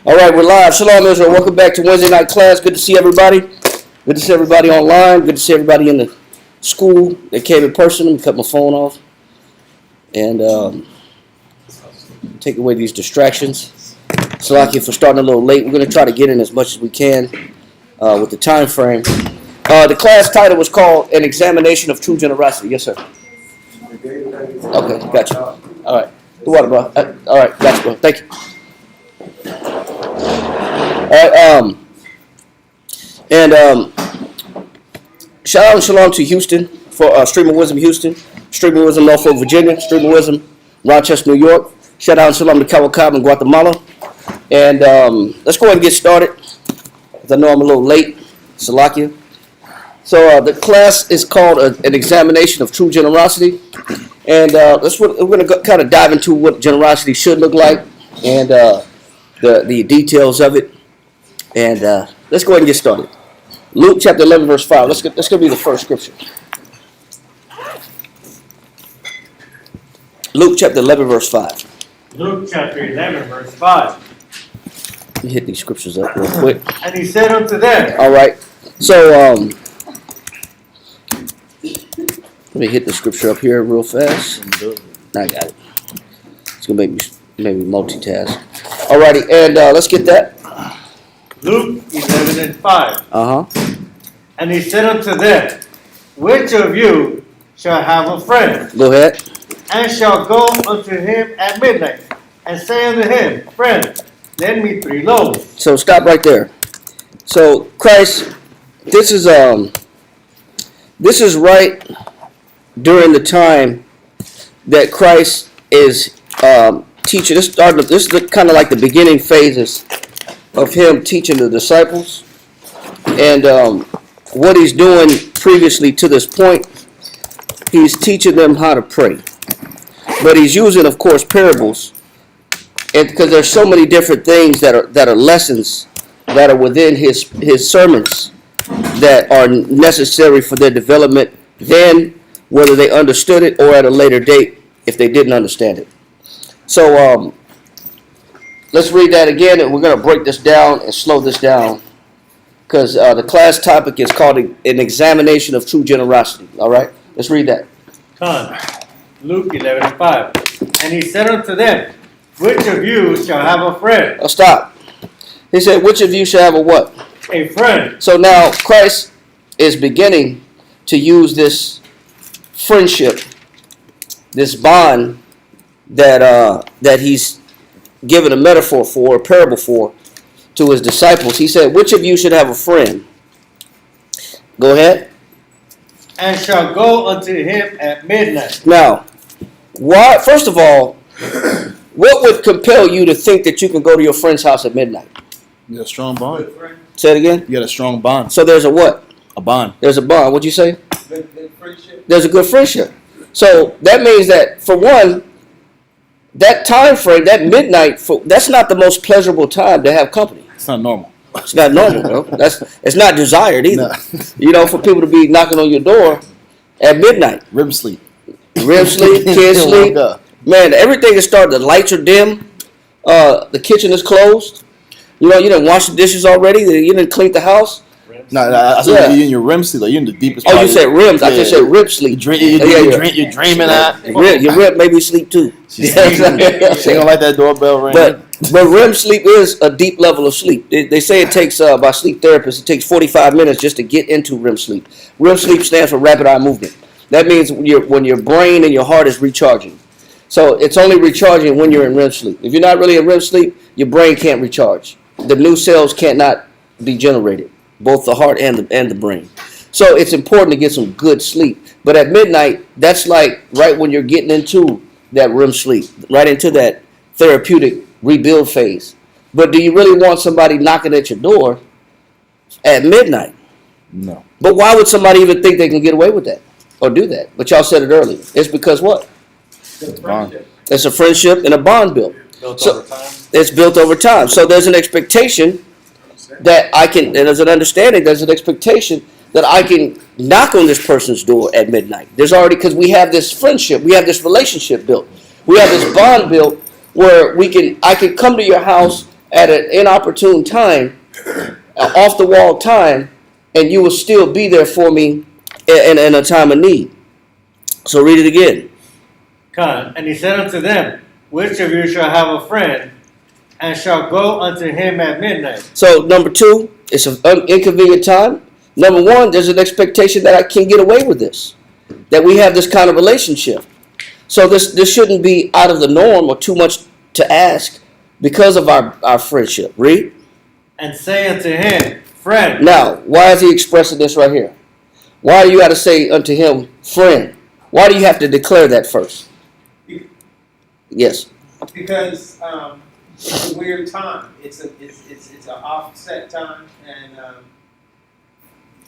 All right, we're live. Shalom, Israel. Welcome back to Wednesday night class. Good to see everybody. Good to see everybody online. Good to see everybody in the school that came in person. Let me cut my phone off and take away these distractions. Salakia for starting a little late. We're going to try to get in as much as we can with the time frame. The class title was called An Examination of True Generosity. Yes, sir. Okay, gotcha. All right. The water, bro. All right, gotcha, bro. Thank you. All right, shout out and shalom to Houston for Stream of Wisdom Houston, Stream of Wisdom Norfolk, Virginia, Stream of Wisdom Rochester, New York. Shout out and shalom to Cabo in Guatemala. And let's go ahead and get started, because I know I'm a little late. Salakia. So the class is called An Examination of True Generosity. And we're going to kind of dive into what generosity should look like and the details of it. And let's go ahead and get started. Luke chapter 11, verse 5. That's going to be the first scripture. Luke chapter 11, verse 5. Luke chapter 11, verse 5. Let me hit these scriptures up real quick. And he said unto them. All right. So, let me hit the scripture up here real fast. I got it. It's going to make me multitask. All righty. And let's get that. Luke 11 and 5. Uh-huh. And he said unto them, which of you shall have a friend, Go ahead. and shall go unto him at midnight, and say unto him, friend, lend me 3 loaves. So stop right there. So Christ, this is right during the time that Christ is teaching. This is kind of like the beginning phases of him teaching the disciples, and what he's doing previously to this point, he's teaching them how to pray. But he's using, of course, parables, and because there's so many different things that are lessons that are within his sermons that are necessary for their development then, whether they understood it or at a later date if they didn't understand it. So let's read that again, and we're going to break this down and slow this down, because the class topic is called An Examination of True Generosity. All right? Let's read that. Come. Luke 11 and 5. And he said unto them, which of you shall have a friend? Oh, stop. He said, which of you shall have a what? A friend. So now Christ is beginning to use this friendship, this bond that he's given a metaphor for, a parable for, to his disciples. He said, which of you should have a friend? Go ahead. And shall go unto him at midnight. Now, why? First of all, what would compel you to think that you can go to your friend's house at midnight? You got a strong bond. Say it again. You got a strong bond. So there's a what? A bond. There's a bond. What'd you say? There's a good friendship. So that means that, for one, that time frame, that midnight, that's not the most pleasurable time to have company. It's not normal. It's not normal, bro. It's not desired either. No. You know, for people to be knocking on your door at midnight. REM sleep. REM sleep, kids sleep. Man, everything is starting. The lights are dim. The kitchen is closed. You know, you didn't wash the dishes already. You didn't clean the house. No, I said you're in your REM sleep. Like you're in the deepest part. Oh, you said REMs. I just said REM sleep. You're dreaming that. Your REM maybe sleep too. She ain't gonna like that doorbell ring. But REM sleep is a deep level of sleep. They say it takes, by sleep therapists, it takes 45 minutes just to get into REM sleep. REM sleep stands for rapid eye movement. That means when your brain and your heart is recharging. So it's only recharging when you're in REM sleep. If you're not really in REM sleep, your brain can't recharge. The new cells cannot be generated, both the heart and the brain. So it's important to get some good sleep. But at midnight, that's like right when you're getting into that REM sleep, right into that therapeutic rebuild phase. But do you really want somebody knocking at your door at midnight? No. But why would somebody even think they can get away with that or do that? But y'all said it earlier. It's because what? It's a bond. It's a friendship and a bond built. Built over time. It's built over time. So there's an expectation that I can, and there's an understanding, there's an expectation that I can knock on this person's door at midnight. There's already, because we have this friendship, we have this relationship built. We have this bond built where I can come to your house at an inopportune time, off the wall time, and you will still be there for me in a time of need. So read it again. And he said unto them, which of you shall have a friend, and shall go unto him at midnight? So number two, it's an inconvenient time. Number one, there's an expectation that I can get away with this, that we have this kind of relationship. So this shouldn't be out of the norm or too much to ask because of our friendship. Read. And say unto him, friend. Now, why is he expressing this right here? Why do you got to say unto him, friend? Why do you have to declare that first? Yes. Because it's a weird time. It's an offset time, and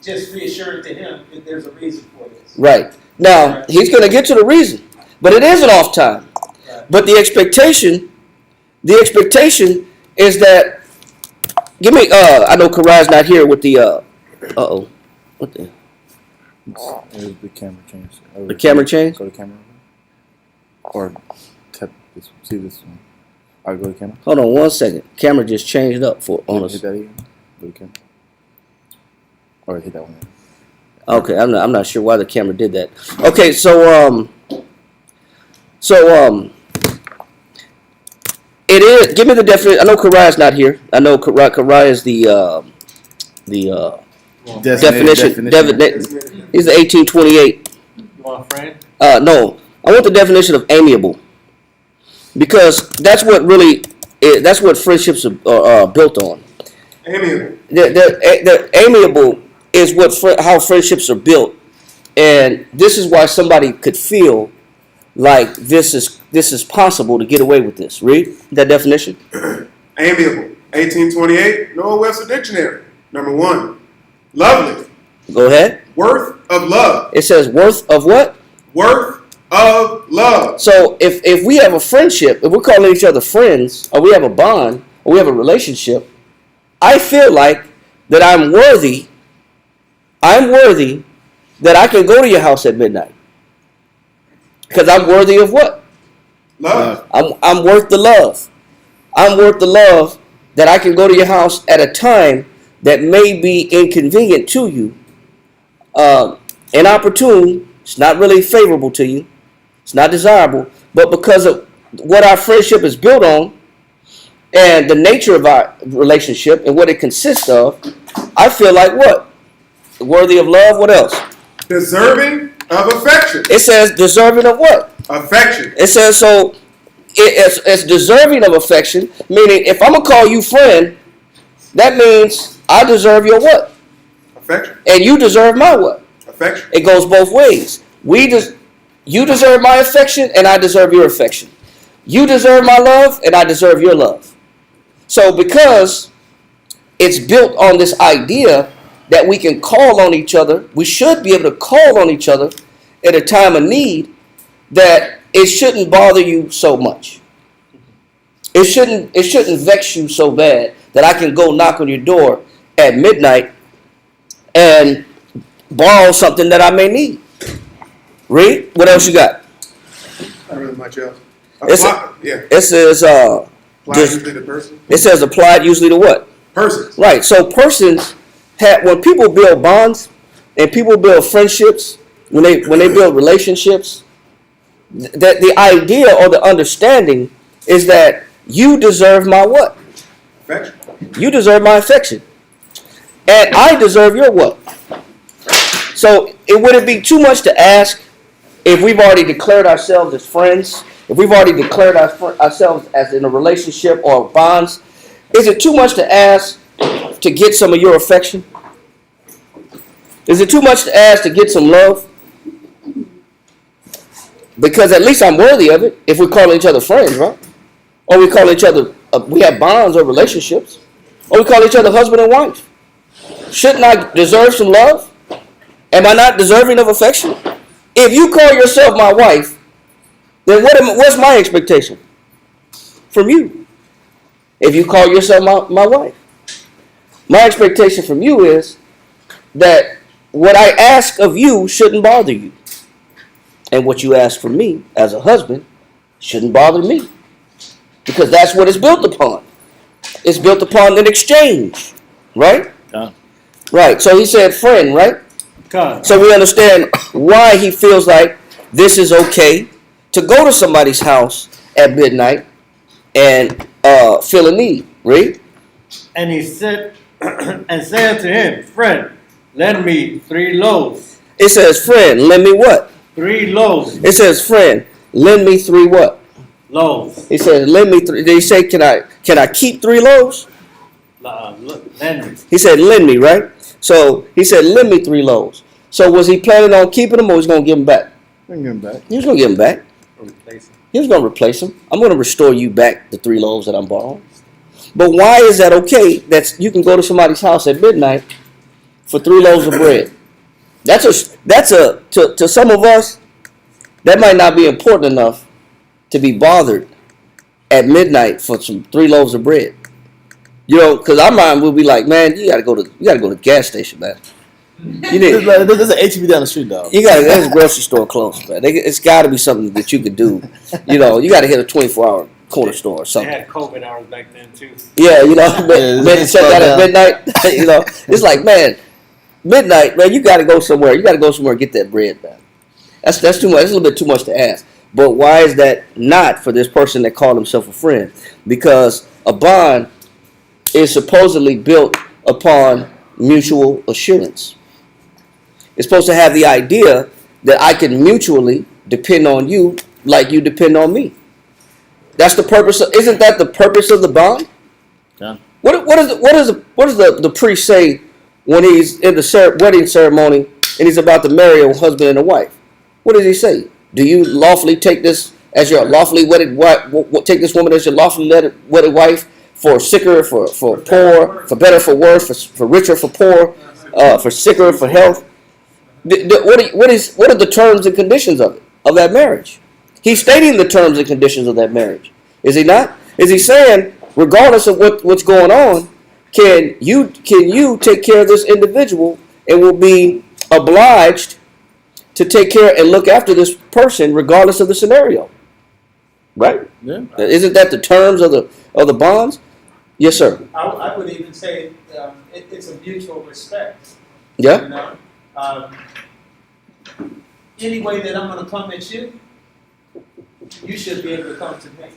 just reassuring to him that there's a reason for this. Right. Now, he's going to get to the reason, but it is an off time. Right. But the expectation is that, give me, I know Karai's not here with the, what the? The camera change. The camera change? Go to camera. Or tap this. See this one. All right, go to camera. Hold on 1 second. Camera just changed up on us. Hit that again. Go to camera. Or hit that one. Okay, I'm not sure why the camera did that. Okay, so it is. Give me the definition. I know Karai's not here. I know Karai is the definition. He's the 1828. You want a friend? No, I want the definition of amiable, because that's what friendships are built on. Amiable. The amiable is how friendships are built, and this is why somebody could feel like this is possible to get away with this. Read that definition. Amiable. 1828. Noah Webster Dictionary. Number 1. Lovely. Go ahead. Worth of love. It says worth of what? Worth of love. So if we have a friendship, if we're calling each other friends, or we have a bond, or we have a relationship, I feel like that I'm worthy that I can go to your house at midnight. Because I'm worthy of what? Love. I'm worth the love. I'm worth the love that I can go to your house at a time that may be inconvenient to you, inopportune. It's not really favorable to you. It's not desirable. But because of what our friendship is built on and the nature of our relationship and what it consists of, I feel like what? Worthy of love. What else? Deserving of affection. It says deserving of what? Affection. It says so. It's deserving of affection, meaning if I'm going to call you friend, that means I deserve your what? Affection. And you deserve my what? Affection. It goes both ways. You deserve my affection, and I deserve your affection. You deserve my love, and I deserve your love. So because it's built on this idea that we can call on each other, we should be able to call on each other at a time of need, that it shouldn't bother you so much. It shouldn't vex you so bad that I can go knock on your door at midnight and borrow something that I may need. Read. What else you got? Not really much else. It says usually the person. It says applied usually to what? Persons. Right. So persons when people build bonds and people build friendships, when they build relationships, that the idea or the understanding is that you deserve my what? Affection. You deserve my affection. And I deserve your what? So would it be too much to ask if we've already declared ourselves as friends, if we've already declared ourselves as in a relationship or bonds? Is it too much to ask to get some of your affection? Is it too much to ask to get some love? Because at least I'm worthy of it if we call each other friends, right? Or we call each other, we have bonds or relationships. Or we call each other husband and wife. Shouldn't I deserve some love? Am I not deserving of affection? If you call yourself my wife, then what's my expectation from you? If you call yourself my wife. My expectation from you is that what I ask of you shouldn't bother you. And what you ask from me as a husband shouldn't bother me. Because that's what it's built upon. It's built upon an exchange, right? Yeah. Right. So he said friend, right? God. So we understand why he feels like this is okay to go to somebody's house at midnight and feel a need. Read. And he said, and said unto him, friend, lend me 3 loaves. It says, friend, lend me what? 3 loaves. It says, friend, lend me 3 what? Loaves. He says, lend me 3. Did he say, can I keep 3 loaves? Lend me. He said, lend me, right? So he said, lend me 3 loaves. So was he planning on keeping them or was he going to give them back? We can get him back. He was going to give them back. Replace him. He was going to replace them. I'm going to restore you back the 3 loaves that I'm borrowing. But why is that okay that you can go to somebody's house at midnight for 3 loaves of bread? To some of us, that might not be important enough to be bothered at midnight for some 3 loaves of bread. You know, because our mind will be like, man, you gotta go to the gas station, man. You need, There's an HEB down the street, dog. there's a grocery store close, man. It's got to be something that you could do. You know, you got to hit a 24-hour corner store or They something. had COVID hours back then too. Yeah, you know, Yeah, man, shut that at midnight. You know, it's like, man, midnight, man, you got to go somewhere. You got to go somewhere and get that bread, man. That's too much. That's a little bit too much to ask. But why is that not for this person that called himself a friend? Because a bond is supposedly built upon mutual assurance. It's supposed to have the idea that I can mutually depend on you like you depend on me. That's the purpose. Isn't that the purpose of the bond? Yeah. What does the priest say when he's in the wedding ceremony and he's about to marry a husband and a wife? What does he say? Do you lawfully take this as your lawfully wedded wife? Take this woman as your lawfully wedded wife for sicker, for poor, for better, for worse, for richer, for poor, for sicker, for health? What are the terms and conditions of that marriage? He's stating the terms and conditions of that marriage, is he not? Is he saying, regardless of what's going on, can you take care of this individual and will be obliged to take care and look after this person regardless of the scenario? Right? Yeah. Isn't that the terms of the bonds? Yes, sir. I would even say it's a mutual respect. Yeah. You know, any way that I'm going to come at you, you should be able to come to me.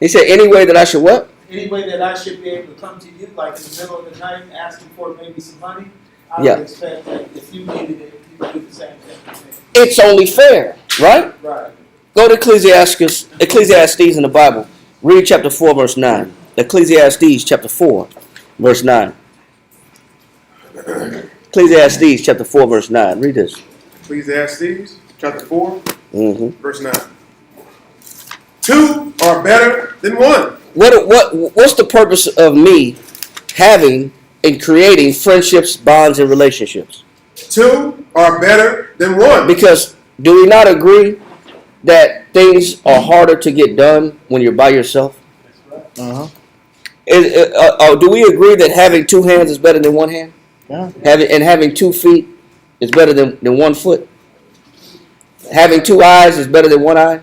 He said, any way that I should what? Any way that I should be able to come to you, like in the middle of the night, asking for maybe some money, I Yeah. would expect that if you needed it, you would do the same thing for me. It's only fair, right? Right. Go to Ecclesiastes in the Bible. Read chapter 4, verse 9. Ecclesiastes chapter 4, verse 9. Ecclesiastes chapter 4, verse 9. Read this. Ecclesiastes chapter 4, Mm-hmm. verse 9. 2 are better than 1. What's the purpose of me having and creating friendships, bonds, and relationships? 2 are better than 1. Because do we not agree that things are harder to get done when you're by yourself? Uh-huh. Do we agree that having 2 hands is better than 1 hand? Yeah. Having 2 feet is better than 1 foot? Having 2 eyes is better than 1 eye?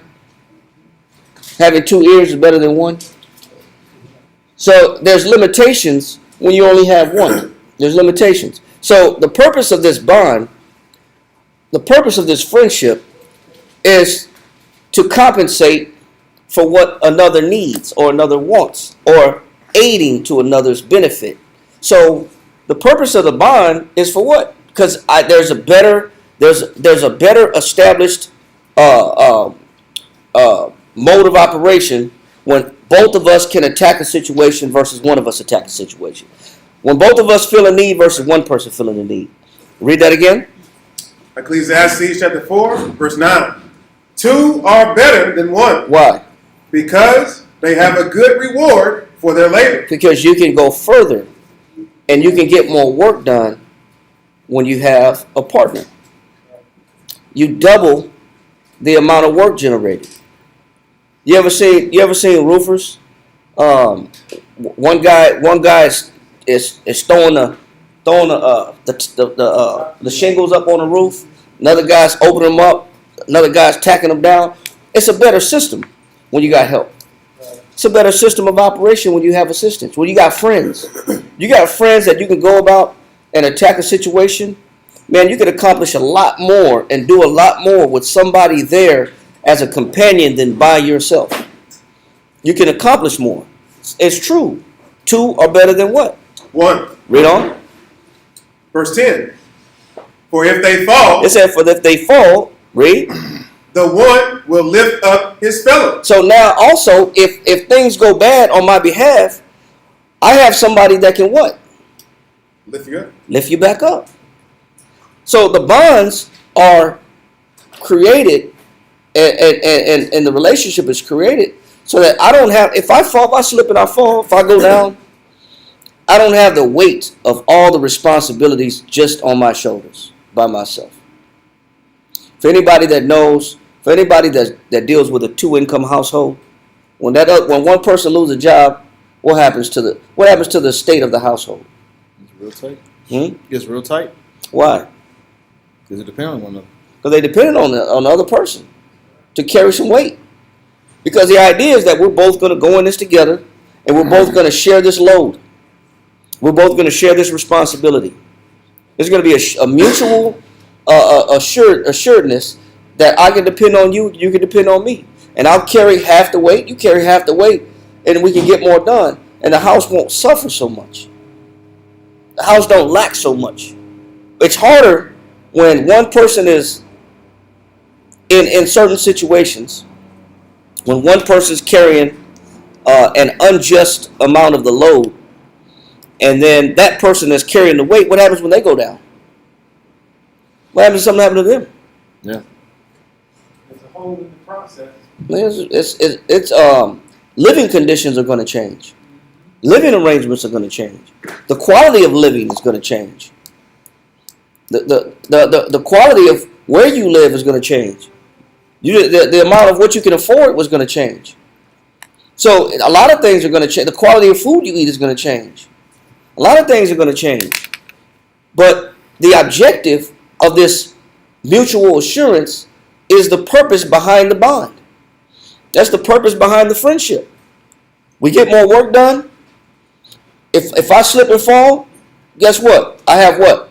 Having 2 ears is better than 1? So there's limitations when you only have 1. There's limitations. So the purpose of this bond, the purpose of this friendship is to compensate for what another needs or another wants or aiding to another's benefit. So the purpose of the bond is for what? Because there's a better established mode of operation when both of us can attack a situation versus one of us attack a situation. When both of us feel a need versus one person feeling a need. Read that again. Ecclesiastes chapter 4, verse 9. 2 are better than 1 Why? because they have a good reward for their labor. Because you can go further and you can get more work done when you have a partner. You double the amount of work generated. You ever seen roofers? One guy is throwing the shingles up on the roof. Another guy's opening them up. Another guy's tacking them down. It's a better system when you got help. It's a better system of operation when you have assistance. When you got friends. You got friends that you can go about and attack a situation. Man, you can accomplish a lot more and do a lot more with somebody there as a companion than by yourself. You can accomplish more. It's true. Two are better than what? 1. Read on. Verse 10. For if they fall, It said, for if they fall, read. the one will lift up his fellow. So now also, if things go bad on my behalf, I have somebody that can what? Lift you up. Lift you back up. So the bonds are created, and the relationship is created so that I don't have, if I fall, if I slip and I fall, if I go down, I don't have the weight of all the responsibilities just on my shoulders by myself. For anybody that knows, for anybody that deals with a 2-income household, when one person loses a job, what happens to the state of the household? It's real tight. Hmm? It's real tight Why? because it depends on one another. Because they depended on the other person to carry some weight. Because the idea is that we're both going to go in this together, and we're both going to share this load. We're both going to share this responsibility. There's going to be a mutual assuredness that I can depend on you, you can depend on me. And I'll carry half the weight, you carry half the weight, and we can get more done. And the house won't suffer so much. The house don't lack so much. It's harder when one person is in certain situations, when one person's carrying an unjust amount of the load, and then that person that's carrying the weight, what happens when they go down? What happens if something happens to them? Yeah. There's a hole in the process. It's living conditions are going to change. Living arrangements are going to change. The quality of living is going to change. The quality of where you live is going to change. The amount of what you can afford was going to change. So a lot of things are going to change. The quality of food you eat is going to change. A lot of things are going to change. But the objective of this mutual assurance is the purpose behind the bond. That's the purpose behind the friendship. We get more work done. If I slip and fall, guess what? I have what?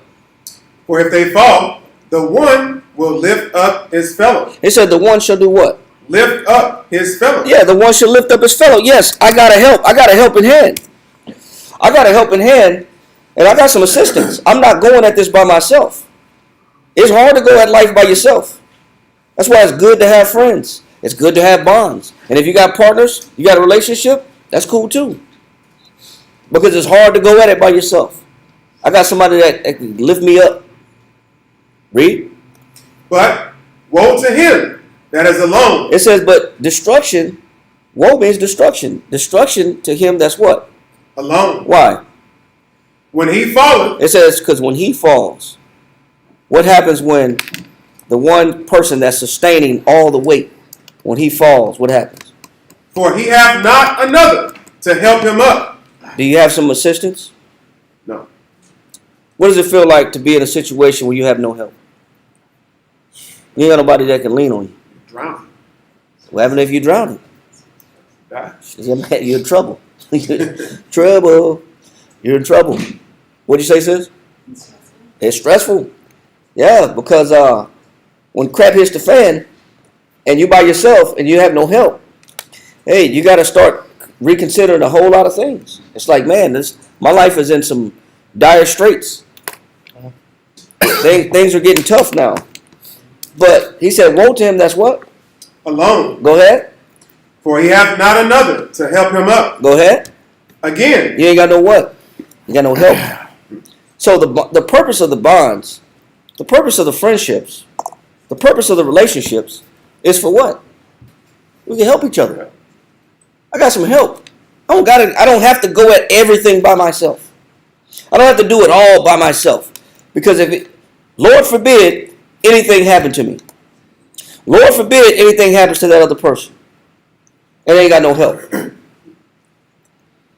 For if they fall, the one will lift up his fellow. It said the one shall do what? Lift up his fellow. Yeah, the one shall lift up his fellow. Yes, I got to help. I got a helping hand. I got a helping hand, and I got some assistance. I'm not going at this by myself. It's hard to go at life by yourself. That's why it's good to have friends. It's good to have bonds. And if you got partners, you got a relationship, that's cool too. Because it's hard to go at it by yourself. I got somebody that can lift me up. Read. But woe to him that is alone. It says, but destruction, woe means destruction. Destruction to him that's what? Alone. Why? When he falleth, It says, because when he falls, what happens when the one person that's sustaining all the weight, when he falls, what happens? for he hath not another to help him up. Do you have some assistance? No. What does it feel like to be in a situation where you have no help? You ain't got nobody that can lean on you. Drown. What happens if you're drowning? Die. You're in trouble. Trouble. You're in trouble. What'd you say, sis? It's stressful. Yeah, because when crap hits the fan and you by yourself and you have no help, hey, you got to start reconsidering a whole lot of things. It's like, man, my life is in some dire straits. Things are getting tough now. But he said, woe to him that's what? Alone. Go ahead. For he hath not another to help him up. Go ahead. Again, You ain't got no what? You got no help. So the purpose of the bonds, the purpose of the friendships, the purpose of the relationships is for what? We can help each other. I got some help. I don't have to go at everything by myself. I don't have to do it all by myself. Because Lord forbid anything happened to me. Lord forbid anything happens to that other person. And they ain't got no help.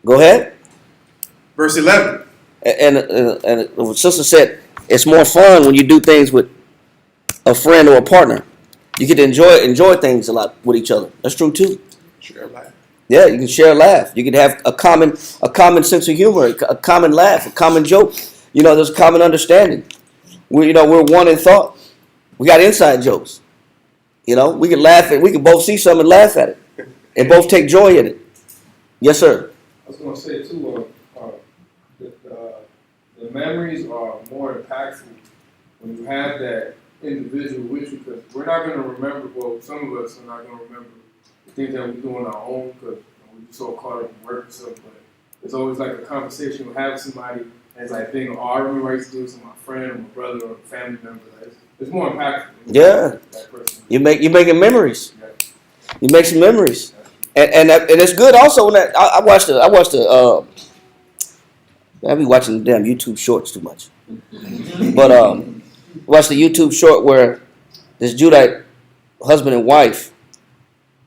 Go ahead. verse 11. And the sister said, it's more fun when you do things with a friend or a partner. You get to enjoy things a lot with each other. That's true too. Share life. Yeah, you can share a laugh. You can have a common sense of humor, a common laugh, a common joke. There's a common understanding. We're one in thought. We got inside jokes. We can laugh at. We can both see something and laugh at it, and both take joy in it. Yes, sir. I was going to say too, the memories are more impactful when you have that individual with you, because we're not going to remember, well, some of us are not going to remember the things that we do on our own because we're so caught up in work and stuff, but it's always like a conversation we have with somebody, and it's like, I remember I used to do this with my friend or my brother or a family member. It's more impactful. Yeah. That person. You're making memories. Yeah. You make some memories. And it's good also when that I watched I be watching the damn YouTube shorts too much. But watched the YouTube short where this Judite husband and wife,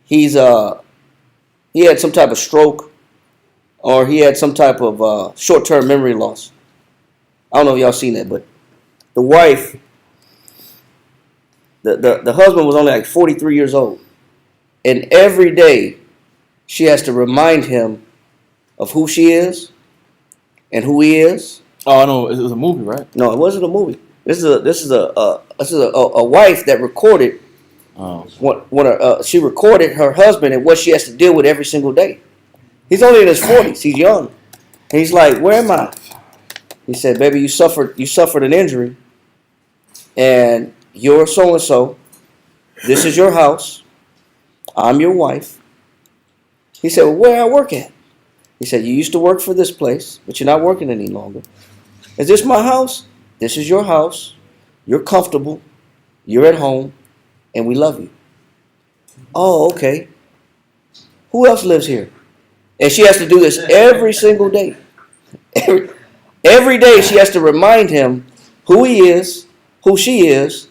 he had some type of stroke or he had some type of short-term memory loss. I don't know if y'all seen that, but the wife, the husband was only like 43 years old. And every day she has to remind him of who she is and who he is. Oh, no, it was a movie, right? No, it wasn't a movie. This is a wife that recorded. She recorded her husband and what she has to deal with every single day. He's only in his 40s. He's young, and he's like, "Where am I?" He said, "Baby, you suffered an injury, and you're so and so. This is your house. I'm your wife." He said, "Well, where I work at?" He said, "You used to work for this place, but you're not working any longer. Is this my house? This is your house. You're comfortable. You're at home, and we love you." "Oh, okay. Who else lives here?" And she has to do this every single day. Every day she has to remind him who he is, who she is.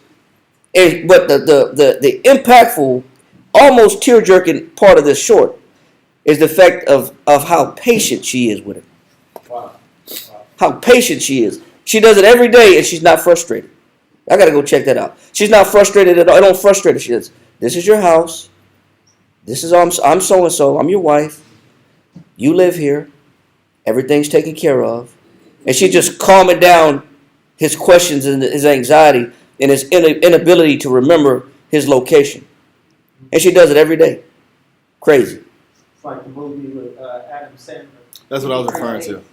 But the impactful, almost tear-jerking part of this short is the fact of how patient she is with him. Wow. How patient she is. She does it every day and she's not frustrated. I got to go check that out. She's not frustrated at all. I don't frustrate her. She says, "This is your house. This is I'm so-and-so. I'm your wife. You live here. Everything's taken care of." And she just calming down his questions and his anxiety and his inability to remember his location. And she does it every day. Crazy. It's like the movie with Adam Sandler. That's what I was referring to.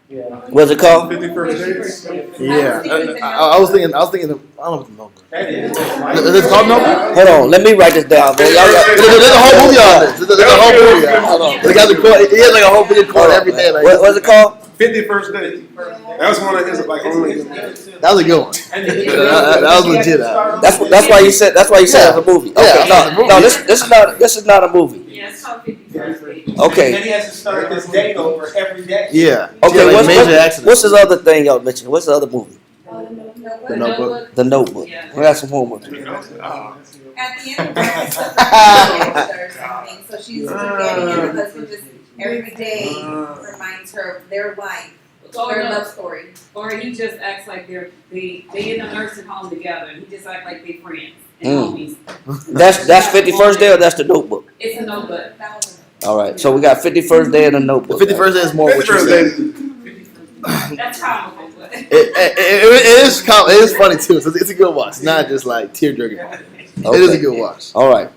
Yeah. What's it called? 51st Dates. Yeah. I was thinking, I don't know what the number. That is. Is it called Number? Hold on. Let me write this down. Man. There's a whole movie on this. There's a whole movie on it. The guy's recording. He has like a whole video recording every day. Like, What's it called? 51st Dates. That was one of his like only. that was a good one. That was legit. That's why you said it's a movie. Okay. Yeah, No, this is not a movie. Yeah, it's called 51st Dates. And Okay. he has to start this date over every day. Yeah. Okay. Like major What's accidents. his other thing y'all mentioned? What's the other movie? The Notebook. The Notebook. Yeah. We got some homework. At the end of the day, so she's forgetting it. The husband just every day reminds her of their life, their love story. Or he just acts like they in a nursing home together, and he just act like they friends and homies. That's 51st Day or that's the Notebook? It's a no good. That was All right. So we got 51st Day and the Notebook. The 51st Day is more what you 51st said. Dates. That's comical, but It is funny too. So it's a good watch. It's not just like tear jerking. It is a good watch. All right.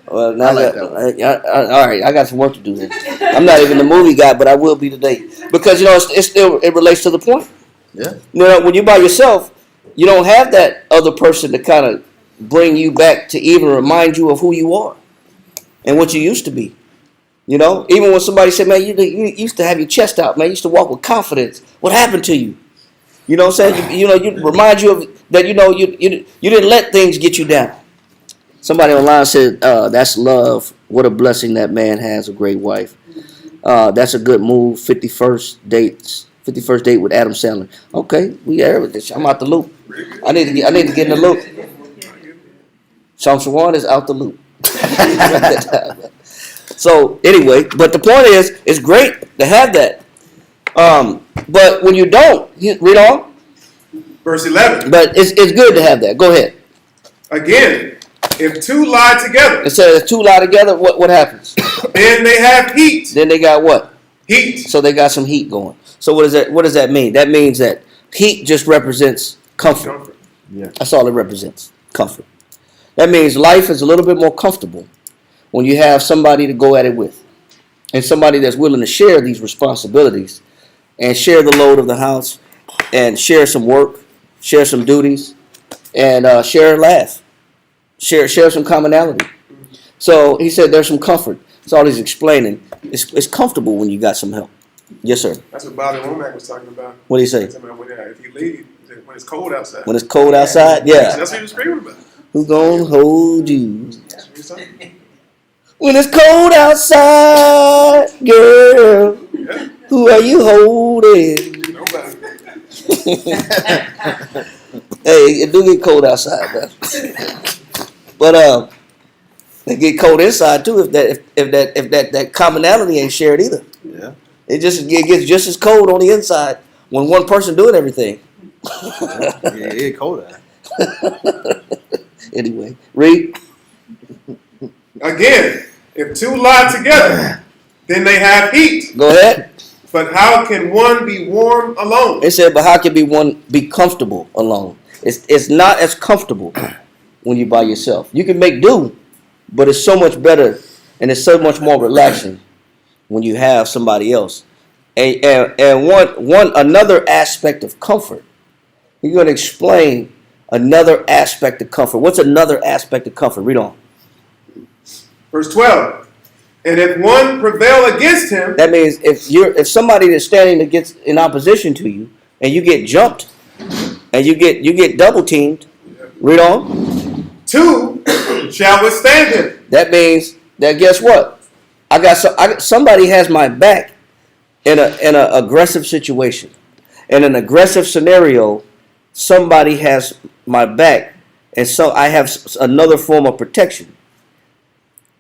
Well, now I like all right. I got some work to do then. I'm not even the movie guy, but I will be today because it relates to the point. Yeah. When you're by yourself, you don't have that other person to kind of bring you back to even remind you of who you are and what you used to be. Even when somebody said, "Man, you used to have your chest out, man. You used to walk with confidence. What happened to you?" You know what I'm saying? You remind you of that. You didn't let things get you down. Somebody online said, "That's love. What a blessing that man has a great wife." That's a good move. 51st date with Adam Sandler. Okay, we everything. I'm out the loop. I need to get in the loop. Sean Shawan is out the loop. So anyway, but the point is, it's great to have that. But when you don't, read on. Verse 11. But it's good to have that. Go ahead. Again, if two lie together, It says two lie together. What happens? then they have heat. Then they got what? Heat. So they got some heat going. So what does that mean? That means that heat just represents comfort. Comfort. That's all it represents. Comfort. That means life is a little bit more comfortable when you have somebody to go at it with. And somebody that's willing to share these responsibilities and share the load of the house and share some work, share some duties, and share a laugh. Share some commonality. So he said there's some comfort. That's all he's explaining. It's comfortable when you got some help. Yes, sir. That's what Bobby Womack was talking about. What do you say? If you leave, when it's cold outside. When it's cold outside? Yeah. That's what he was screaming about. Who's gonna hold you? That's what he was talking When it's cold outside, girl, Yeah. who are you holding? Nobody. Hey, it do get cold outside, man. But it get cold inside too if that commonality ain't shared either. Yeah. It gets just as cold on the inside when one person doing everything. Yeah, it cold out. Anyway, read. Again, if two lie together, then they have heat. Go ahead. But how can one be warm alone? It said, but how can one be comfortable alone? It's not as comfortable when you're by yourself. You can make do, but it's so much better and it's so much more relaxing when you have somebody else. And one another aspect of comfort. You're going to explain another aspect of comfort. What's another aspect of comfort? Read on. Verse 12. And if one prevail against him, That means if somebody is standing against in opposition to you and you get jumped and you get double teamed, read on. two shall withstand him. That means that guess what? Somebody has my back in an aggressive situation. In an aggressive scenario, somebody has my back, and so I have another form of protection.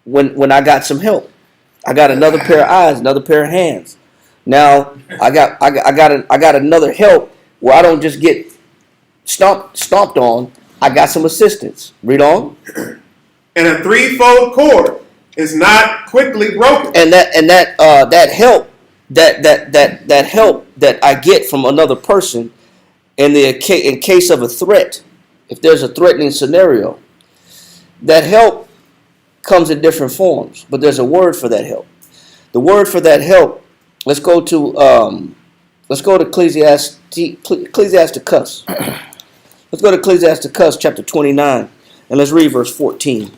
When I got some help, I got another pair of eyes, another pair of hands. Now I got another help where I don't just get stomped on. I got some assistance. Read on. And a threefold cord is not quickly broken. And that help that help that I get from another person in case of a threat, if there's a threatening scenario, that help comes in different forms, but there's a word for that help. The word for that help. Let's go to Ecclesiasticus. Let's go to Ecclesiasticus chapter 29 and let's read verse 14,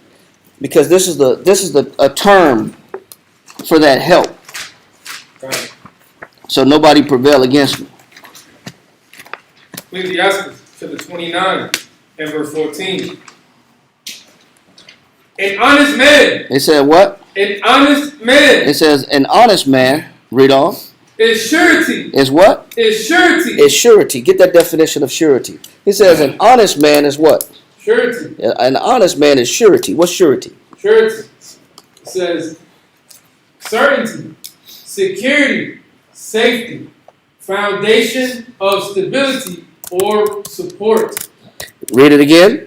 because this is a term for that help. So nobody prevail against me. Ecclesiastes chapter 29 and verse 14. An honest man. It said what? An honest man It says an honest man. Read on. is surety. Is what? Is surety. Is surety. Get that definition of surety. He says an honest man is what? Surety. An honest man is surety. What's surety? Surety. It says certainty, security, safety, foundation of stability or support. Read it again.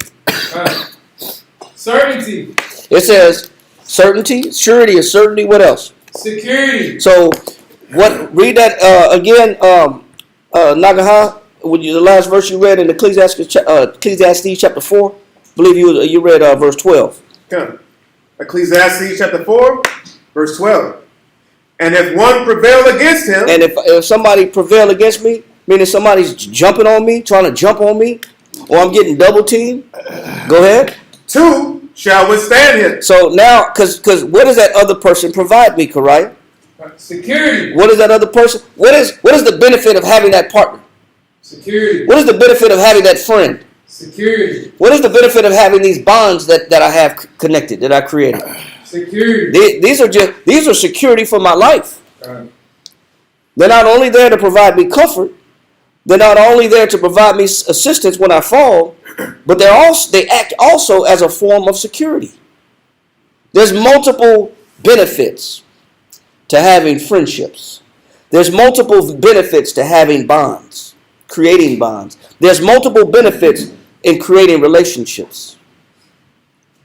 Certainty, It says certainty. Surety is certainty. What else? security, So what? Read that again. Nagaha. With the last verse you read in Ecclesiastes chapter 4. I believe you read verse 12. Come. Ecclesiastes chapter 4, verse 12. And if one prevail against him, And if somebody prevail against me, meaning somebody's jumping on me, trying to jump on me, or I'm getting double teamed, go ahead. two shall withstand him. So now, because what does that other person provide me, Kariah? security, What is that other person? What is the benefit of having that partner? security, What is the benefit of having that friend? security, What is the benefit of having these bonds that I have connected, that I created? security. These are security for my life. They're not only there to provide me comfort, they're not only there to provide me assistance when I fall, but they act also as a form of security. There's multiple benefits to having friendships. There's multiple benefits to having bonds, creating bonds. There's multiple benefits in creating relationships.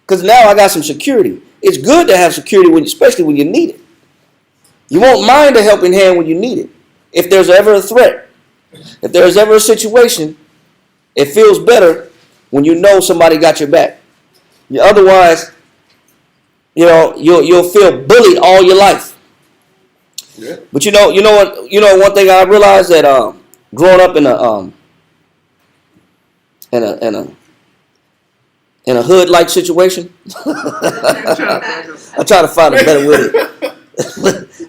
Because now I got some security. it's good to have security when, especially when you need it. You won't mind a helping hand when you need it. If there's ever a threat, if there's ever a situation, it feels better when you know somebody got your back. Otherwise, you'll feel bullied all your life. Yeah. But you know one thing I realized that growing up in a hood-like situation, I try to find a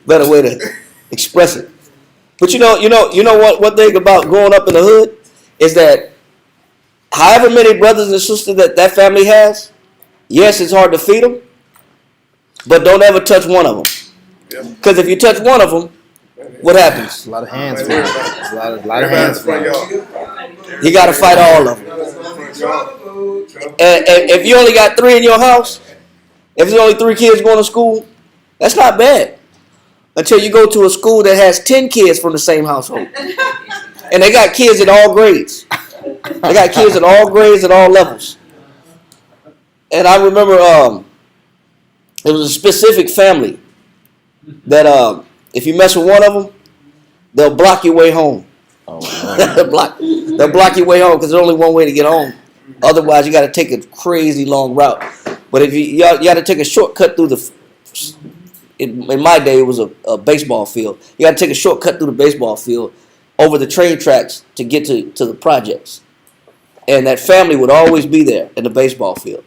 better way to express it. But you know what? One thing about growing up in the hood is that however many brothers and sisters that family has, yes, it's hard to feed them, but don't ever touch one of them. Because if you touch one of them, what happens? A lot of hands for it. It's a lot of hands for it. You got to fight all of them. And if you only got 3 in your house, if there's only 3 kids going to school, that's not bad. Until you go to a school that has 10 kids from the same household. And they got kids in all grades. They got kids in all grades and all levels. And I remember it was a specific family that if you mess with one of them, they'll block your way home. They'll block your way home because there's only one way to get home. Otherwise, you got to take a crazy long route. But if you got to take a shortcut through in my day, it was a baseball field. You got to take a shortcut through the baseball field over the train tracks to get to the projects. And that family would always be there in the baseball field.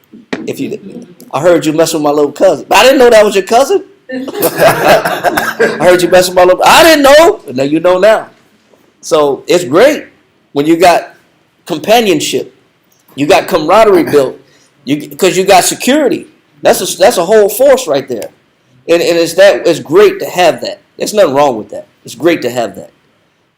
I heard you mess with my little cousin. I didn't know that was your cousin. I heard you mess with my little. I didn't know. And now you know now. So it's great when you got companionship, you got camaraderie built, because you got security. That's a whole force right there, and it's great to have that. There's nothing wrong with that. It's great to have that,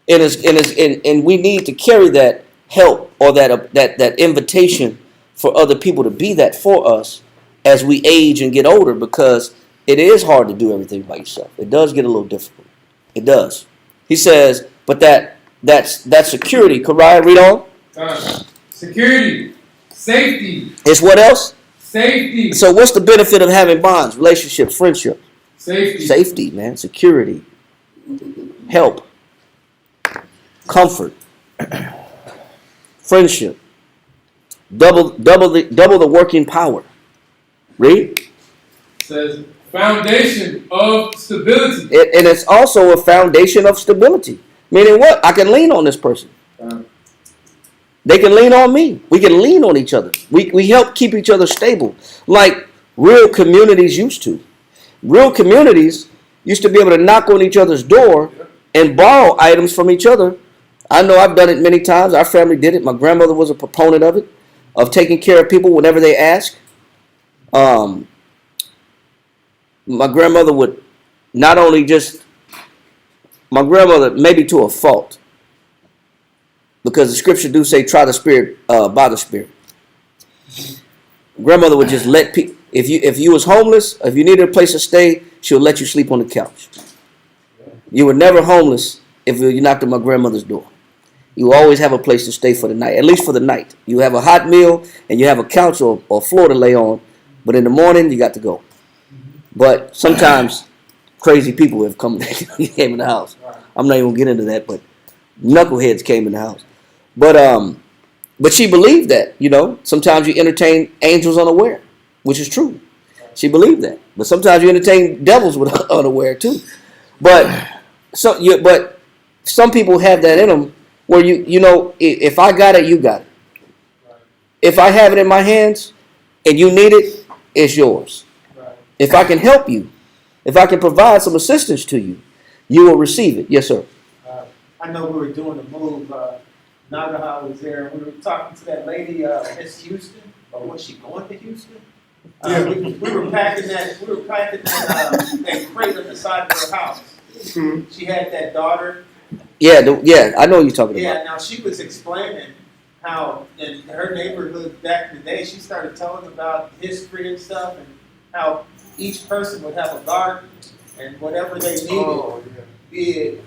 and we need to carry that help or that invitation for other people to be that for us as we age and get older, because it is hard to do everything by yourself. It does get a little difficult. It does. He says, but that security. Kariah, read on. Security, safety. It's what else? Safety. So what's the benefit of having bonds, relationships, friendship? Safety. Safety, man. Security. Help. Comfort. Friendship. Double the working power. Read. Says foundation of stability. And it's also a foundation of stability. Meaning what? I can lean on this person. They can lean on me. We can lean on each other. We help keep each other stable, like real communities used to. Real communities used to be able to knock on each other's door and borrow items from each other. I know I've done it many times. Our family did it. My grandmother was a proponent of it, of taking care of people whenever they ask. My grandmother would not only maybe to a fault, because the scripture do say try the spirit by the spirit. Grandmother would just let people, if you was homeless, if you needed a place to stay, she would let you sleep on the couch. You were never homeless if you knocked on my grandmother's door. You always have a place to stay for the night, at least for the night. You have a hot meal and you have a couch or floor to lay on, but in the morning you got to go. But sometimes crazy people have came in the house. I'm not even gonna get into that, but knuckleheads came in the house. But she believed that, sometimes you entertain angels unaware, which is true. She believed that. But sometimes you entertain devils with unaware too. But some people have that in them where if I got it, you got it. If I have it in my hands and you need it, it's yours. If I can help you, if I can provide some assistance to you, you will receive it. Yes, sir. I know we were doing the move. Nagaha was there. We were talking to that lady, Miss Houston, or was she going to Houston? We were packing that. That crate on the side of her house. Mm-hmm. She had that daughter. Yeah, I know what you're talking about. Yeah. Now she was explaining how in her neighborhood back in the day, she started telling about history and stuff, and how each person would have a garden and whatever they needed, be it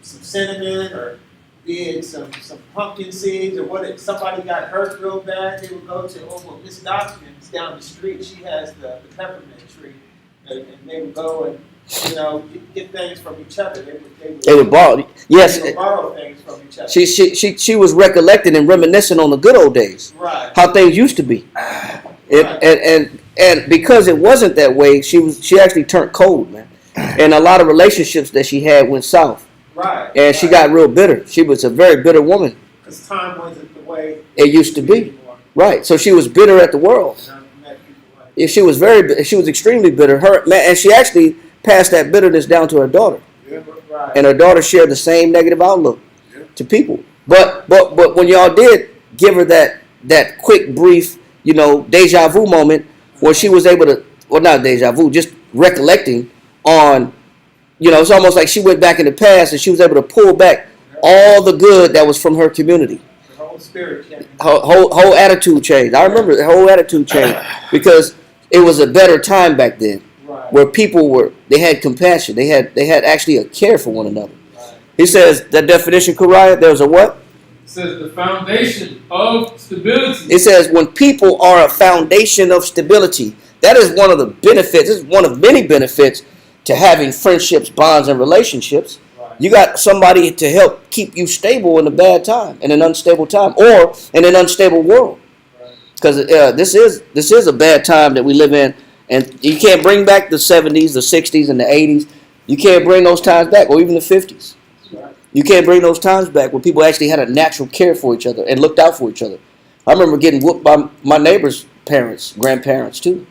some cinnamon or be it some pumpkin seeds or what, if somebody got hurt real bad, they would go to, well, Miss Dodkins down the street, she has the peppermint tree. And they would go and, get things from each other. They would borrow. Yes. They would borrow things from each other. She was recollecting and reminiscing on the good old days. Right. How things used to be. And because it wasn't that way, she actually turned cold, man. And a lot of relationships that she had went south. Right. And she got real bitter. She was a very bitter woman. Because time wasn't the way it used to be. Anymore. Right. So she was bitter at the world. Yeah, she was extremely bitter. And she actually passed that bitterness down to her daughter. Yeah, right. And her daughter shared the same negative outlook to people. But when y'all did give her that quick, brief, deja vu moment where she was able to, well, not deja vu, just recollecting on, it's almost like she went back in the past and she was able to pull back all the good that was from her community. The whole spirit changed. Whole attitude changed. I remember the whole attitude changed because it was a better time back then, right. Where people they had compassion. They had actually a care for one another. Right. He says that definition, Kariah, there's a what? It says the foundation of stability. It says when people are a foundation of stability, that is one of the benefits. This is one of many benefits to having friendships, bonds, and relationships. Right. You got somebody to help keep you stable in a bad time, in an unstable time, or in an unstable world. Because this is a bad time that we live in, and you can't bring back the 70s, the 60s, and the 80s. You can't bring those times back, or even the 50s. Right. You can't bring those times back where people actually had a natural care for each other and looked out for each other. I remember getting whooped by my neighbors' parents, grandparents too.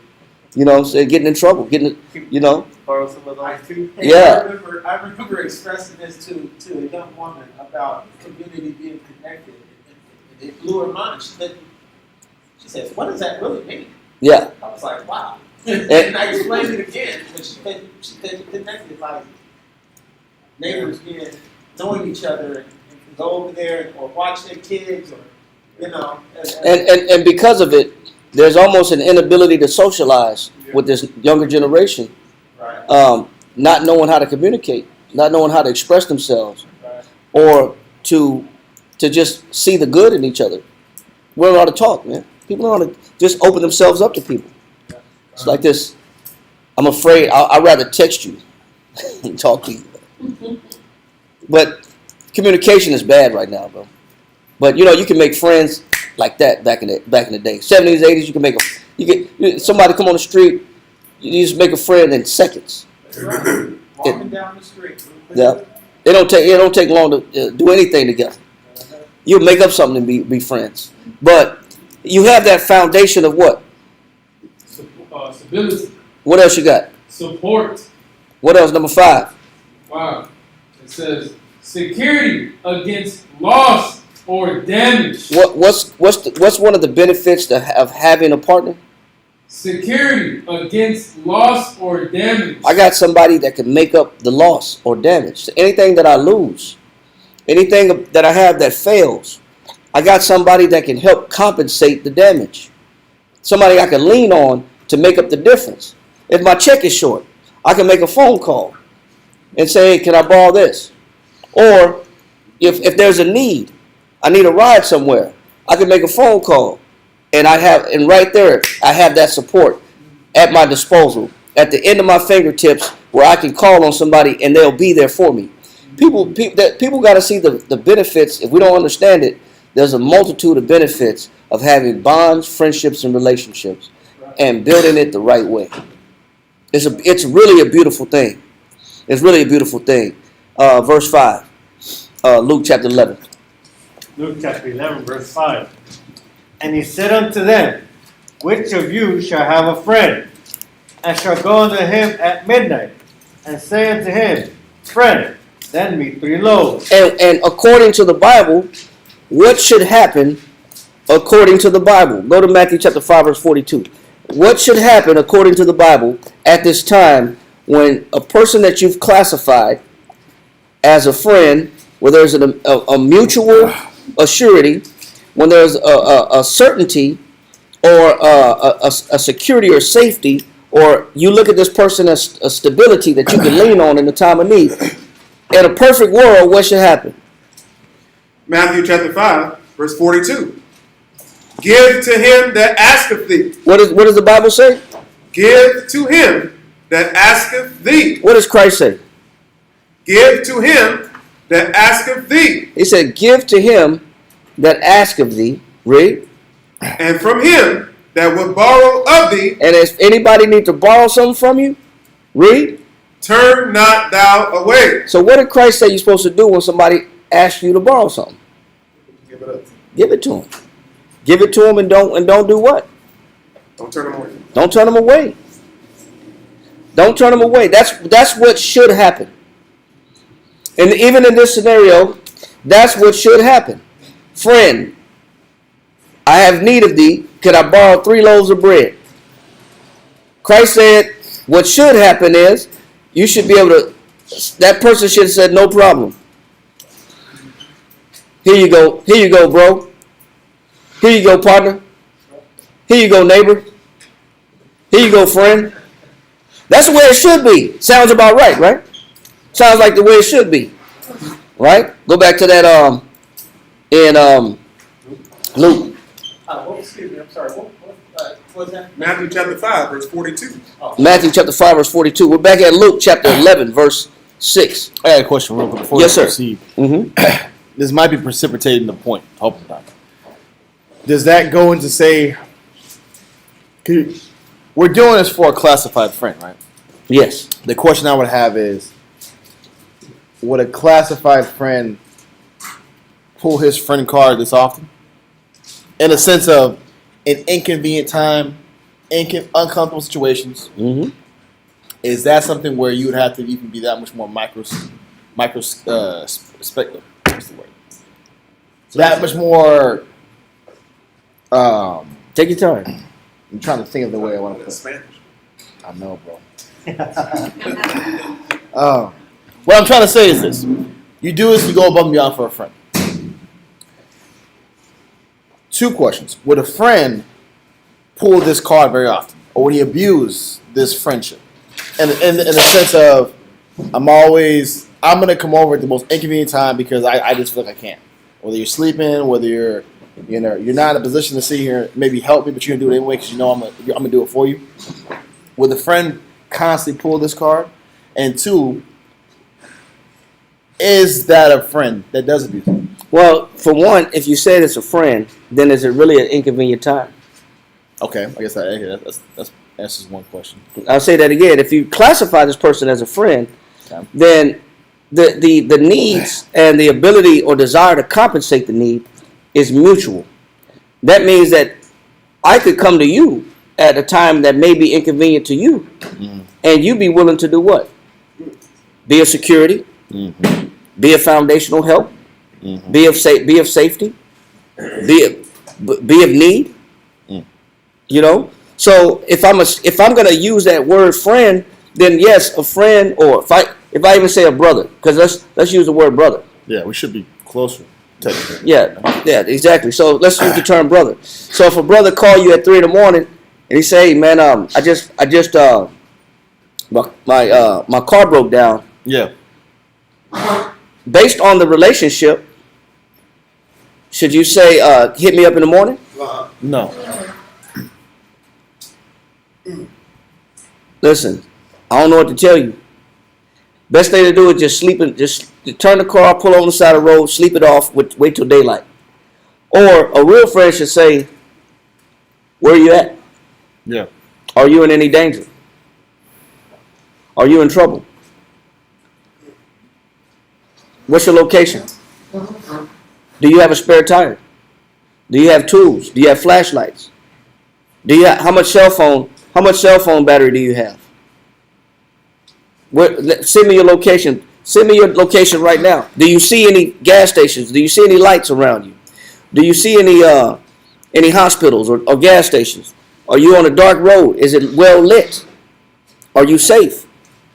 Getting in trouble, Borrow some of those too. Yeah. I remember expressing this to a young woman about community being connected. And it blew her mind. She says, "What does that really mean?" Yeah. I was like, "Wow." And I explained it again, but she couldn't connect it, like neighbors knowing each other and can go over there or watch their kids, or And because of it, there's almost an inability to socialize with this younger generation. Right. Not knowing how to communicate, not knowing how to express themselves, Right. or to just see the good in each other. We don't know how to talk, man. People don't know how to just open themselves up to people. It's like this. I'm afraid I'd rather text you and talk to you. But communication is bad right now, bro. But you can make friends like that back in the day. 70s, 80s, you can make somebody come on the street, you just make a friend in seconds. Right. Walking down the street. Yeah. It don't take long to do anything together. You make up something and be friends. But you have that foundation of what? Stability. What else you got? Support. What else? Number 5. Wow. It says security against loss or damage. What's one of the benefits of having a partner? Security against loss or damage. I got somebody that can make up the loss or damage. So anything that I lose, anything that I have that fails, I got somebody that can help compensate the damage. Somebody I can lean on to make up the difference. If my check is short, I can make a phone call and say, hey, can I borrow this? Or if there's a need, I need a ride somewhere, I can make a phone call. And right there, I have that support at my disposal, at the end of my fingertips, where I can call on somebody and they'll be there for me. People got to see the benefits. If we don't understand it, there's a multitude of benefits of having bonds, friendships, and relationships, and building it the right way. It's really a beautiful thing. It's really a beautiful thing. Verse 5, Luke chapter 11. Luke chapter 11, verse 5. And he said unto them, which of you shall have a friend, and shall go unto him at midnight, and say unto him, friend, lend me 3 loaves. And according to the Bible, what should happen according to the Bible? Go to Matthew chapter 5, verse 42. What should happen according to the Bible at this time when a person that you've classified as a friend, where there's a mutual assurity, when there's a certainty or a security or safety, or you look at this person as a stability that you can lean on in the time of need. In a perfect world, what should happen? Matthew chapter 5, verse 42. Give to him that asketh thee. What does the Bible say? Give to him that asketh thee. What does Christ say? Give to him that asketh thee. He said, give to him that asketh thee. Read. And from him that would borrow of thee, And if anybody need to borrow something from you, read. turn not thou away. So what did Christ say you're supposed to do when somebody asks you to borrow something? Give it up. Give it to him. Give it to him and don't do what? Don't turn him away. Don't turn him away. Don't turn him away. That's what should happen. And even in this scenario, that's what should happen. Friend, I have need of thee. Could I borrow 3 loaves of bread? Christ said, what should happen is, you should be able to, that person should have said, no problem. Here you go, bro. Here you go, partner. Here you go, neighbor. Here you go, friend. That's the way it should be. Sounds about right, right? Sounds like the way it should be. Right? Go back to that in Luke. Excuse me, I'm sorry, what was that? Matthew chapter 5, verse 42. Matthew chapter 5, verse 42. We're back at Luke chapter 11, verse 6. I got a question real quick before Yes, we sir. proceed. Mm-hmm. This might be precipitating the point. Hope not. Does that go into say, we're doing this for a classified friend, right? Yes. The question I would have is, would a classified friend pull his friend card this often? In a sense of an inconvenient time, uncomfortable situations. Mm-hmm. Is that something where you would have to even be that much more what's the word? That much more. Take your time. I'm trying to think of the way I want to put it. Spanish. I know, bro. What I'm trying to say is this: you do this, you go above and beyond for a friend. 2 questions: would a friend pull this card very often, or would he abuse this friendship? In the sense of, I'm gonna come over at the most inconvenient time because I just feel like I can't. Whether you're sleeping, whether you're not in a position to sit here, maybe help me, but you're gonna do it anyway because you know I'm gonna do it for you. Would the friend constantly pull this card? And 2, is that a friend that does abuse it? Well, for one, if you said it's a friend, then is it really an inconvenient time? Okay, I guess that's answers one question. I'll say that again. If you classify this person as a friend, Okay. then the needs and the ability or desire to compensate the need is mutual. That means that I could come to you at a time that may be inconvenient to you, and you be willing to do what? Be of security, be of foundational help, be of safety, be of need. You know. So if I'm gonna use that word friend, then yes, a friend, or if I even say a brother, because let's use the word brother. Yeah, we should be closer, technically. Yeah, exactly. So let's use the term brother. So if a brother call you at 3 in the morning and he say, "Hey, man, I just my car broke down." Yeah. Based on the relationship, should you say, "Hit me up in the morning"? No. Listen, I don't know what to tell you. Best thing to do is just turn the car, pull over the side of the road, sleep it off, wait till daylight. Or a real friend should say, "Where are you at? Yeah. Are you in any danger? Are you in trouble? What's your location? Do you have a spare tire? Do you have tools? Do you have flashlights? How much cell phone battery do you have? Send me your location. Send me your location right now. Do you see any gas stations? Do you see any lights around you? Do you see any hospitals or gas stations? Are you on a dark road? Is it well lit? Are you safe?"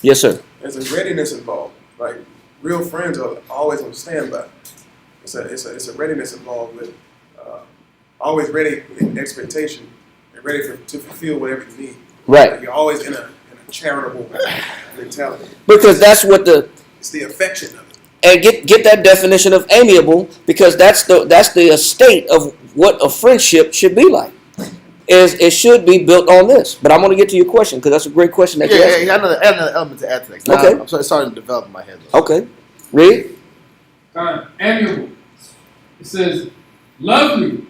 Yes, sir. There's a readiness involved. Like real friends are always on standby. It's a readiness involved with always ready in expectation and ready to fulfill whatever you need. Right. Like you're always in a charitable mentality. Because that's what It's the affection of it. and get that definition of amiable, because that's the estate of what a friendship should be like. Is it should be built on this. But I'm going to get to your question because that's a great question that you asked. Yeah, I another element to add to that. Now, Okay. I'm starting to develop in my head. Though. Okay, read. Amiable. It says, lovely,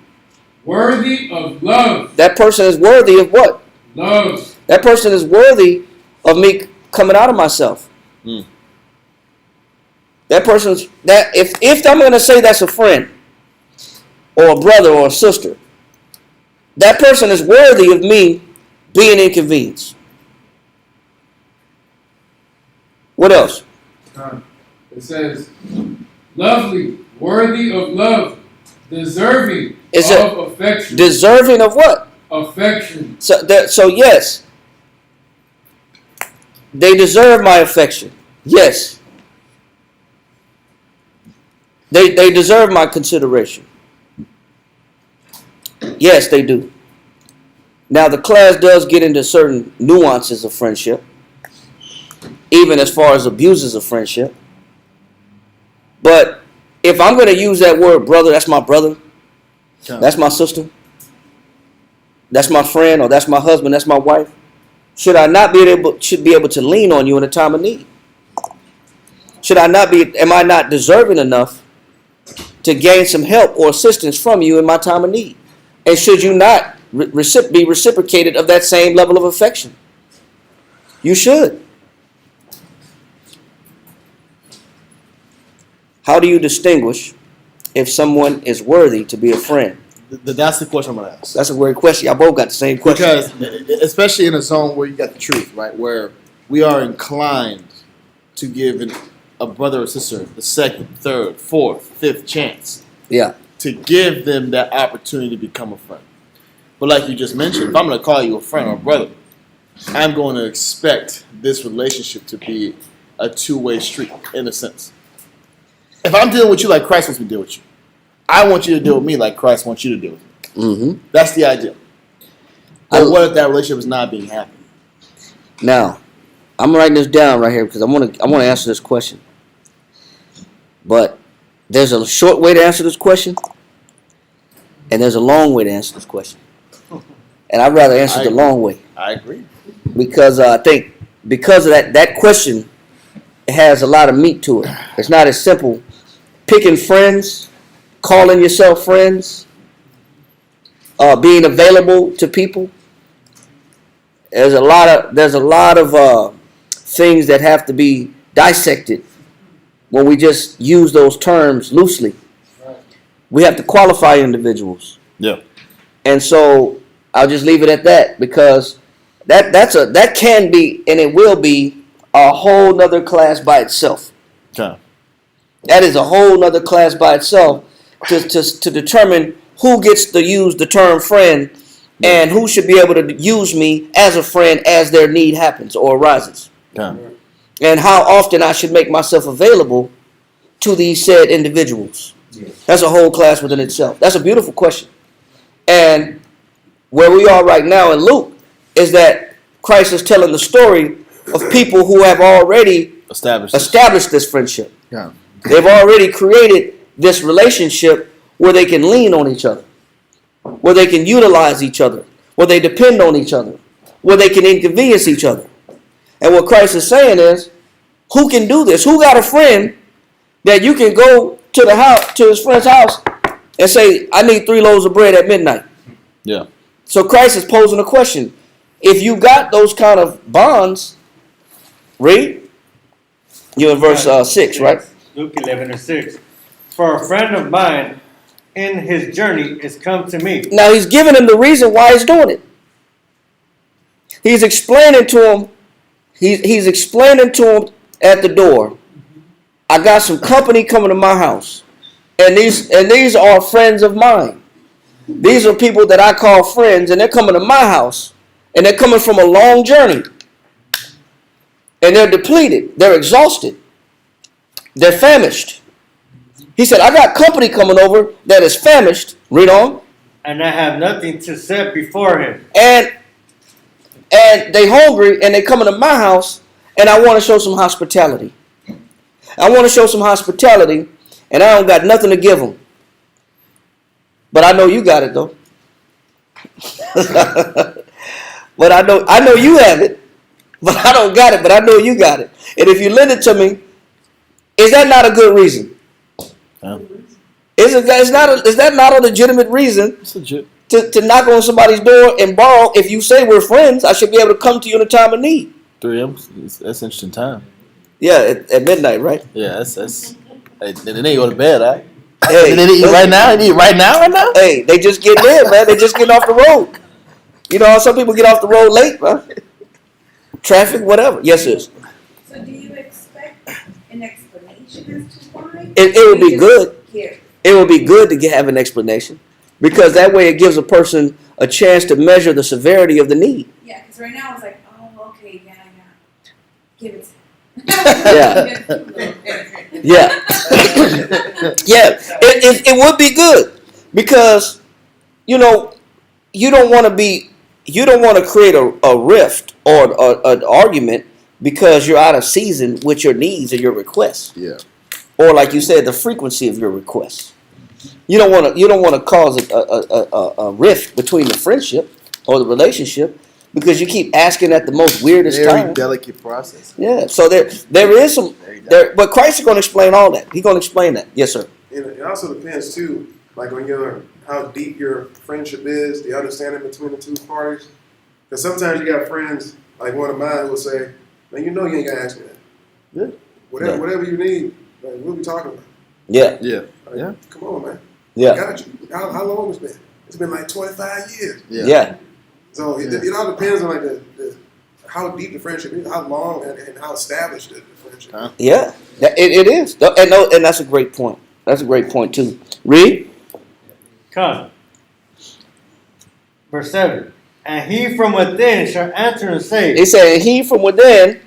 worthy of love. That person is worthy of what? Love. That person is worthy of me coming out of myself. Mm. That person's that if I'm going to say that's a friend or a brother or a sister, that person is worthy of me being inconvenienced. What else? It says, lovely, worthy of love, deserving Is of affection. Deserving of what? Affection. So yes, they deserve my affection. Yes. They deserve my consideration. Yes, they do. Now the class does get into certain nuances of friendship, even as far as abuses of friendship. But if I'm going to use that word brother, that's my brother, that's my sister, that's my friend, or that's my husband, that's my wife, should I not be able to lean on you in a time of need? Am I not deserving enough to gain some help or assistance from you in my time of need? And should you not be reciprocated of that same level of affection? You should. How do you distinguish if someone is worthy to be a friend? That's the question I'm going to ask. That's a great question. Y'all both got the same question. Because, especially in a zone where you got the truth, right? Where we are inclined to give a brother or sister the second, third, fourth, fifth chance. Yeah. To give them that opportunity to become a friend. But like you just mentioned, if I'm going to call you a friend or a brother, I'm going to expect this relationship to be a two-way street, in a sense. If I'm dealing with you like Christ wants me to deal with you, I want you to deal with me like Christ wants you to deal with me. Mm-hmm. That's the idea. But what if that relationship is not being happy? Now, I'm writing this down right here because I want to answer this question. But there's a short way to answer this question, and there's a long way to answer this question. And I'd rather answer the long way. I agree. Because I think because of that question, it has a lot of meat to it. It's not as simple. Picking friends, calling yourself friends, being available to people. There's a lot of things that have to be dissected when we just use those terms loosely. We have to qualify individuals. Yeah. And so I'll just leave it at that, because that can be, and it will be, a whole nother class by itself. Okay. That is a whole nother class by itself to determine who gets to use the term friend and who should be able to use me as a friend as their need happens or arises. Okay. And how often I should make myself available to these said individuals. That's a whole class within itself. That's a beautiful question. And where we are right now in Luke is that Christ is telling the story of people who have already established this friendship. Yeah. They've already created this relationship where they can lean on each other, where they can utilize each other, where they depend on each other, where they can inconvenience each other. And what Christ is saying is, who can do this? Who got a friend that you can go to his friend's house and say, I need 3 loaves of bread at midnight? Yeah. So Christ is posing a question. If you got those kind of bonds, read. You're in verse 6, right? Luke 11:6. For a friend of mine in his journey is come to me. Now he's giving him the reason why he's doing it. He's explaining to him. He's explaining to him at the door. I got some company coming to my house, and these are friends of mine. These are people that I call friends, and they're coming to my house, and they're coming from a long journey, and they're depleted, they're exhausted, they're famished. He said, I got company coming over that is famished. Read on. And I have nothing to set before him. And they hungry, and they coming to my house, and I want to show some hospitality. I want to show some hospitality, and I don't got nothing to give them. But I know you got it though. But I know you have it. But I don't got it. But I know you got it. And if you lend it to me, is that not a good reason? Yeah. Is that not a legitimate reason It's legit. to knock on somebody's door and borrow? If you say we're friends, I should be able to come to you in a time of need. 3 a.m. That's interesting time. Yeah, at midnight, right? Yeah, that's. Hey, then they go to bed, right? Hey, They eat right now. They eat right now. Hey, they just getting in, man. They just getting off the road. You know, some people get off the road late, man. Traffic, whatever. Yes, sis. So do you expect an explanation as to why? It would be You good. just care. It would be good to have an explanation, because that way it gives a person a chance to measure the severity of the need. Yeah, because right now it's like, oh, okay, yeah. Give it to Yeah. Yeah, it would be good, because you know you don't want to create a rift or an argument because you're out of season with your needs or your requests, Yeah. or like you said, the frequency of your requests. You don't want to cause a rift between the friendship or the relationship because you keep asking at the most weirdest Very time. delicate process. Yeah, so there is some there, but Christ is going to explain all that. He's going to explain that. Yes, sir. It also depends too, like on how deep your friendship is, the understanding between the two parties. Because sometimes you got friends, like one of mine, who will say, "Man, you know you ain't gotta ask me that. Yeah. Whatever you need, like, we'll be talking about. Yeah, Yeah. Like, Yeah. Come on, man. yeah, Got you. How long it's been? It's been like 25 years. yeah. So it all depends on like the how deep the friendship is, how long and how established the friendship. Huh? Yeah, it is, and that's a great point. That's a great point too. Read. Come. Verse 7. And he from within shall answer and say, He said, "He from within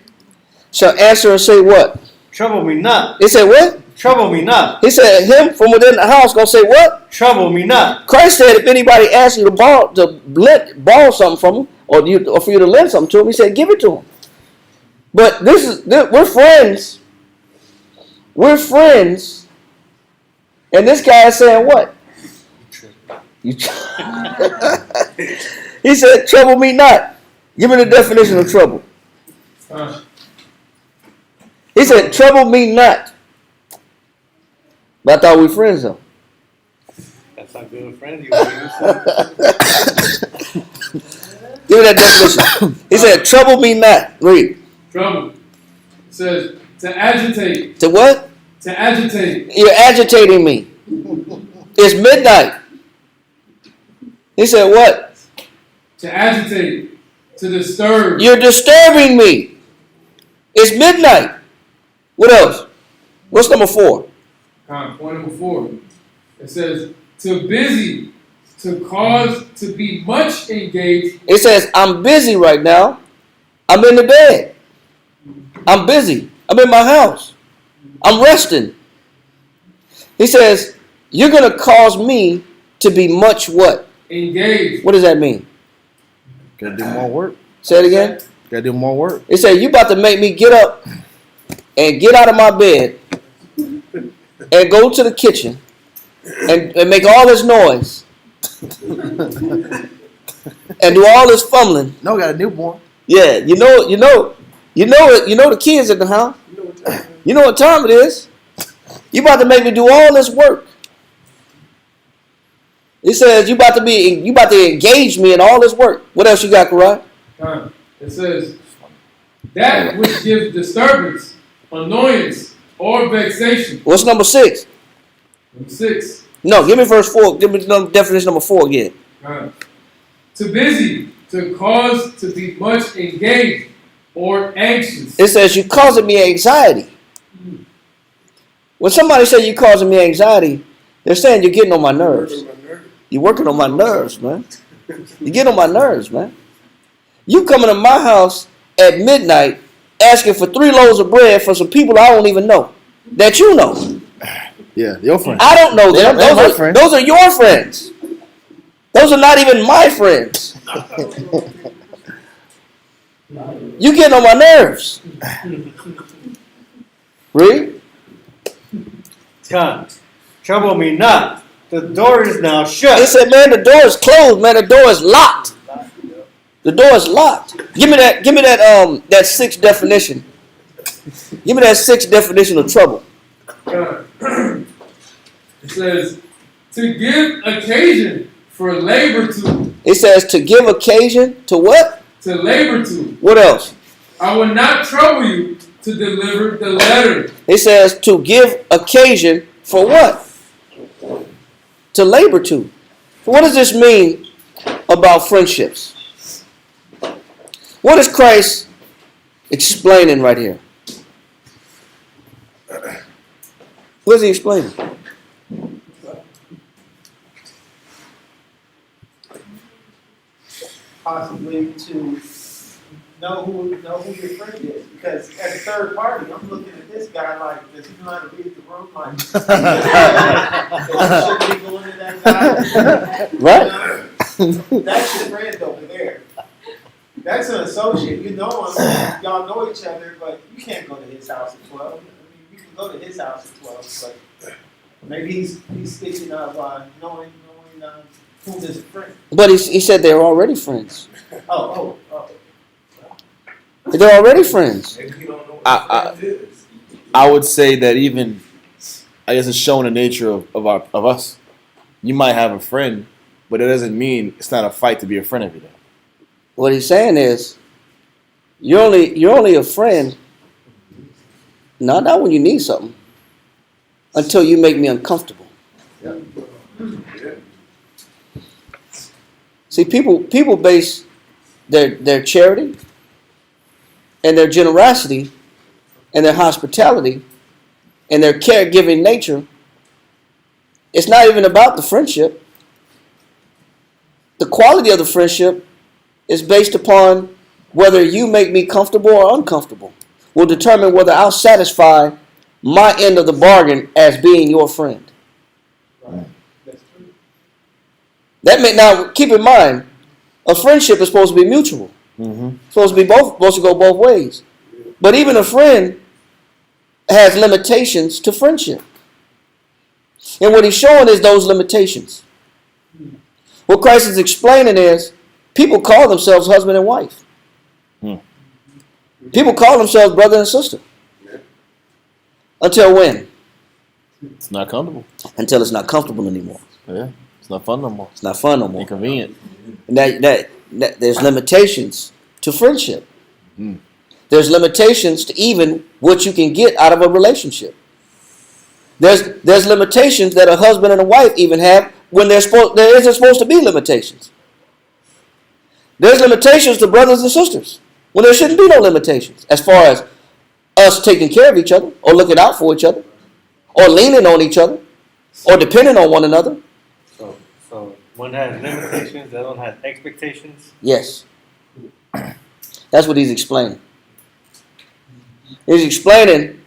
shall answer and say what?" trouble me not, He said, "What?" trouble me not, He said, "Him from within the house gonna say what?" trouble me not. Christ said, "If anybody asks you to borrow something from him, or for you to lend something to him, he said, give it to him." But we're friends. We're friends, and this guy is saying what? You. He said, "Trouble me not." Give me the definition of trouble. He said, "Trouble me not." But I thought we were friends though. That's not good, friend. You Give me that definition. He said, "Trouble me not." Read. Trouble. It says to agitate. To what? To agitate. You're agitating me. It's midnight. He said, "What?" To agitate. To disturb. You're disturbing me. It's midnight. What else? What's number 4? Point number 4. It says to busy. To cause to be much engaged. It says, "I'm busy right now. I'm in the bed. I'm busy. I'm in my house. I'm resting." He says, "You're going to cause me to be much what?" Engaged. What does that mean? Gotta do more work. Say it again. Gotta do more work. It said, "You about to make me get up and get out of my bed and go to the kitchen and make all this noise and do all this fumbling." No, got a newborn. Yeah, you know the kids in the house. You know what time it is. You about to make me do all this work. He says, you about to engage me in all this work. What else you got, Karai? It says that which gives disturbance, annoyance, or vexation. What's number 6? Number 6. No, give me verse 4. Give me definition number 4 again. To busy, to cause to be much engaged or anxious. It says you causing me anxiety. When somebody says you causing me anxiety, they're saying you're getting on my nerves. You're working on my nerves, man. You get on my nerves, man. You coming to my house at midnight asking for 3 loaves of bread for some people I don't even know. That you know. Yeah, your friend. I don't know them. They're my friends. Those are your friends. Those are not even my friends. You getting on my nerves. Read. Come, trouble me not. The door is now He shut. said, man, the door is closed, man, the door is locked. The door is locked. Give me that sixth definition. Give me that sixth definition of trouble. It says, to give occasion for labor to. It says to give occasion to what? To labor to. What else? I will not trouble you to deliver the letter. It says to give occasion for what? To labor to. What does this mean about friendships? What is Christ explaining right here? What is he explaining? Possibly to know who your friend is, because as a third party, I'm looking at this guy like, does he know how to read the room? Like, should be going to that guy. Right. That's your friend over there. That's an associate. You know him. Y'all know each other, but you can't go to his house at 12. I mean, you can go to his house at 12, but maybe he's thinking of knowing who is a friend. But he said they're already friends. Oh. They're already friends. Maybe you don't know what I- a friend is. I would say that even, I guess it's showing the nature of us. You might have a friend, but it doesn't mean it's not a fight to be a friend every day. What he's saying is, you're only a friend, not when you need something, until you make me uncomfortable. Yeah. See, people base their charity and their generosity and their hospitality and their caregiving nature. It's not even about the friendship. The quality of the friendship is based upon whether you make me comfortable or uncomfortable. Will determine whether I'll satisfy my end of the bargain as being your friend. That's true. That may now keep in mind, a friendship is supposed to be mutual. Mm-hmm. Supposed to go both ways. But even a friend has limitations to friendship. And what he's showing is those limitations. What Christ is explaining is people call themselves husband and wife. People call themselves brother and sister. Until when? It's not comfortable. Until it's not comfortable anymore. Yeah, it's not fun no more. It's not fun no more. Inconvenient. And that there's limitations to friendship. Mm. There's limitations to even what you can get out of a relationship. There's limitations that a husband and a wife even have when there isn't supposed to be limitations. There's limitations to brothers and sisters when there shouldn't be no limitations as far as us taking care of each other or looking out for each other or leaning on each other or depending on one another. So one has limitations, the other one has expectations. Yes. That's what he's explaining. He's explaining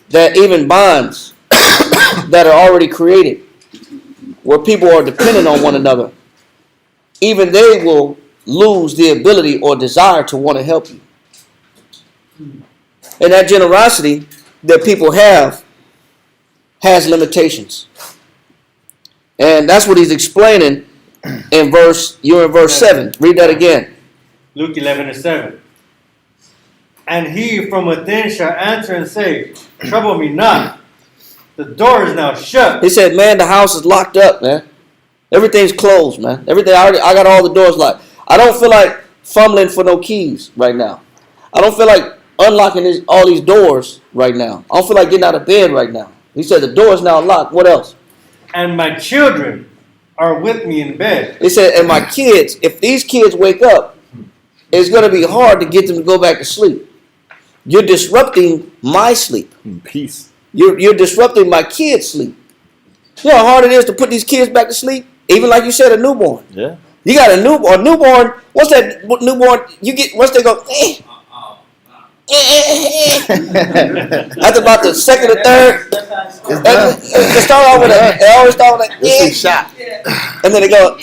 that even bonds that are already created, where people are dependent on one another, even they will lose the ability or desire to want to help you. And that generosity that people have has limitations. And that's what he's explaining in verse 7. Read that again. Luke 11:7. And he from within shall answer and say, trouble me not. The door is now shut. He said, man, the house is locked up, man. Everything's closed, man. I got all the doors locked. I don't feel like fumbling for no keys right now. I don't feel like unlocking all these doors right now. I don't feel like getting out of bed right now. He said, the door is now locked. What else? And my children are with me in bed. He said, and my kids, if these kids wake up, it's going to be hard to get them to go back to sleep. You're disrupting my sleep. Peace. You're disrupting my kids' sleep. You know how hard it is to put these kids back to sleep? Even like you said, a newborn. Yeah. You got a newborn. Once that newborn, once they go, after about the second or third, they start off with they always start with This is shot. and then they go,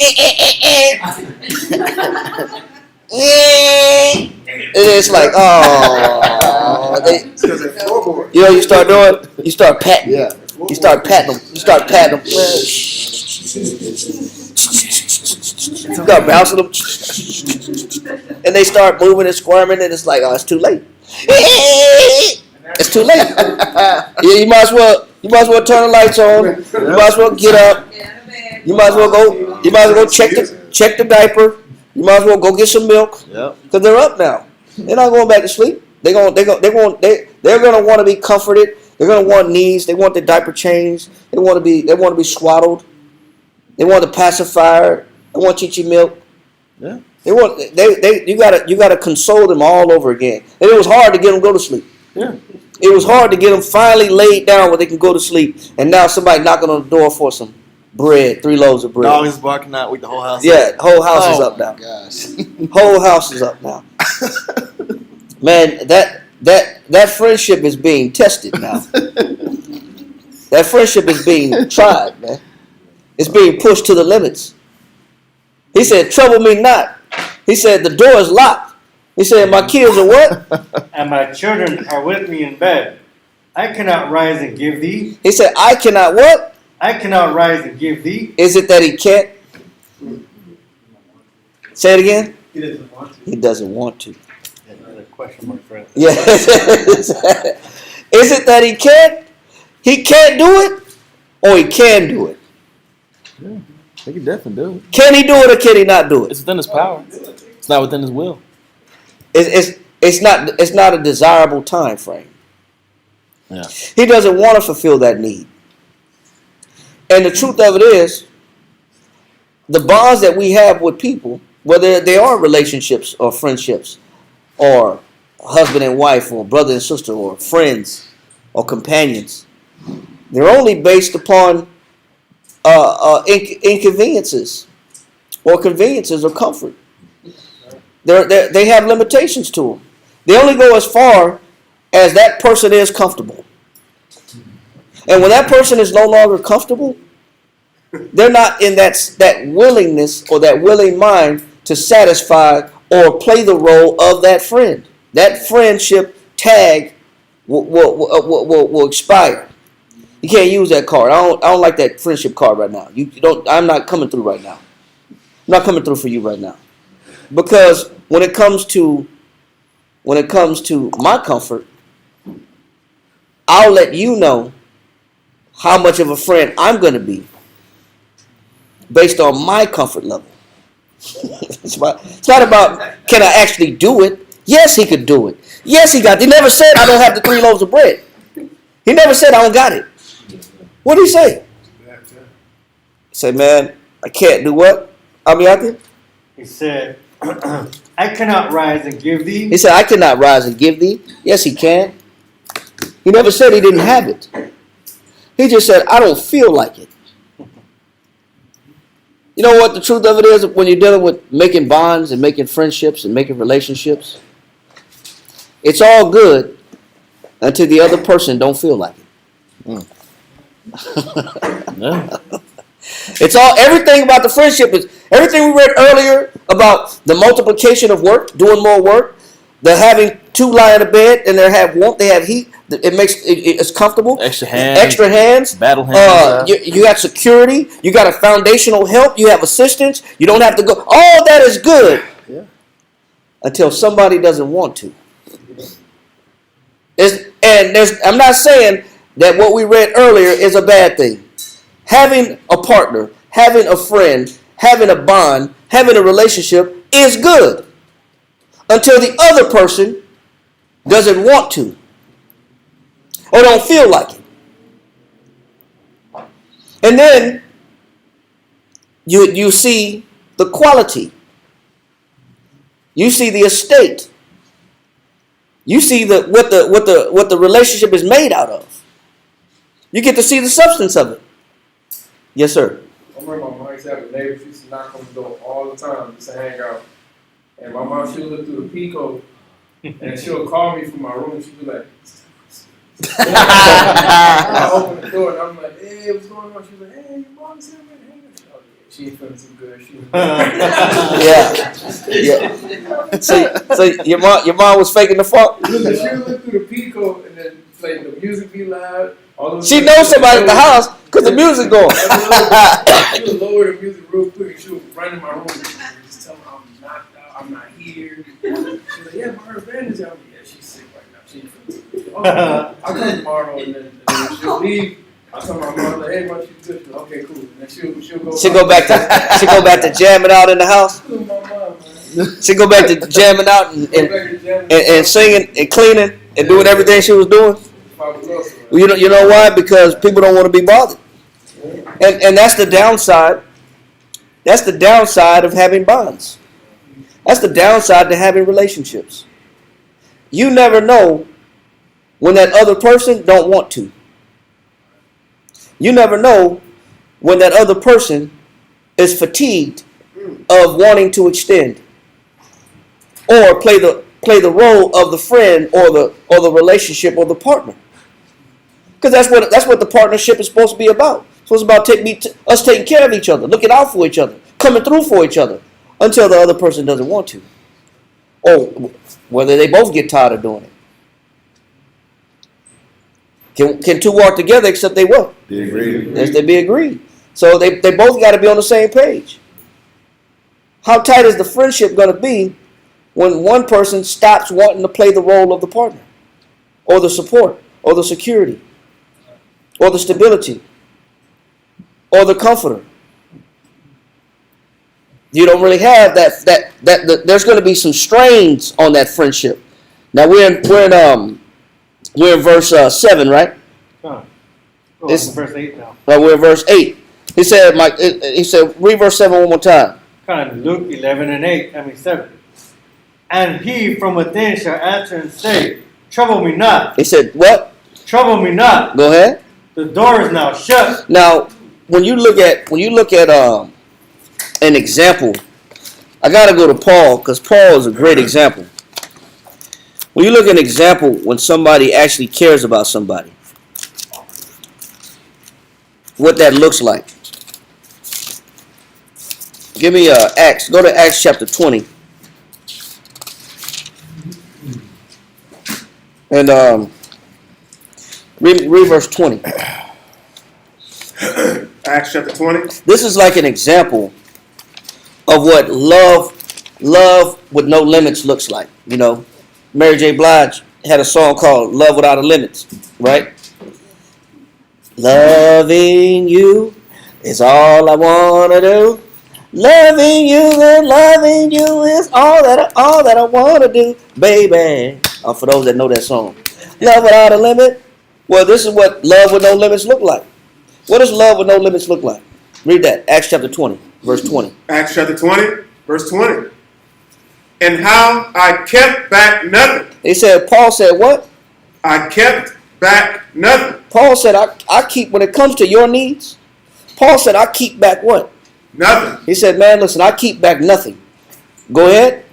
it's like, oh, It's because they're floorboard. you know, you start patting. Yeah. You start patting them. You start patting them. You start bouncing them. And they start moving and squirming, and it's like, oh, it's too late. It's too late. Yeah, you might as well turn the lights on. You might as well get up. You might as well go. You might as well check the diaper. You might as well go get some milk. Yep. Because they're up now. They're not going back to sleep. They're gonna want to be comforted. They're gonna want needs. They want the diaper changed. They want to be swaddled. They want the pacifier. They want chichi milk. Yeah. You gotta console them all over again. And it was hard to get them to go to sleep. Yeah. It was hard to get them finally laid down where they can go to sleep. And now somebody knocking on the door for some bread, 3 loaves of bread. Dog is barking out with the whole house. Yeah, whole house is up now. Gosh. Whole house is up now. Man, that friendship is being tested now. That friendship is being tried, man. It's being pushed to the limits. He said, trouble me not. He said, the door is locked. He said, my kids are what? And my children are with me in bed. I cannot rise and give thee. He said, I cannot what? I cannot rise and give thee. Is it that he can't? Say it again. He doesn't want to. He doesn't want to. Another question, my friend. Yeah. Is it that he can't? He can't do it, or he can do it? He can definitely do it. Can he do it, or can he not do it? It's within his power. It's not within his will. It's not a desirable time frame. Yeah. He doesn't want to fulfill that need. And the truth of it is, the bonds that we have with people, whether they are relationships or friendships, or husband and wife, or brother and sister, or friends, or companions, they're only based upon inconveniences, or conveniences, or comfort. They have limitations to them. They only go as far as that person is comfortable. And when that person is no longer comfortable, they're not in that willingness or that willing mind to satisfy or play the role of that friend. That friendship tag will expire. You can't use that card. I don't like that friendship card right now. I'm not coming through right now. I'm not coming through for you right now. Because when it comes to my comfort, I'll let you know how much of a friend I'm going to be based on my comfort level. It's not about can I actually do it. Yes, he could do it. Yes, he never said I don't have the 3 loaves of bread. He never said I don't got it. What did he say? He said, man, I can't do what? Amiyati? He said, I cannot rise and give thee. He said, I cannot rise and give thee. Yes, he can. He never said he didn't have it. He just said, I don't feel like it. You know what the truth of it is when you're dealing with making bonds and making friendships and making relationships? It's all good until the other person don't feel like it. Yeah. It's all, everything about the friendship is, everything we read earlier about the multiplication of work, doing more work, the having 2 lie in a bed and they have warmth, they have heat, it's comfortable. Extra hands. Battle hands. You got security, you got a foundational help, you have assistance, you don't have to go, all that is good. Yeah. Until somebody doesn't want to. I'm not saying that what we read earlier is a bad thing. Having a partner, having a friend, having a bond, having a relationship is good until the other person doesn't want to or don't feel like it. And then you see the quality. You see the estate. You see what the relationship is made out of. You get to see the substance of it. Yes, sir. I remember my mom used to have a neighbor. She used to knock on the door all the time just to hang out. And my mom, she'll look through the peephole and she'll call me from my room. She'll be like, I open the door and I'm like, hey, what's going on? She's like, hey, your mom's here, man. She ain't feeling too good. Yeah. So your mom was faking the funk? She'll look through the peephole and then like the music music be loud. She knows somebody at the house because the music going. She would lower the music real quick. She would run in my room and just tell me I'm knocked out. I'm not here. She was like, yeah, but her band is out. Yeah, she's sick right now. She ain't feeling good. Oh, I'll come tomorrow, and then she'll leave. I tell my mom, like, hey, why don't you good? Okay, cool. And then she'll go. She go back to jamming out in the house. My mom, man. She go back to jamming out and singing and cleaning and doing everything she was doing. You know why? Because people don't want to be bothered. And that's the downside. That's the downside of having bonds. That's the downside to having relationships. You never know when that other person don't want to. You never know when that other person is fatigued of wanting to extend or play the role of the friend or the relationship or the partner. Because that's what the partnership is supposed to be about. It's supposed to be about us taking care of each other, looking out for each other, coming through for each other until the other person doesn't want to. Or whether they both get tired of doing it. Can two walk together except they what? Be agreed. Yes, they be agreed. So they both got to be on the same page. How tight is the friendship going to be when one person stops wanting to play the role of the partner or the support or the security or the stability or the comforter? You don't really have that there's going to be some strains on that friendship. Now we're in verse 7, right? It's verse 8 now. We're in verse 8. He said, read verse 7 one more time. Luke 7. And he from within shall answer and say, trouble me not. He said, what? Trouble me not. Go ahead. The door is now shut. Now, when you look at an example, I got to go to Paul because Paul is a great example. When you look at an example when somebody actually cares about somebody, what that looks like. Give me Acts. Go to Acts chapter 20. And read verse 20. Acts chapter 20. This is like an example of what love with no limits looks like. You know, Mary J. Blige had a song called Love Without a Limits, right? Loving you is all I want to do. Loving you and loving you is all that I want to do, baby. For those that know that song. Love without a limit. Well, this is what love with no limits look like. What does love with no limits look like? Read that. Acts chapter 20, verse 20. Acts chapter 20, verse 20. And how I kept back nothing. Paul said what? I kept back nothing. Paul said, I keep, when it comes to your needs, Paul said, I keep back what? Nothing. He said, man, listen, I keep back nothing. Go ahead.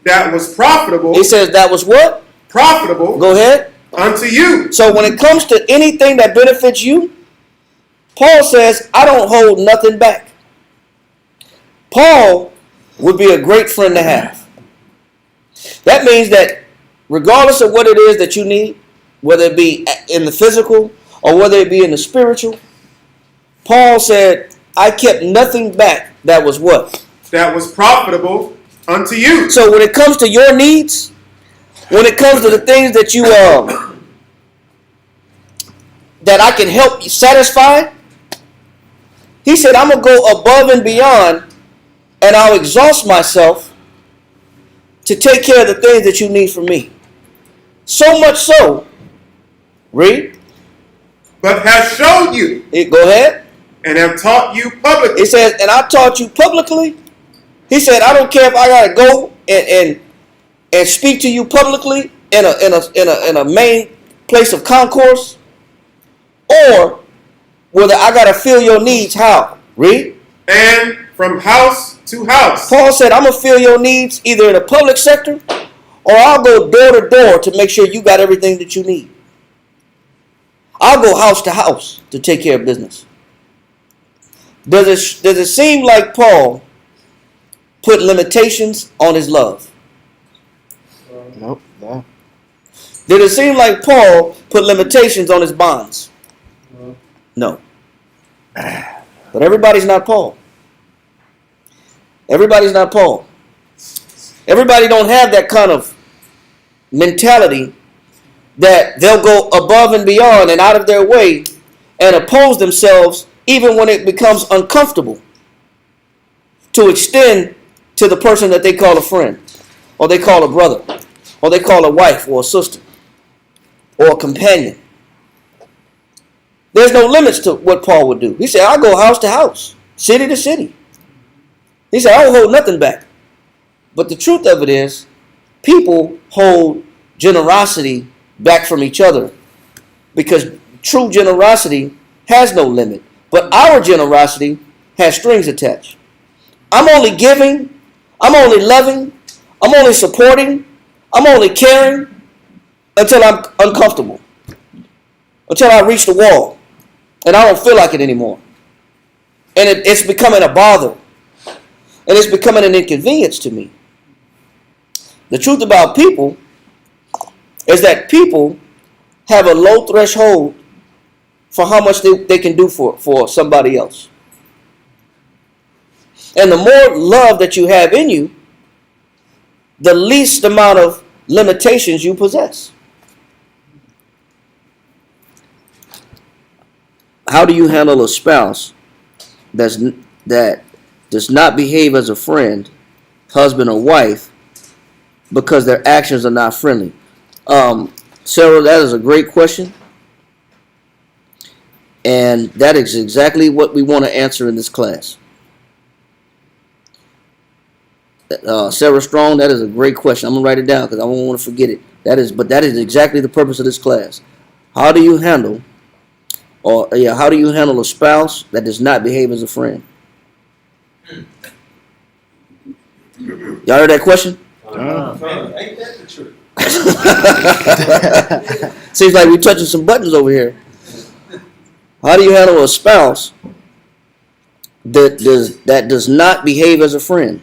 That was profitable. He says that was what? Profitable. Go ahead. Unto you. So when it comes to anything that benefits you, Paul says, I don't hold nothing back. Paul would be a great friend to have. That means that regardless of what it is that you need, whether it be in the physical or whether it be in the spiritual, Paul said, I kept nothing back that was what? That was profitable unto you. So when it comes to your needs, when it comes to the things that you that I can help you satisfy, he said, I'm going to go above and beyond and I'll exhaust myself to take care of the things that you need from me. So much so, read. But has showed you. Go ahead. And have taught you publicly. He says, and I taught you publicly. He said, I don't care if I got to go and speak to you publicly in a main place of concourse, or whether I got to fill your needs. How? Read. And from house to house. Paul said, I'm going to fill your needs either in the public sector or I'll go door to door to make sure you got everything that you need. I'll go house to house to take care of business. Does it seem like Paul put limitations on his love? Nope. No. Did it seem like Paul put limitations on his bonds? No. But everybody's not Paul. Everybody's not Paul. Everybody don't have that kind of mentality that they'll go above and beyond and out of their way and oppose themselves even when it becomes uncomfortable to extend to the person that they call a friend, or they call a brother, or they call a wife or a sister or a companion. There's no limits to what Paul would do. He said, I'll go house to house, city to city. He said, I don't hold nothing back. But the truth of it is, people hold generosity back from each other because true generosity has no limit. But our generosity has strings attached. I'm only giving, I'm only loving, I'm only supporting, I'm only caring until I'm uncomfortable, until I reach the wall and I don't feel like it anymore. And it's becoming a bother. And it's becoming an inconvenience to me. The truth about people is that people have a low threshold for how much they can do for somebody else. And the more love that you have in you, the least amount of limitations you possess. How do you handle a spouse that does not behave as a friend, husband or wife, because their actions are not friendly? Sarah, that is a great question. And that is exactly what we want to answer in this class. Sarah Strong, that is a great question. I'm going to write it down because I don't want to forget it. That is exactly the purpose of this class. How do you handle a spouse that does not behave as a friend? Y'all heard that question? Ain't that the truth? Seems like we're touching some buttons over here. How do you handle a spouse that does not behave as a friend?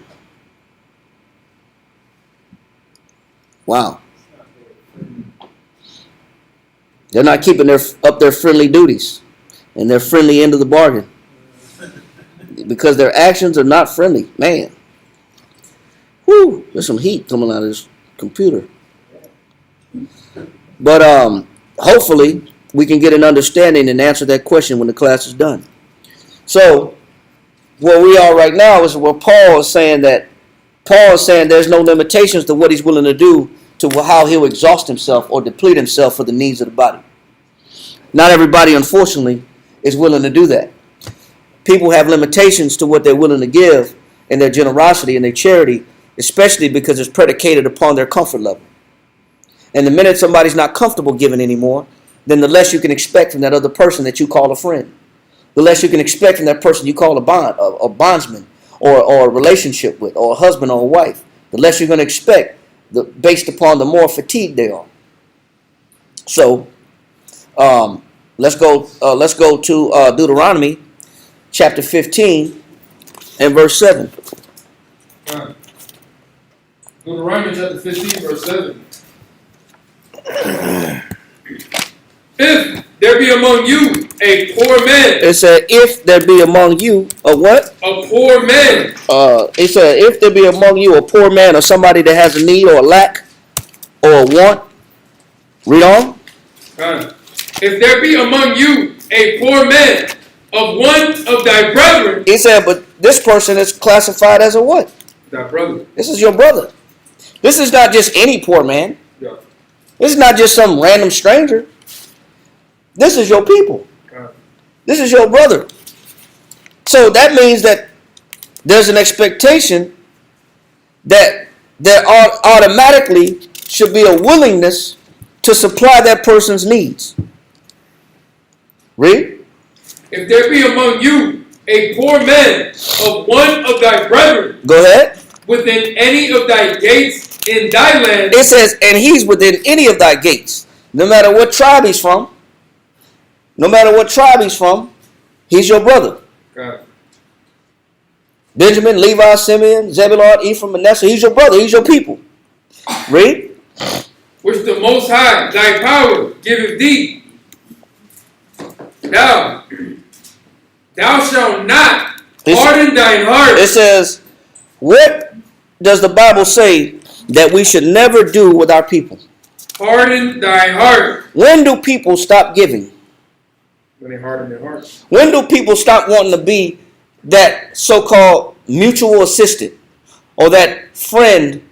Wow. They're not keeping up their friendly duties and their friendly end of the bargain because their actions are not friendly. Man. Whew, there's some heat coming out of this computer. But hopefully we can get an understanding and answer that question when the class is done. So where we are right now is where Paul is saying there's no limitations to what he's willing to do to how he'll exhaust himself or deplete himself for the needs of the body. Not everybody, unfortunately, is willing to do that. People have limitations to what they're willing to give and their generosity and their charity, especially because it's predicated upon their comfort level. And the minute somebody's not comfortable giving anymore, then the less you can expect from that other person that you call a friend. The less you can expect from that person you call a bondsman or a relationship with, or a husband or a wife. The less you're going to expect based upon the more fatigued they are. So let's go to Deuteronomy chapter 15 and verse 7. Deuteronomy chapter 15, verse 7. If there be among you a poor man. It said, if there be among you a what? A poor man. It said, if there be among you a poor man or somebody that has a need or a lack or a want. Read on. If there be among you a poor man of one of thy brethren. He said, but this person is classified as a what? Thy brother. This is your brother. This is not just any poor man. Yeah. This is not just some random stranger. This is your people. This is your brother. So that means that there's an expectation that there automatically should be a willingness to supply that person's needs. Read. If there be among you a poor man of one of thy brethren. Go ahead. Within any of thy gates in thy land. It says, and he's within any of thy gates. No matter what tribe he's from. No matter what tribe he's from, he's your brother. God. Benjamin, Levi, Simeon, Zebulun, Ephraim, Manasseh, he's your brother. He's your people. Read. Which which the Most High, thy power, giveth thee. Thou shalt not harden thine heart. It says, what does the Bible say that we should never do with our people? Harden thy heart. When do people stop giving? When they harden their hearts. When do people stop wanting to be that so-called mutual assistant, or that friend,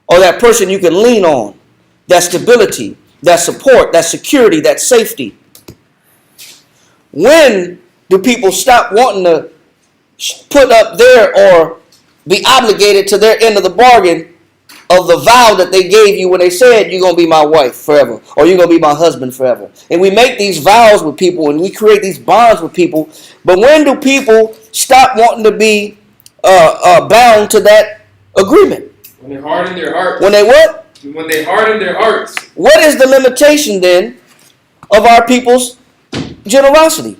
or that person you can lean on, that stability, that support, that security, that safety? When do people stop wanting to put up their, or be obligated to their end of the bargain of the vow that they gave you when they said you're going to be my wife forever, or you're going to be my husband forever? And we make these vows with people and we create these bonds with people, but when do people stop wanting to be bound to that agreement? When they harden their hearts. When they what? When they harden their hearts. What is the limitation then of our people's generosity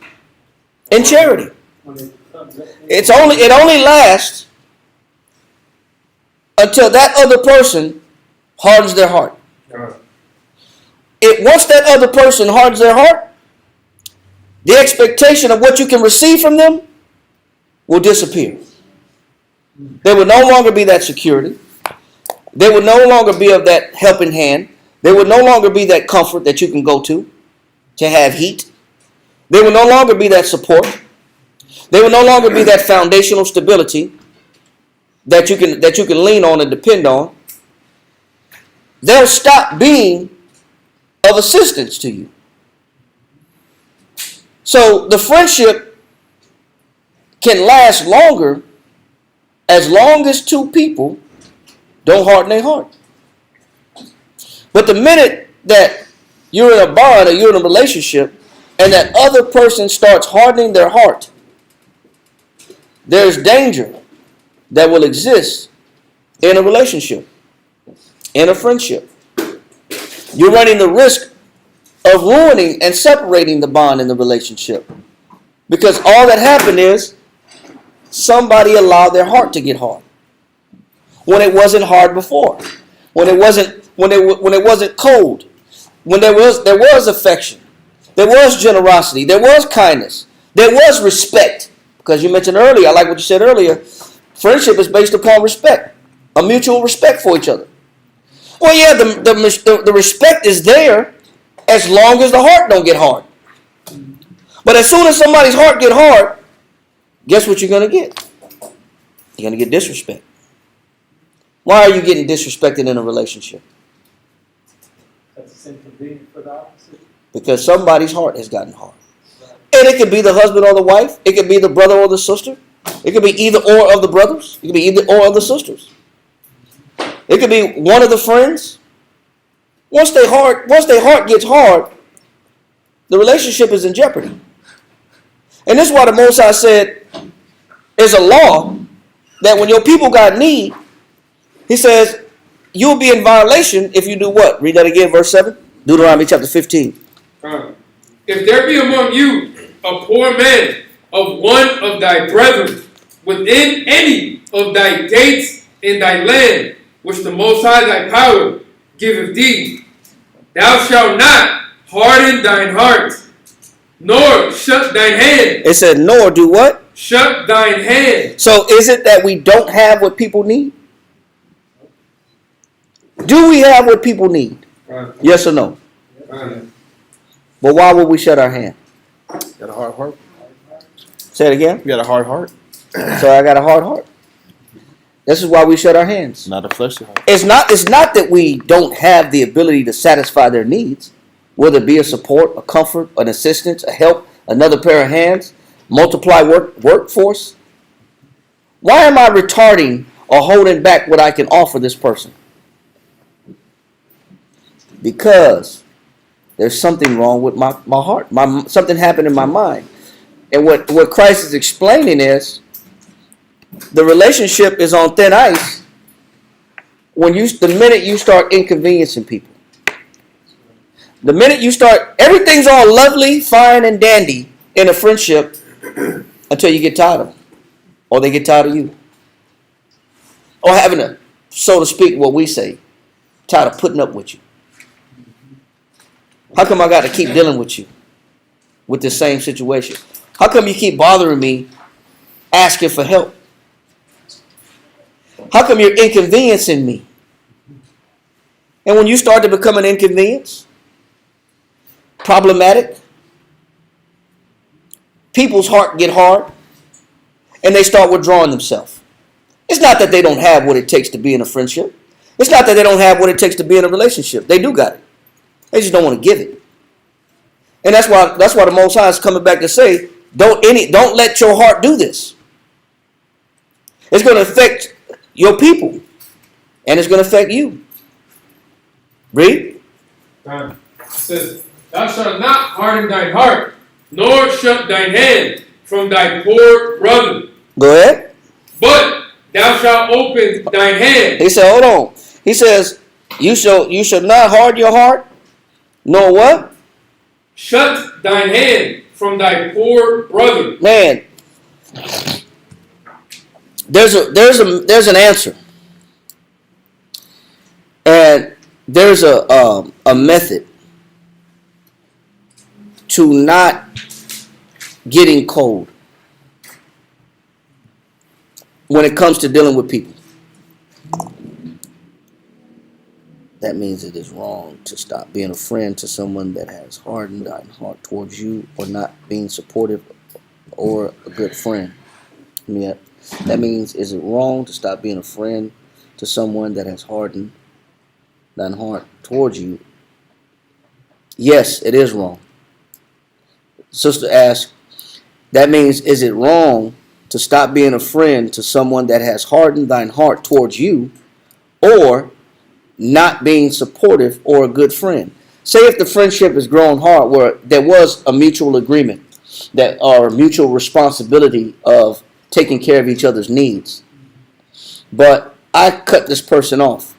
and charity? It only lasts until that other person hardens their heart. Once that other person hardens their heart, the expectation of what you can receive from them will disappear. There will no longer be that security. There will no longer be of that helping hand. There will no longer be that comfort that you can go to have heat. There will no longer be that support. There will no longer be that foundational stability that you can lean on and depend on. They'll stop being of assistance to you. So the friendship can last longer as long as two people don't harden their heart. But the minute that you're in a bond or you're in a relationship and that other person starts hardening their heart, there's danger that will exist in a relationship, in a friendship. You're running the risk of ruining and separating the bond in the relationship, because all that happened is somebody allowed their heart to get hard when it wasn't hard before, when it wasn't cold, when there was affection, there was generosity, there was kindness, there was respect. Because you mentioned earlier, I like what you said earlier, friendship is based upon respect, a mutual respect for each other. Well, yeah, the respect is there as long as the heart don't get hard. But as soon as somebody's heart get hard, guess what you're going to get? You're going to get disrespect. Why are you getting disrespected in a relationship? That's the same convenience for the opposite. Because somebody's heart has gotten hard. And it could be the husband or the wife. It could be the brother or the sister. It could be either or of the brothers. It could be either or of the sisters. It could be one of the friends. Once their heart gets hard, the relationship is in jeopardy. And this is why the Most High said, there's a law that when your people got need, he says, you'll be in violation if you do what? Read that again, verse 7. Deuteronomy chapter 15. If there be among you a poor man of one of thy brethren within any of thy gates in thy land, which the Most High thy power giveth thee, thou shalt not harden thine heart, nor shut thine hand. It said, nor do what? Shut thine hand. So is it that we don't have what people need? Do we have what people need? Yes or no? But why would we shut our hand? Got a hard heart. Say it again. You got a hard heart. So I got a hard heart. This is why we shut our hands. Not a fleshly heart. It's not that we don't have the ability to satisfy their needs, whether it be a support, a comfort, an assistance, a help, another pair of hands, multiply workforce. Why am I retarding or holding back what I can offer this person? Because there's something wrong with my heart. Something happened in my mind. And what Christ is explaining is the relationship is on thin ice the minute you start inconveniencing people. The minute you start, everything's all lovely, fine, and dandy in a friendship until you get tired of them. Or they get tired of you. Or having a, so to speak, what we say, tired of putting up with you. How come I got to keep dealing with you with the same situation? How come you keep bothering me asking for help? How come you're inconveniencing me? And when you start to become an inconvenience, problematic, people's heart get hard and they start withdrawing themselves. It's not that they don't have what it takes to be in a friendship. It's not that they don't have what it takes to be in a relationship. They do got it. They just don't want to give it. And that's why the Most High is coming back to say, don't let your heart do this. It's going to affect your people. And it's going to affect you. Read. It says, thou shalt not harden thine heart, nor shut thine hand from thy poor brother. Go ahead. But thou shalt open thine hand. He said, hold on. He says, you shall not harden your heart, nor what? Shut thine hand from thy poor brother. Man, there's an answer. And there's a method to not getting cold when it comes to dealing with people. That means it is wrong to stop being a friend to someone that has hardened thy heart towards you, or not being supportive or a good friend. Yeah. That means, is it wrong to stop being a friend to someone that has hardened thine heart towards you? Yes, it is wrong. Sister asked, that means, is it wrong to stop being a friend to someone that has hardened thine heart towards you, or not being supportive or a good friend? Say if the friendship is growing hard, where there was a mutual agreement that or mutual responsibility of taking care of each other's needs, but I cut this person off,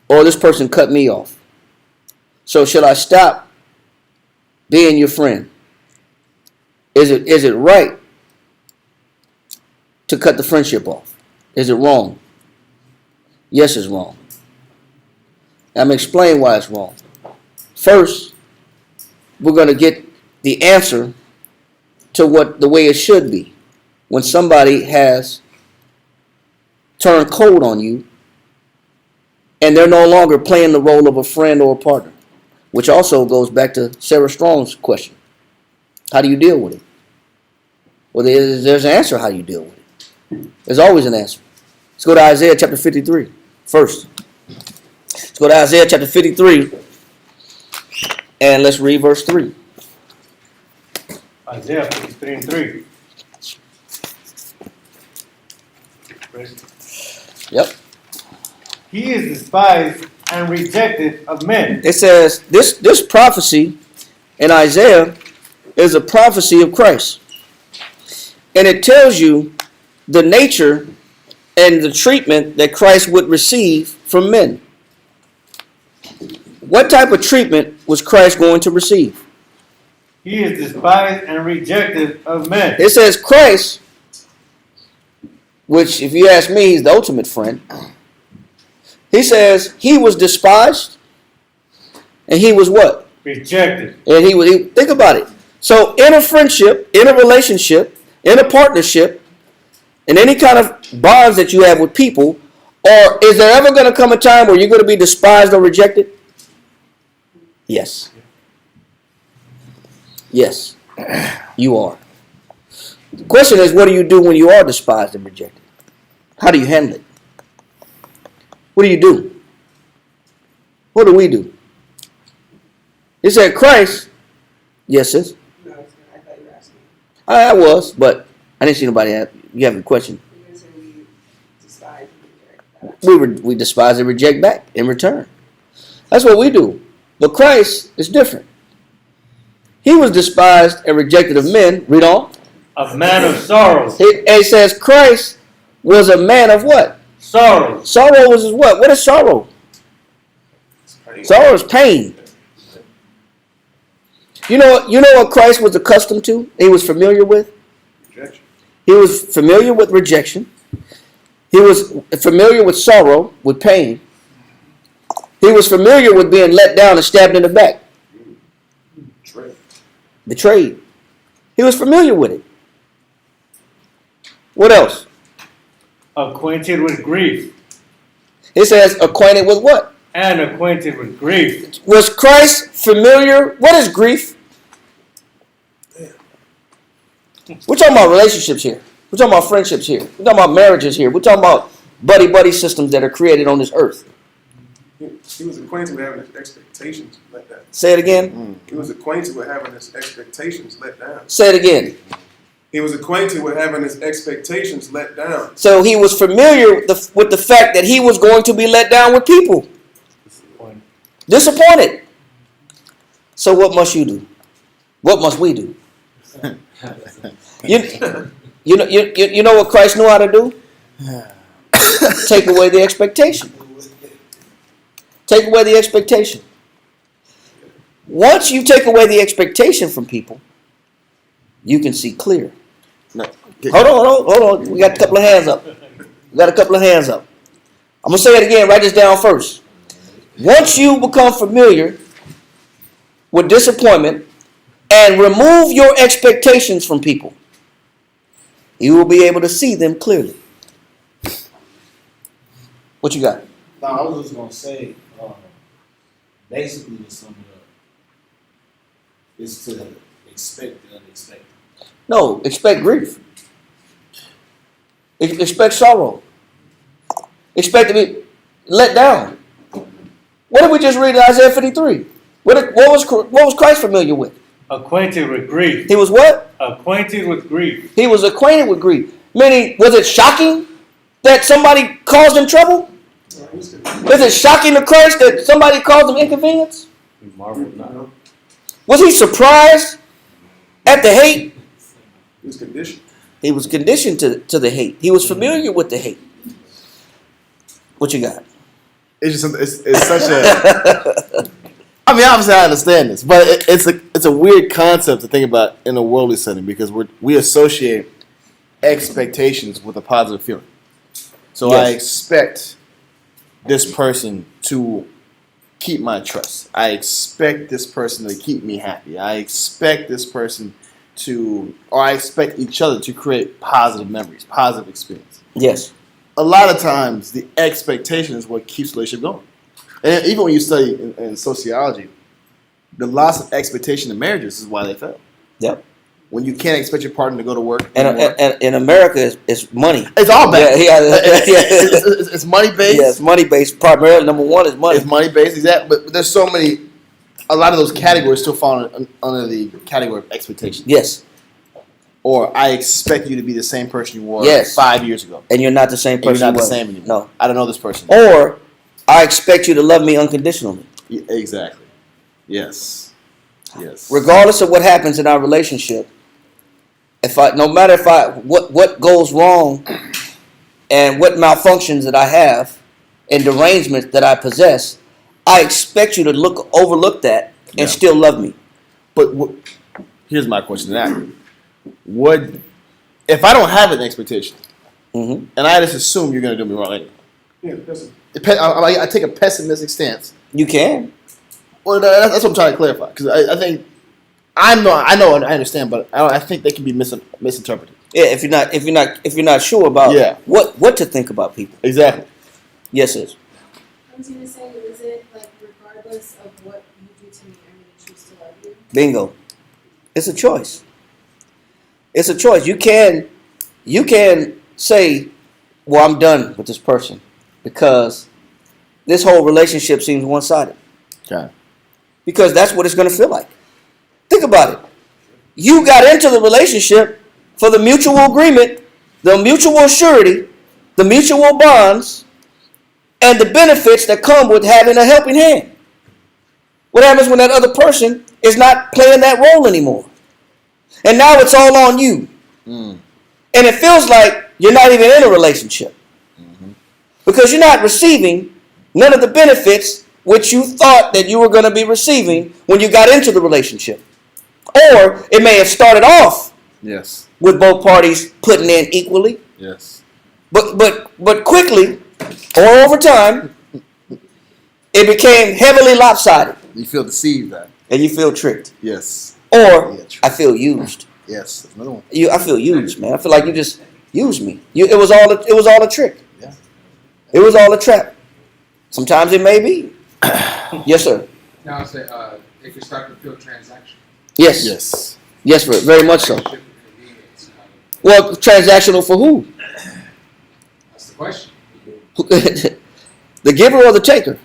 or this person cut me off. So should I stop being your friend? Is it right to cut the friendship off? Is it wrong? Yes, it's wrong. I'm going to explain why it's wrong. First, we're going to get the answer to what the way it should be when somebody has turned cold on you and they're no longer playing the role of a friend or a partner, which also goes back to Sarah Strong's question. How do you deal with it? Well, there's an answer how you deal with it. There's always an answer. Let's go to Isaiah chapter 53 first. Let's go to Isaiah chapter 53 and let's read verse 3. Isaiah 53:3. Yep. He is despised and rejected of men. It says this prophecy in Isaiah is a prophecy of Christ. And it tells you the nature and the treatment that Christ would receive from men. What type of treatment was Christ going to receive? He is despised and rejected of men. It says Christ, which if you ask me, he's the ultimate friend. He says he was despised and he was what? Rejected. And think about it. So in a friendship, in a relationship, in a partnership, in any kind of bonds that you have with people, or is there ever going to come a time where you're going to be despised or rejected? Yes. Yes, you are. The question is, what do you do when you are despised and rejected? How do you handle it? What do you do? What do we do? He said, Christ. Yes, sis? No, I thought you were asking. I was, but I didn't see nobody have. You have a question? You said we despise and reject. We despise and reject back in return. That's what we do. But Christ is different. He was despised and rejected of men. Read on. A man of sorrows. It says Christ was a man of what? Sorrows. Sorrow was what? What is sorrow? Sorrow is pain. You know what Christ was accustomed to? He was familiar with? Rejection. He was familiar with rejection. He was familiar with sorrow, with pain. He was familiar with being let down and stabbed in the back, Trey. betrayed. He was familiar with it. What else? Acquainted with grief. It says acquainted with what? And acquainted with grief. Was Christ familiar? What is grief? We're talking about relationships here. We're talking about friendships here. We're talking about marriages here. We're talking about buddy systems that are created on this earth. He was acquainted with having his expectations let down. Say it again. He was acquainted with having his expectations let down. Say it again. He was acquainted with having his expectations let down. So he was familiar with the fact that he was going to be let down with people. Disappointed. So what must you do? What must we do? You know what Christ knew how to do? Take away the expectation. Take away the expectation. Once you take away the expectation from people, you can see clear. No. Hold on. We got a couple of hands up. I'm going to say it again. Write this down first. Once you become familiar with disappointment and remove your expectations from people, you will be able to see them clearly. What you got? No, I was just gonna say, basically to sum it up, is to expect the unexpected. No, expect grief. Expect sorrow. Expect to be let down. What did we just read in Isaiah 53? What was Christ familiar with? Acquainted with grief. He was what? Acquainted with grief. He was acquainted with grief. Meaning, was it shocking that somebody caused him trouble? Was it shocking to Christ that somebody caused him inconvenience? He marveled not. Was he surprised at the hate? He was conditioned. He was conditioned to the hate. He was familiar with the hate. What you got? It's just it's such a. I mean, obviously I understand this, but it's a weird concept to think about in a worldly setting because we associate expectations with a positive feeling. So Yes. I expect this person to keep my trust. I expect this person to keep me happy. I expect this person I expect each other to create positive memories, positive experience. Yes. A lot of times, the expectation is what keeps the relationship going. And even when you study in sociology, the loss of expectation in marriages is why they fail. Yep. When you can't expect your partner to go to work. And in America, it's money. It's all bad. Yeah. It's money based. Yeah, it's money based. Primarily, number one is money. It's money based, exactly. But there's so many. A lot of those categories still fall under the category of expectation. Yes. Or I expect you to be the same person you were Yes. 5 years ago. And you're not the same And person. you're not the you were. same anymore. No. I don't know this person. Or I expect you to love me unconditionally. Yeah, exactly. Yes. Regardless of what happens in our relationship, no matter what goes wrong and what malfunctions that I have and derangements that I possess, I expect you to overlook that and Yeah. still love me. But here's my question to that. If I don't have an expectation, Mm-hmm. and I just assume you're going to do me wrong anyway, Yeah, that's I take a pessimistic stance. You can. Well, that's what I'm trying to clarify because I think I understand, but I think they can be misinterpreted. Yeah, if you're not sure about Yeah. what to think about people. Exactly. Yes, it is. I was gonna say, is it like regardless of what you do to me, I'm gonna choose to love you? Bingo. It's a choice. It's a choice. You can say, well, I'm done with this person because this whole relationship seems one-sided. Okay. Because that's what it's going to feel like. Think about it. You got into the relationship for the mutual agreement, the mutual surety, the mutual bonds, and the benefits that come with having a helping hand. What happens when that other person is not playing that role anymore? And now it's all on you. And it feels like you're not even in a relationship. Because you're not receiving none of the benefits which you thought that you were going to be receiving when you got into the relationship. Or it may have started off Yes. with both parties putting in equally, Yes. but quickly or over time, it became heavily lopsided, You feel deceived, right? and you feel tricked, Yes. or Yeah, true. I feel used. Yes. That's another one. I feel used, man. I feel like you just used me. It was all a trick. Yeah. It was all a trap. Sometimes it may be. Yes, sir. Now I say it can start to feel transactional. Yes. Yes. Yes, very much so. Relationship and convenience. Well, transactional for who? That's the question. The giver or the taker?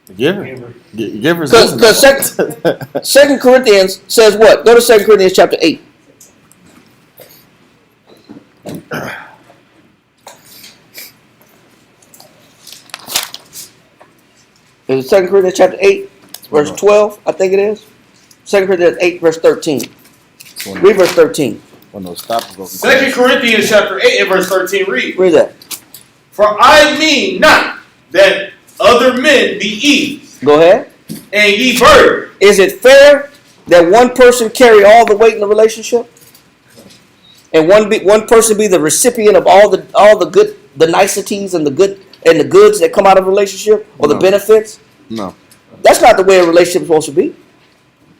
The giver. Giver's Because Second Corinthians says what? Go to 2 Corinthians chapter 8. Is it 2 Corinthians chapter 8, verse 12? I think it is. 2 Corinthians 8, verse 13. Read verse 13. One of those stoppers. 2 Corinthians chapter 8 and verse 13 read. Read that. For I mean not that other men be eased, Go ahead. and ye burdened. Is it fair that one person carry all the weight in the relationship, and one person be the recipient of all the good, the niceties and the goods that come out of a relationship, or the No. benefits? No. That's not the way a relationship is supposed to be.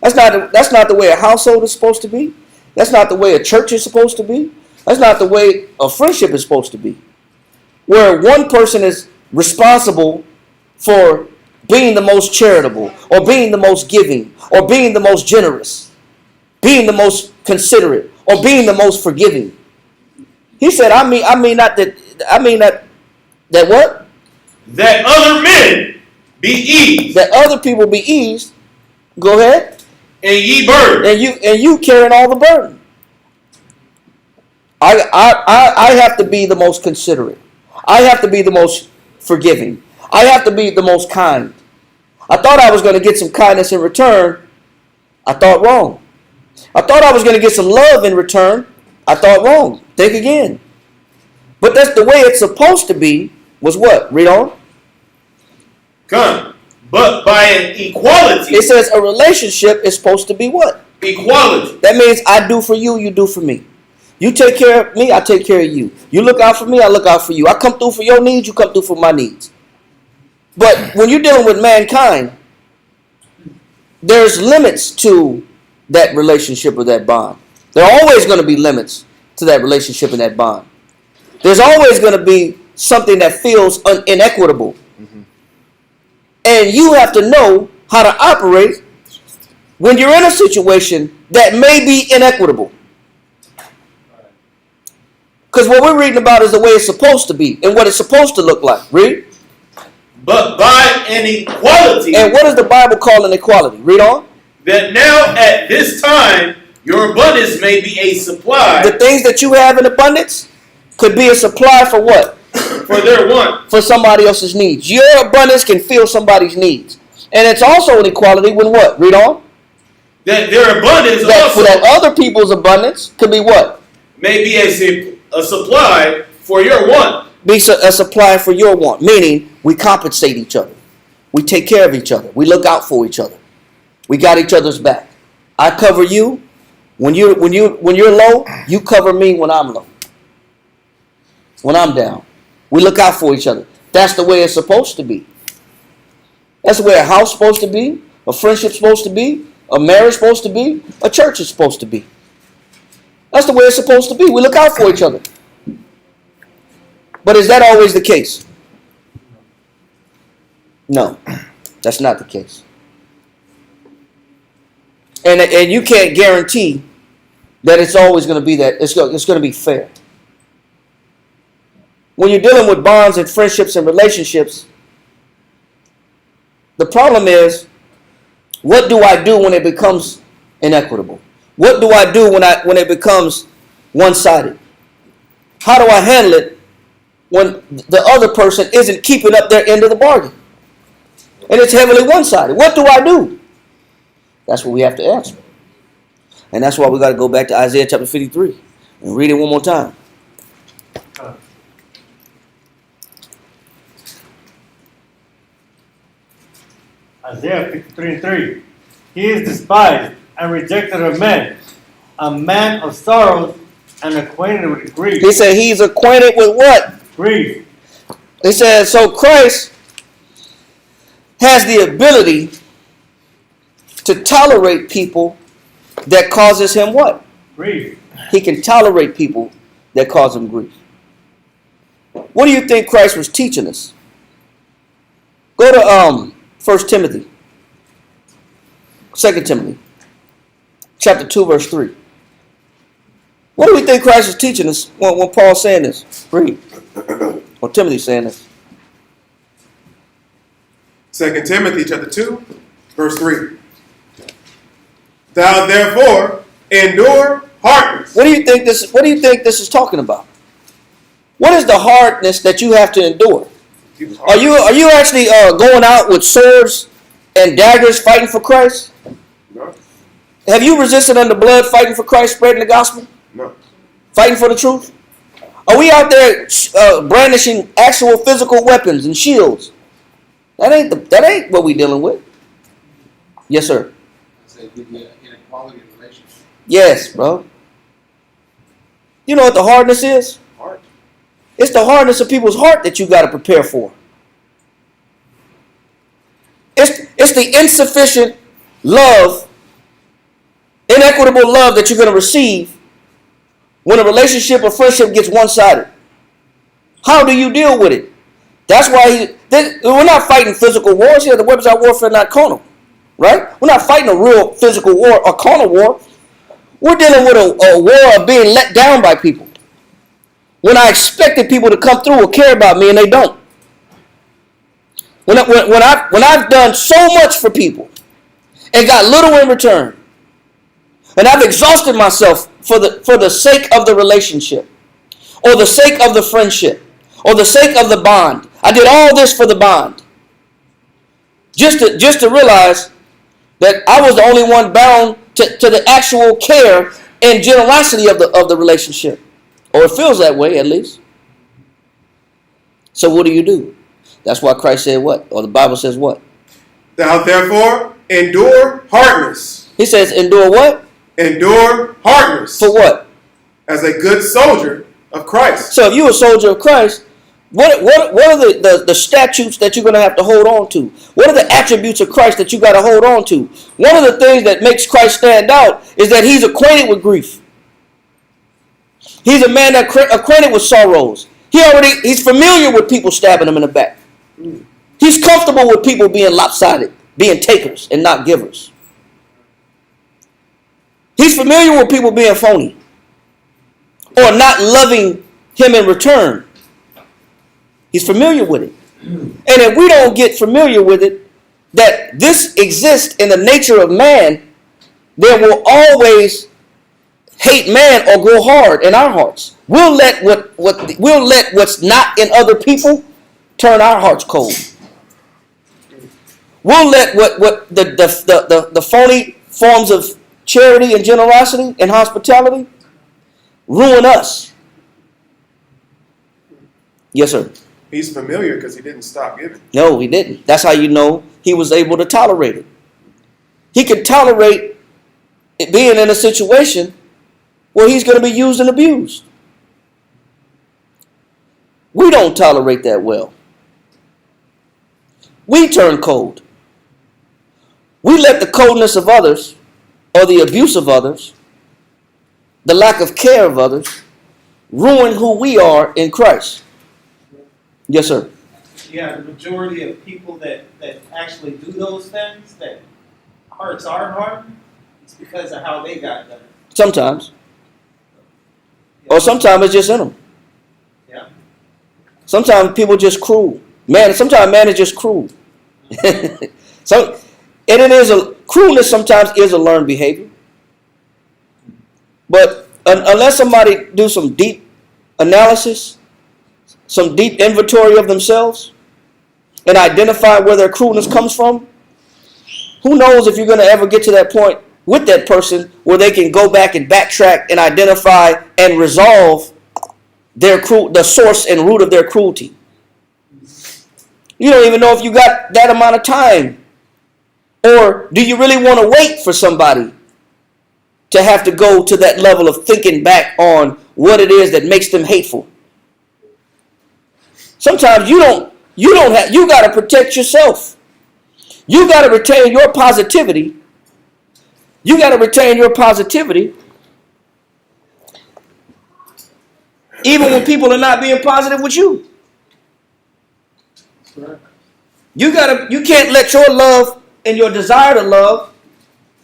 That's not the way a household is supposed to be. That's not the way a church is supposed to be. That's not the way a friendship is supposed to be. Where one person is responsible for being the most charitable, or being the most giving, or being the most generous, being the most considerate, or being the most forgiving. He said, I mean that what? That other men be eased, That other people be eased. Go ahead. and ye burdened. And you carrying all the burden. I have to be the most considerate. I have to be the most forgiving. I have to be the most kind. I thought I was going to get some kindness in return. I thought wrong. I thought I was going to get some love in return. I thought wrong. Think again. But that's the way it's supposed to be. Was what? Read on. Come. But by an equality. It says a relationship is supposed to be what? Equality. That means I do for you, you do for me. You take care of me, I take care of you. You look out for me, I look out for you. I come through for your needs, you come through for my needs. But when you're dealing with mankind, there's limits to that relationship or that bond. There are always going to be limits to that relationship and that bond. There's always going to be something that feels inequitable. And you have to know how to operate when you're in a situation that may be inequitable. Because what we're reading about is the way it's supposed to be and what it's supposed to look like. Read. But by an equality. And what does the Bible call an equality? Read on. That now at this time your abundance may be a supply. The things that you have in abundance could be a supply for what? For their want. For somebody else's needs. Your abundance can fill somebody's needs. And it's also an equality when what? Read on. That their abundance also That other people's abundance could be what? may be a supply for your want. Be a supply for your want. Meaning we compensate each other. We take care of each other. We look out for each other. We got each other's back. I cover you when you're low. You cover me when I'm low. When I'm down. We look out for each other. That's the way it's supposed to be. That's the way a house is supposed to be. A friendship is supposed to be. A marriage is supposed to be. A church is supposed to be. That's the way it's supposed to be. We look out for each other. But is that always the case? No, that's not the case. And you can't guarantee that it's always going to be that. It's going to be fair. When you're dealing with bonds and friendships and relationships, the problem is, what do I do when it becomes inequitable? What do I do when it becomes one-sided? How do I handle it when the other person isn't keeping up their end of the bargain? And it's heavily one-sided. What do I do? That's what we have to answer. And that's why we got to go back to Isaiah chapter 53 and read it one more time. Isaiah 53:3. He is despised and rejected of men, a man of sorrows and acquainted with grief. He said he's acquainted with what? Grief. He said, so Christ has the ability to tolerate people that causes him what? Grief. He can tolerate people that cause him grief. What do you think Christ was teaching us? Go to 1 Timothy, 2 Timothy, chapter 2, verse 3. What do we think Christ is teaching us when Paul's saying this? Read. Or Timothy's saying this. 2 Timothy chapter 2, verse 3. Thou therefore endure hardness. What do you think this is talking about? What is the hardness that you have to endure? Are you actually going out with swords and daggers fighting for Christ? No. Have you resisted under blood fighting for Christ, spreading the gospel? No. Fighting for the truth? Are we out there brandishing actual physical weapons and shields? That ain't what we dealing with. Yes, sir. I say the inequality in relationships. Yes, bro. You know what the hardness is? Heart. It's the hardness of people's heart that you got to prepare for. It's the insufficient love, inequitable love that you're going to receive when a relationship or friendship gets one-sided. How do you deal with it? That's why we're not fighting physical wars here. The weapons of warfare are not carnal, right? We're not fighting a real physical war or carnal war. We're dealing with a war of being let down by people. When I expected people to come through or care about me and they don't. When I've done so much for people and got little in return, and I've exhausted myself for the sake of the relationship, or the sake of the friendship, or the sake of the bond. I did all this for the bond. Just to realize that I was the only one bound to the actual care and generosity of the relationship. Or it feels that way, at least. So what do? That's why Christ said what? Or the Bible says what? Thou therefore endure hardness. He says endure what? Endure hardness. For what? As a good soldier of Christ. So if you're a soldier of Christ, what are the statutes that you're going to have to hold on to? What are the attributes of Christ that you got to hold on to? One of the things that makes Christ stand out is that he's acquainted with grief. He's a man that acquainted with sorrows. He's familiar with people stabbing him in the back. He's comfortable with people being lopsided, being takers and not givers. He's familiar with people being phony or not loving him in return. He's familiar with it. And if we don't get familiar with it, that this exists in the nature of man, there will always hate man or grow hard in our hearts. We'll let what's not in other people turn our hearts cold. We'll let what the phony forms of charity and generosity and hospitality ruin us. Yes, sir. He's familiar because he didn't stop giving. No, he didn't. That's how you know he was able to tolerate it. He could tolerate it being in a situation where he's going to be used and abused. We don't tolerate that well. We turn cold. We let the coldness of others, or the abuse of others, the lack of care of others, ruin who we are in Christ. Yes, sir. Yeah, the majority of people that actually do those things, that hearts are hardened, it's because of how they got done. Sometimes. Or sometimes it's just in them. Yeah. Sometimes people just cruel. Sometimes man is just cruel. Cruelness sometimes is a learned behavior. But unless somebody do some deep analysis, some deep inventory of themselves, and identify where their cruelness comes from, who knows if you're going to ever get to that point with that person where they can go back and backtrack and identify and resolve the source and root of their cruelty. You don't even know if you got that amount of time. Or do you really want to wait for somebody to have to go to that level of thinking back on what it is that makes them hateful? Sometimes you got to protect yourself. You got to retain your positivity. You got to retain your positivity even when people are not being positive with you. You can't let your love and your desire to love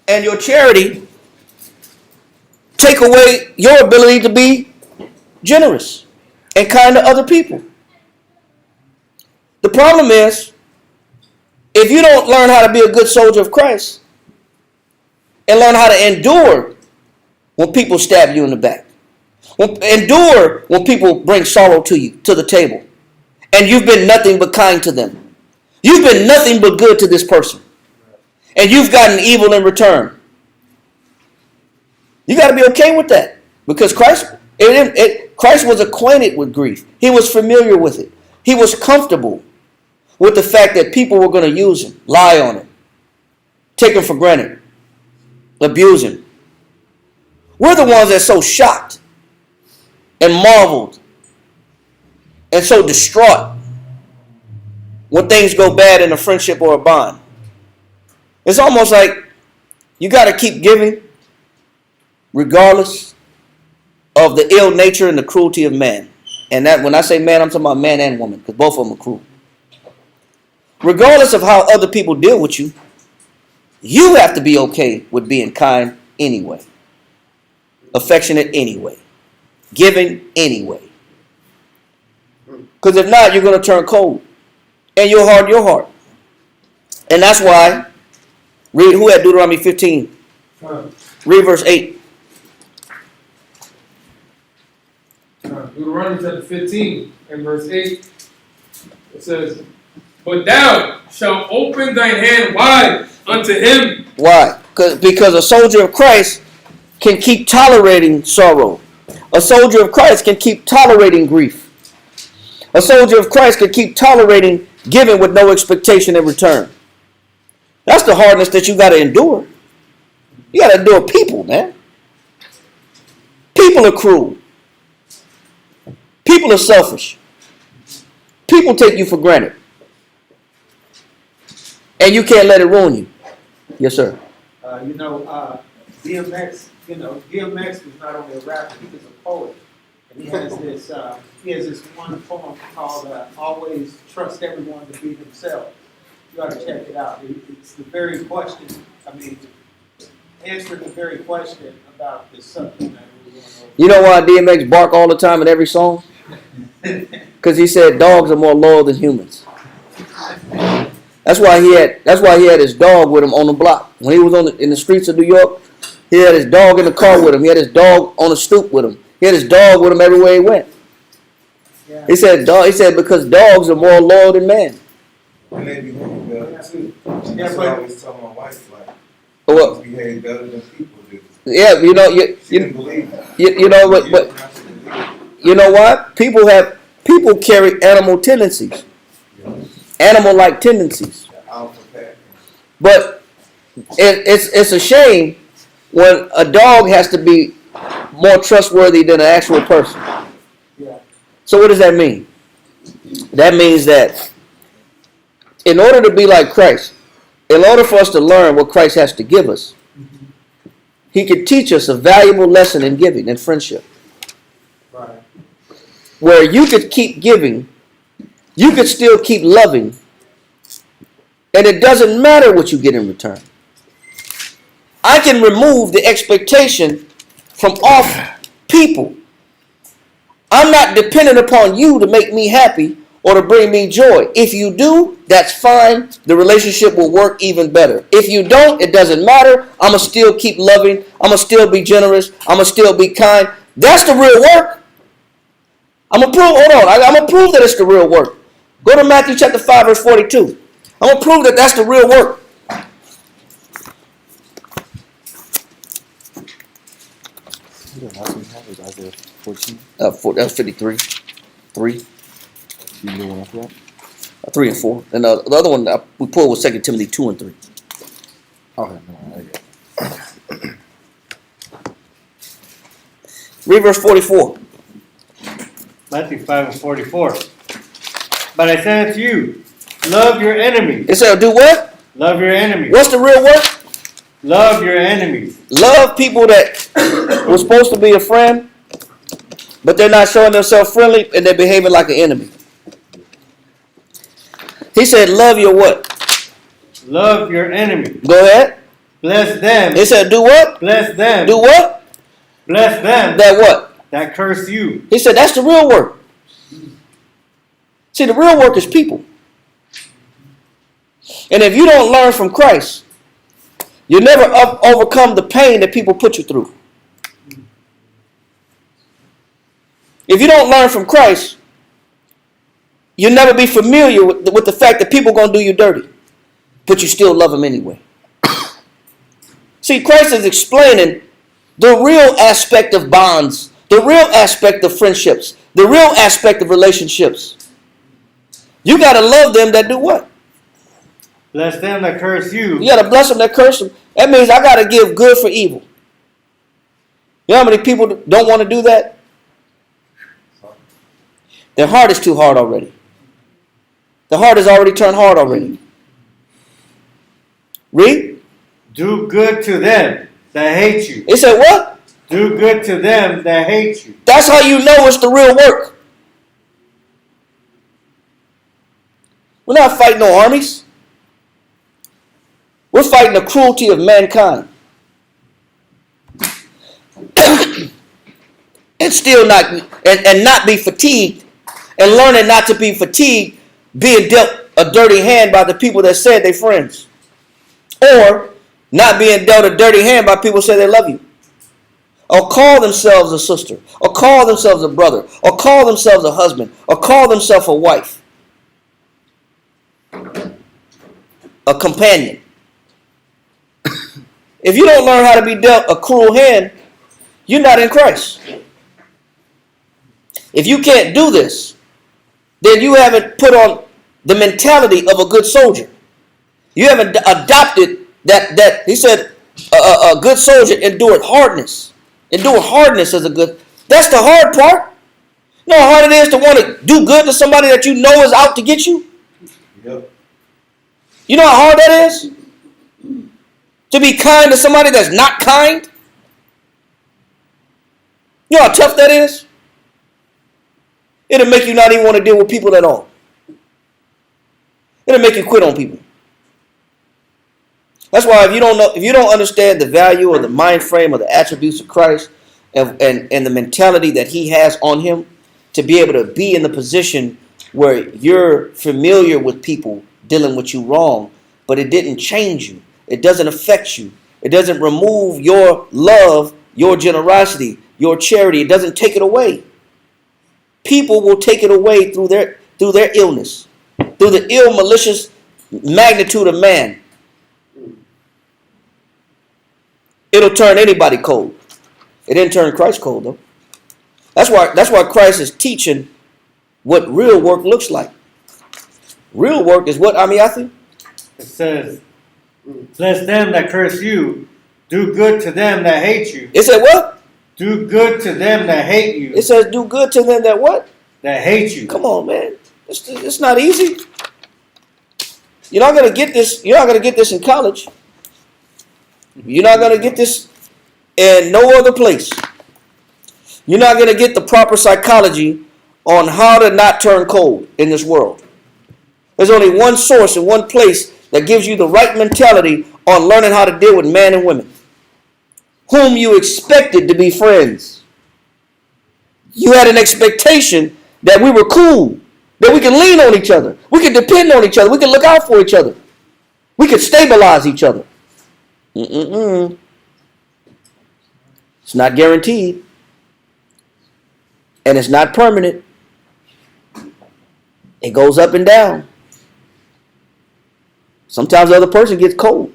and your charity take away your ability to be generous and kind to other people. The problem is, if you don't learn how to be a good soldier of Christ and learn how to endure when people stab you in the back, endure when people bring sorrow to you, to the table, and you've been nothing but kind to them. You've been nothing but good to this person, and you've gotten evil in return. You got to be okay with that, because Christ was acquainted with grief. He was familiar with it. He was comfortable with the fact that people were going to use him, lie on him, take him for granted, abuse him. We're the ones that's so shocked and marveled and so distraught when things go bad in a friendship or a bond. It's almost like you got to keep giving regardless of the ill nature and the cruelty of man. And that, when I say man, I'm talking about man and woman, because both of them are cruel. Regardless of how other people deal with you, you have to be okay with being kind anyway, affectionate anyway, giving anyway. Because if not, you're going to turn cold, and you'll harden your heart. And that's why, read, who had Deuteronomy 15? Read verse 8. Deuteronomy chapter 15 and verse 8. It says, "But thou shalt open thine hand wide unto him." Why? Because a soldier of Christ can keep tolerating sorrow. A soldier of Christ can keep tolerating grief. A soldier of Christ can keep tolerating giving with no expectation in return. That's the hardness that you got to endure. You got to endure people, man. People are cruel. People are selfish. People take you for granted. And you can't let it ruin you. Yes, sir. DMX, DMX was not only a rapper, he was a poet. And he has this one poem called "Always Trust Everyone to Be Themselves." You ought to check it out. It's the very question. Answering the very question about this subject matter we're going over. You know why DMX bark all the time in every song? Because he said dogs are more loyal than humans. That's why he had his dog with him on the block. When he was in the streets of New York, he had his dog in the car with him. He had his dog on the stoop with him. He had his dog with him everywhere he went. Yeah. He said because dogs are more loyal than man. And they behave better too. Yeah, That's but- what I always tell my wife, like, Well, dogs behave better than people do. yeah, She didn't believe that. you know what? But you know what? People carry animal tendencies, animal-like tendencies. Alpha pack. But it's a shame when a dog has to be more trustworthy than an actual person. Yeah. So what does that mean? That means that in order to be like Christ, in order for us to learn what Christ has to give us, he could teach us a valuable lesson in giving and friendship. Right. Where you could keep giving, you could still keep loving, and it doesn't matter what you get in return. I can remove the expectation from off people. I'm not dependent upon you to make me happy or to bring me joy. If you do, that's fine. The relationship will work even better. If you don't, it doesn't matter. I'm going to still keep loving. I'm going to still be generous. I'm going to still be kind. That's the real work. I'm going to prove, hold on. I'm going to prove that it's the real work. Go to Matthew chapter 5, verse 42. I'm going to prove that that's the real work. Isaiah 14. That's 53. 3. You know one after that? 3 and 4. And the other one we pulled was 2 Timothy 2 and 3. Okay, no, I got it. Read verse 44. Matthew 5 and 44. But I say unto you, love your enemies. It said, do what? Love your enemies. What's the real work? Love your enemies. Love people that were supposed to be a friend, but they're not showing themselves friendly and they're behaving like an enemy. He said, love your what? Love your enemies. Go ahead. Bless them. He said, do what? Bless them. Do what? Bless them That what? that curse you. He said, that's the real work. See, the real work is people. And if you don't learn from Christ, you'll never overcome the pain that people put you through. If you don't learn from Christ, you'll never be familiar with the fact that people are going to do you dirty, but you still love them anyway. See, Christ is explaining the real aspect of bonds, the real aspect of friendships, the real aspect of relationships. You got to love them that do what? Bless them that curse you. You got to bless them that curse them. That means I got to give good for evil. You know how many people don't want to do that? Their heart is too hard already. The heart has already turned hard already. Read. Do good to them that hate you. It said what? Do good to them that hate you. That's how you know it's the real work. We're not fighting no armies. We're fighting the cruelty of mankind. And still not and not be fatigued, and learning not to be fatigued being dealt a dirty hand by the people that said they're friends. Or not being dealt a dirty hand by people who say they love you. Or call themselves a sister. Or call themselves a brother. Or call themselves a husband. Or call themselves a wife. A companion. If you don't learn how to be dealt a cruel hand, you're not in Christ. If you can't do this, then you haven't put on the mentality of a good soldier. You haven't adopted that he said a good soldier endured hardness. Endure hardness as a good. That's the hard part. You know how hard it is to want to do good to somebody that you know is out to get you? Yep. You know how hard that is? To be kind to somebody that's not kind? You know how tough that is? It'll make you not even want to deal with people at all. It'll make you quit on people. That's why if you don't understand the value or the mind frame or the attributes of Christ and the mentality that he has on him to be able to be in the position where you're familiar with people dealing with you wrong, but it didn't change you. It doesn't affect you. It doesn't remove your love, your generosity, your charity. It doesn't take it away. People will take it away through their illness, through the ill, malicious magnitude of man. It'll turn anybody cold. It didn't turn Christ cold, though. That's why Christ is teaching what real work looks like. Real work is what, Amiathi? It says, bless them that curse you. Do good to them that hate you. It said what? Do good to them that hate you. It says do good to them that what? That hate you. Come on, man. It's not easy. You're not gonna get this. You're not gonna get this in college. You're not gonna get this in no other place. You're not gonna get the proper psychology on how to not turn cold in this world. There's only one source and one place that gives you the right mentality on learning how to deal with men and women whom you expected to be friends. You had an expectation that we were cool, that we could lean on each other, we could depend on each other, we could look out for each other, we could stabilize each other. It's not guaranteed, and it's not permanent. It goes up and down. Sometimes the other person gets cold.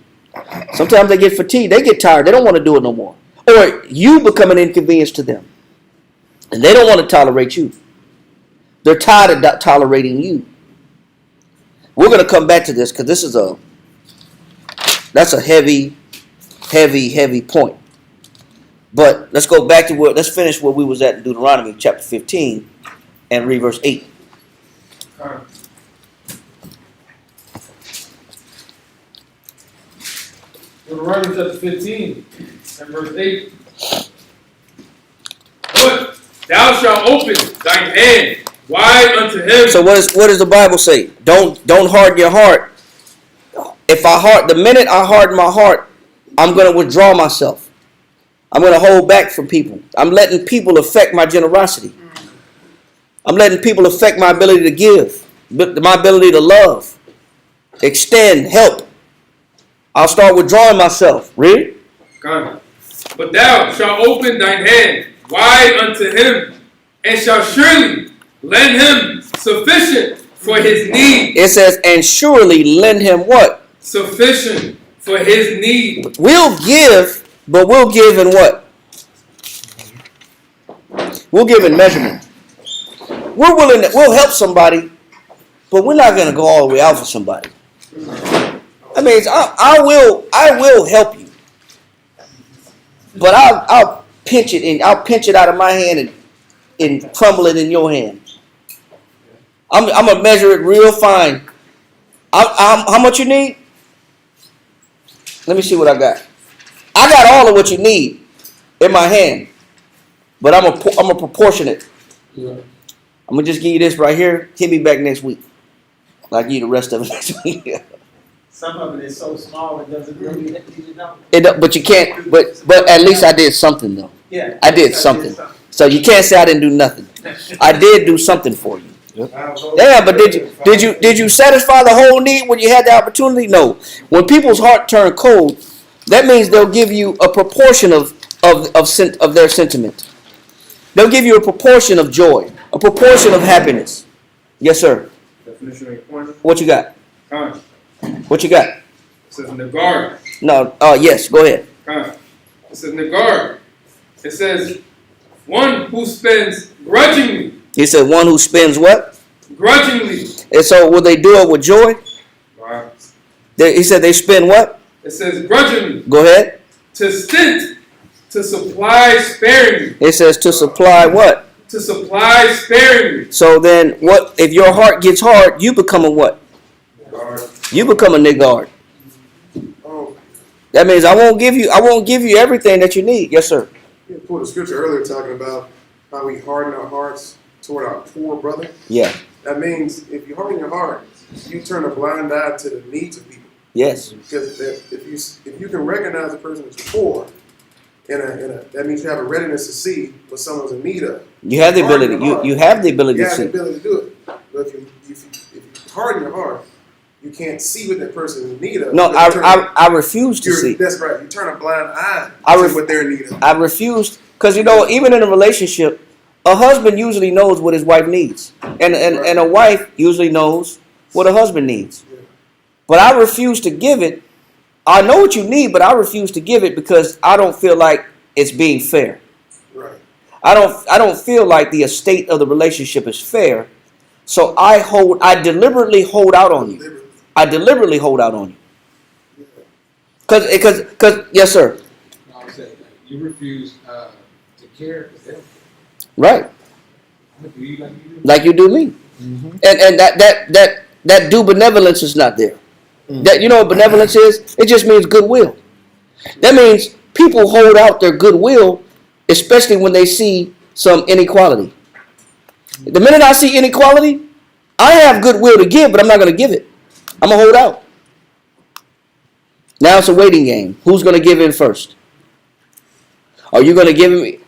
Sometimes they get fatigued. They get tired. They don't want to do it no more. Or you become an inconvenience to them. And they don't want to tolerate you. They're tired of tolerating you. We're going to come back to this because this is that's a heavy, heavy, heavy point. But let's go back to let's finish where we was at in Deuteronomy chapter 15 and read verse 8. Deuteronomy chapter 15 and verse 8. But thou shalt open thine hand wide unto him. So what does the Bible say? Don't harden your heart. The minute I harden my heart, I'm going to withdraw myself. I'm going to hold back from people. I'm letting people affect my generosity. I'm letting people affect my ability to give, my ability to love, extend, help. I'll start withdrawing myself. Read. God. But thou shalt open thine hand wide unto him, and shalt surely lend him sufficient for his need. It says, and surely lend him what? Sufficient for his need. We'll give, but we'll give in what? We'll give in measurement. We'll help somebody, but we're not going to go all the way out for somebody. I mean, I will help you, but I'll pinch it and I'll pinch it out of my hand and crumble it in your hand. I'm gonna measure it real fine. How much you need? Let me see what I got. I got all of what you need in my hand, but I'm a proportionate. Yeah. I'm gonna just give you this right here. Hit me back next week. I'll give you the rest of it next week. Some of it is so small it doesn't really let you know. But you can't. But at least I did something though. Yeah. I did something. So you can't say I didn't do nothing. I did do something for you. Yeah, but did you satisfy the whole need when you had the opportunity? No. When people's heart turn cold, that means they'll give you a proportion of their sentiment. They'll give you a proportion of joy, a proportion of happiness. Yes, sir. Definition of employment. What you got? Con. What you got? It says Nagar. No. Yes. Go ahead. Con. It says Nagar. It says one who spends grudgingly. He said one who spends what? Grudgingly. And so will they do it with joy? Wow. He said they spend what? It says grudgingly. Go ahead. To stint. To supply sparingly. It says to supply what? To supply sparingly. So then what if your heart gets hard, you become a what? You become a niggard. Oh, That means I won't give you everything that you need. Yes, sir. you pulled a scripture earlier talking about how we harden our hearts toward our poor brother. Yeah. That means if you harden your heart, you turn a blind eye to the needs of people. Yes. Because if you can recognize a person as poor, that means you have a readiness to see what someone's in need of. You have the ability. You have the ability You to have the see. ability to do it. But if you harden your heart, you can't see what that person is in need of. No, I refuse to see. That's right. You turn a blind eye I to what they're in need of. I refuse because even in a relationship, a husband usually knows what his wife needs, and a wife usually knows what a husband needs. Yeah. But I refuse to give it. I know what you need, but I refuse to give it because I don't feel like it's being fair. Right. I don't feel like the estate of the relationship is fair. So I deliberately hold out on you. I deliberately hold out on you. Because yes, sir. No, I'm saying, you refuse to care for them. Right. Do you like you do? Like you do me. Mm-hmm. And that due benevolence is not there. That you know what benevolence is? It just means goodwill. That means people hold out their goodwill, especially when they see some inequality. The minute I see inequality, I have goodwill to give, but I'm not going to give it. I'm going to hold out. Now it's a waiting game. Who's going to give in first? Are you going to give me?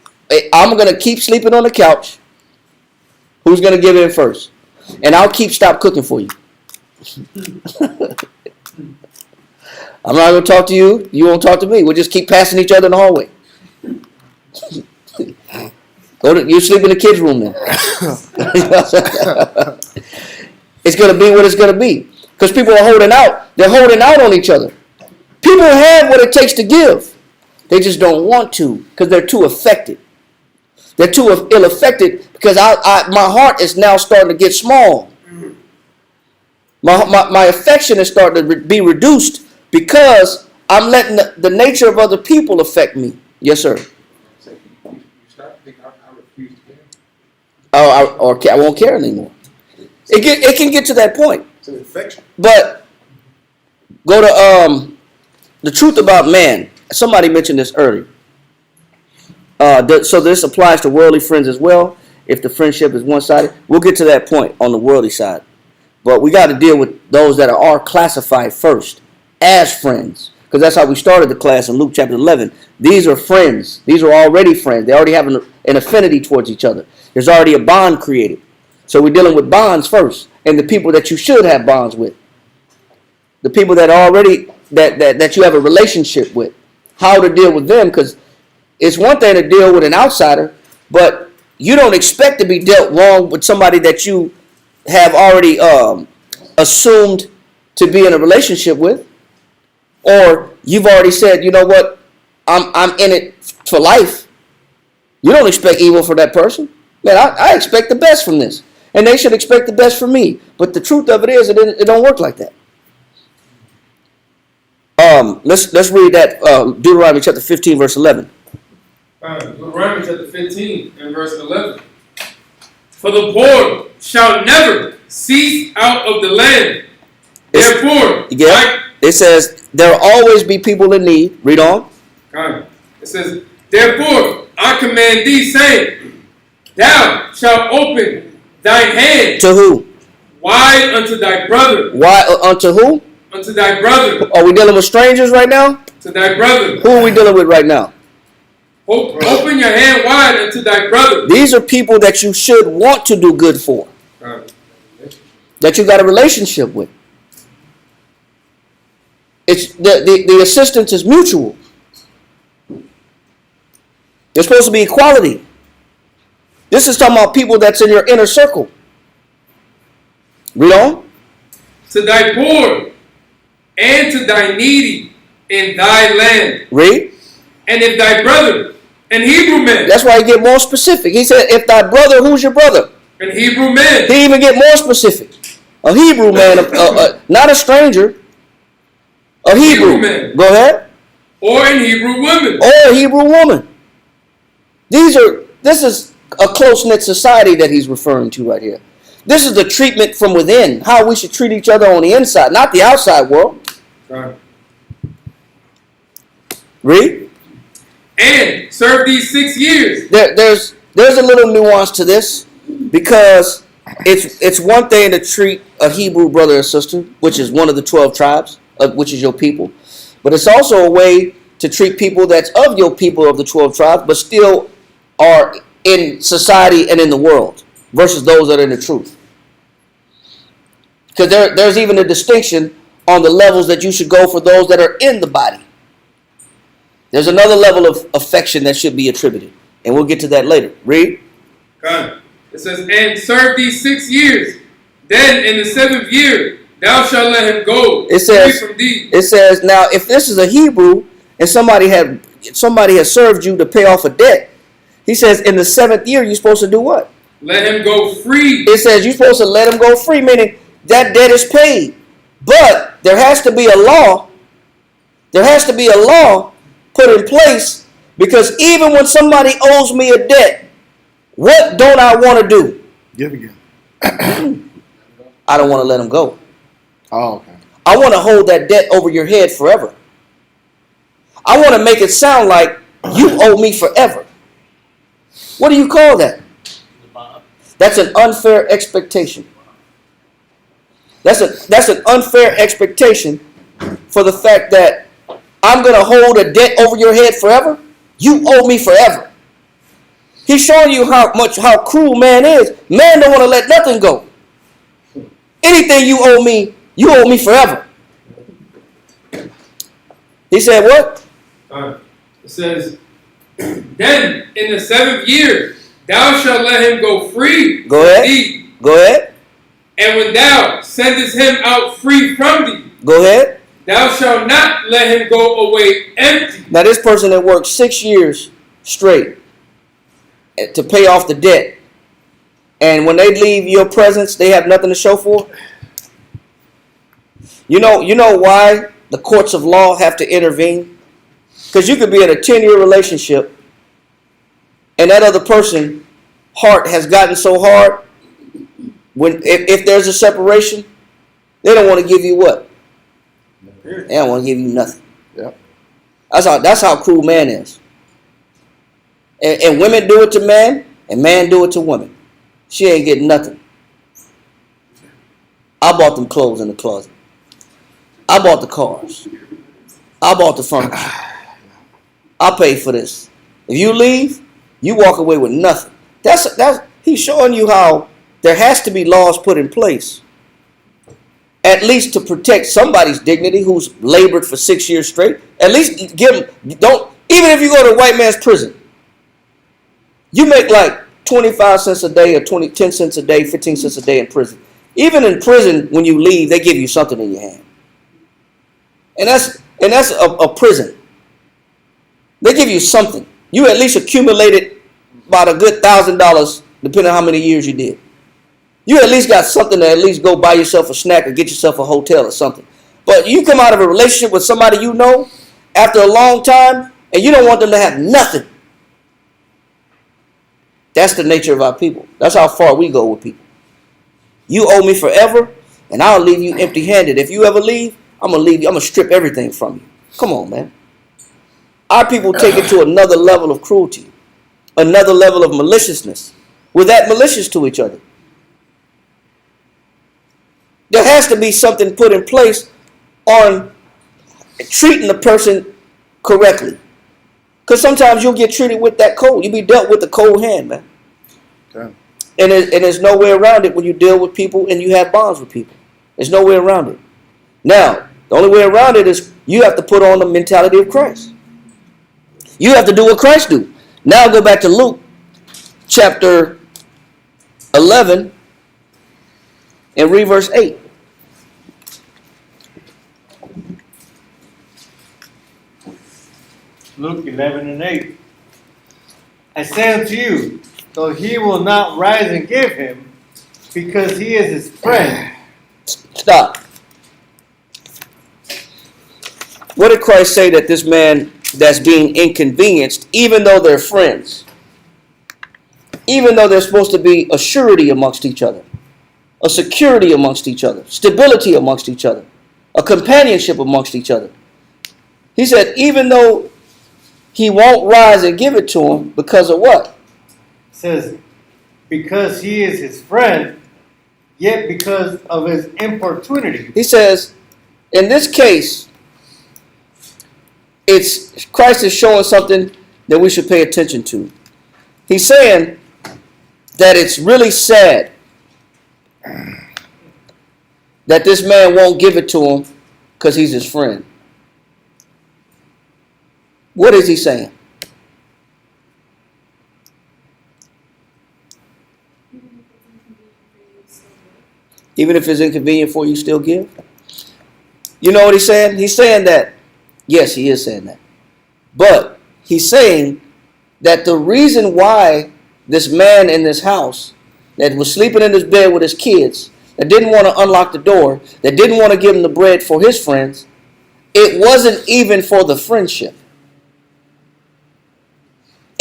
I'm going to keep sleeping on the couch. Who's going to give in first? And I'll stop cooking for you. I'm not going to talk to you. You won't talk to me. We'll just keep passing each other in the hallway. You sleep in the kids' room then. It's going to be what it's going to be. Because people are holding out. They're holding out on each other. People have what it takes to give. They just don't want to because they're too affected. They're too ill-affected because my heart is now starting to get small. My affection is starting to be reduced because I'm letting the nature of other people affect me. Yes, sir. So you start to think, I refuse to care. Oh, I won't care anymore. It can get to that point. It's an infection. But go to the truth about man, somebody mentioned this earlier. So this applies to worldly friends as well. If the friendship is one-sided, we'll get to that point on the worldly side. But we got to deal with those that are classified first as friends, because that's how we started the class in Luke chapter 11. These are friends. These are already friends. They already have an affinity towards each other. There's already a bond created. So we're dealing with bonds first, and the people that you should have bonds with, the people that are already that you have a relationship with, how to deal with them, because it's one thing to deal with an outsider, but you don't expect to be dealt wrong with somebody that you have already assumed to be in a relationship with, or you've already said, you know what, I'm in it for life. You don't expect evil for that person. Man, I expect the best from this, and they should expect the best from me. But the truth of it is, it don't work like that. Let's read that Deuteronomy chapter 15, verse 11. Deuteronomy chapter 15 and verse 11. For the poor shall never cease out of the land. Therefore, it says there will always be people in need. Read on. It says, therefore, I command thee, saying, thou shalt open thine hand. To who? Wide unto thy brother. Why unto who? Unto thy brother. Are we dealing with strangers right now? To thy brother. Who are we dealing with right now? Open your hand wide unto thy brother. These are people that you should want to do good for. That you got a relationship with. It's the assistance is mutual. There's supposed to be equality. This is talking about people that's in your inner circle. Read on. To thy poor and to thy needy in thy land. Read. And if thy brother, an Hebrew man. That's why he get more specific. He said, if thy brother, who's your brother? An Hebrew man. He even get more specific. A Hebrew man, not a stranger. A Hebrew man. Go ahead. Or an Hebrew woman. Or a Hebrew woman. This is a close-knit society that he's referring to right here. This is the treatment from within, how we should treat each other on the inside, not the outside world. Right. Read. And serve these 6 years. There's a little nuance to this, because it's one thing to treat a Hebrew brother or sister, which is one of the 12 tribes, which is your people, but it's also a way to treat people that's of your people of the 12 tribes, but still are in society and in the world, versus those that are in the truth. Because there's even a distinction on the levels that you should go for those that are in the body. There's another level of affection that should be attributed, and we'll get to that later. Read. God. It says, and serve these 6 years. Then in the 7th year, thou shalt let him go. It says, from thee. It says, now if this is a Hebrew and somebody has served you to pay off a debt, he says in the 7th year you're supposed to do what? Let him go free. It says you're supposed to let him go free, meaning that debt is paid. But there has to be a law. There has to be a law put in place, because even when somebody owes me a debt, what don't I want to do? Give again. I don't want to let him go. Oh, okay. I want to hold that debt over your head forever. I want to make it sound like you owe me forever. What do you call that? That's an unfair expectation. That's an unfair expectation for the fact that I'm going to hold a debt over your head forever. You owe me forever. He's showing you how cruel man is. Man don't want to let nothing go. Anything you owe me forever. He said what? It says, then in the 7th year, thou shalt let him go free. Go ahead. Thee. Go ahead. And when thou sendest him out free from thee, go ahead. Thou shalt not let him go away empty. Now this person that worked 6 years straight to pay off the debt, and when they leave your presence, they have nothing to show for. You know why the courts of law have to intervene? Because you could be in a 10-year relationship, and that other person's heart has gotten so hard. If there's a separation, they don't want to give you what? They don't want to give you nothing. Yep. That's how cruel man is. And women do it to men, and man do it to women. She ain't getting nothing. I bought them clothes in the closet. I bought the cars. I bought the furniture. I paid for this. If you leave, you walk away with nothing. That's he's showing you how there has to be laws put in place, at least to protect somebody's dignity who's labored for 6 years straight. At least give them, don't, even if you go to a white man's prison, you make like 25 cents a day or 10 cents a day, 15 cents a day in prison. Even in prison, when you leave, they give you something in your hand. And that's a prison. They give you something. You at least accumulated about a good $1,000, depending on how many years you did. You at least got something to at least go buy yourself a snack or get yourself a hotel or something. But you come out of a relationship with somebody you know after a long time, and you don't want them to have nothing. That's the nature of our people. That's how far we go with people. You owe me forever, and I'll leave you empty-handed. If you ever leave, I'm going to leave you. I'm going to strip everything from you. Come on, man. Our people take it to another level of cruelty, another level of maliciousness. We're that malicious to each other. There has to be something put in place on treating the person correctly. Because sometimes you'll get treated with that cold. You'll be dealt with the cold hand, man. Okay. And there's no way around it when you deal with people and you have bonds with people. There's no way around it. Now, the only way around it is you have to put on the mentality of Christ. You have to do what Christ do. Now go back to Luke chapter 11 and read verse 8. Luke 11 and 8. I say unto you, though he will not rise and give him, because he is his friend. Stop. What did Christ say that this man that's being inconvenienced, even though they're friends, even though they're supposed to be a surety amongst each other, a security amongst each other, stability amongst each other, a companionship amongst each other? He said, even though he won't rise and give it to him, because of what? It says, because he is his friend, yet because of his importunity. He says, in this case, Christ is showing something that we should pay attention to. He's saying that it's really sad that this man won't give it to him because he's his friend. What is he saying? Even if it's inconvenient for you, still give? You know what he's saying? He's saying that, yes, he is saying that. But he's saying that the reason why this man in this house that was sleeping in his bed with his kids, that didn't want to unlock the door, that didn't want to give him the bread for his friends, it wasn't even for the friendship.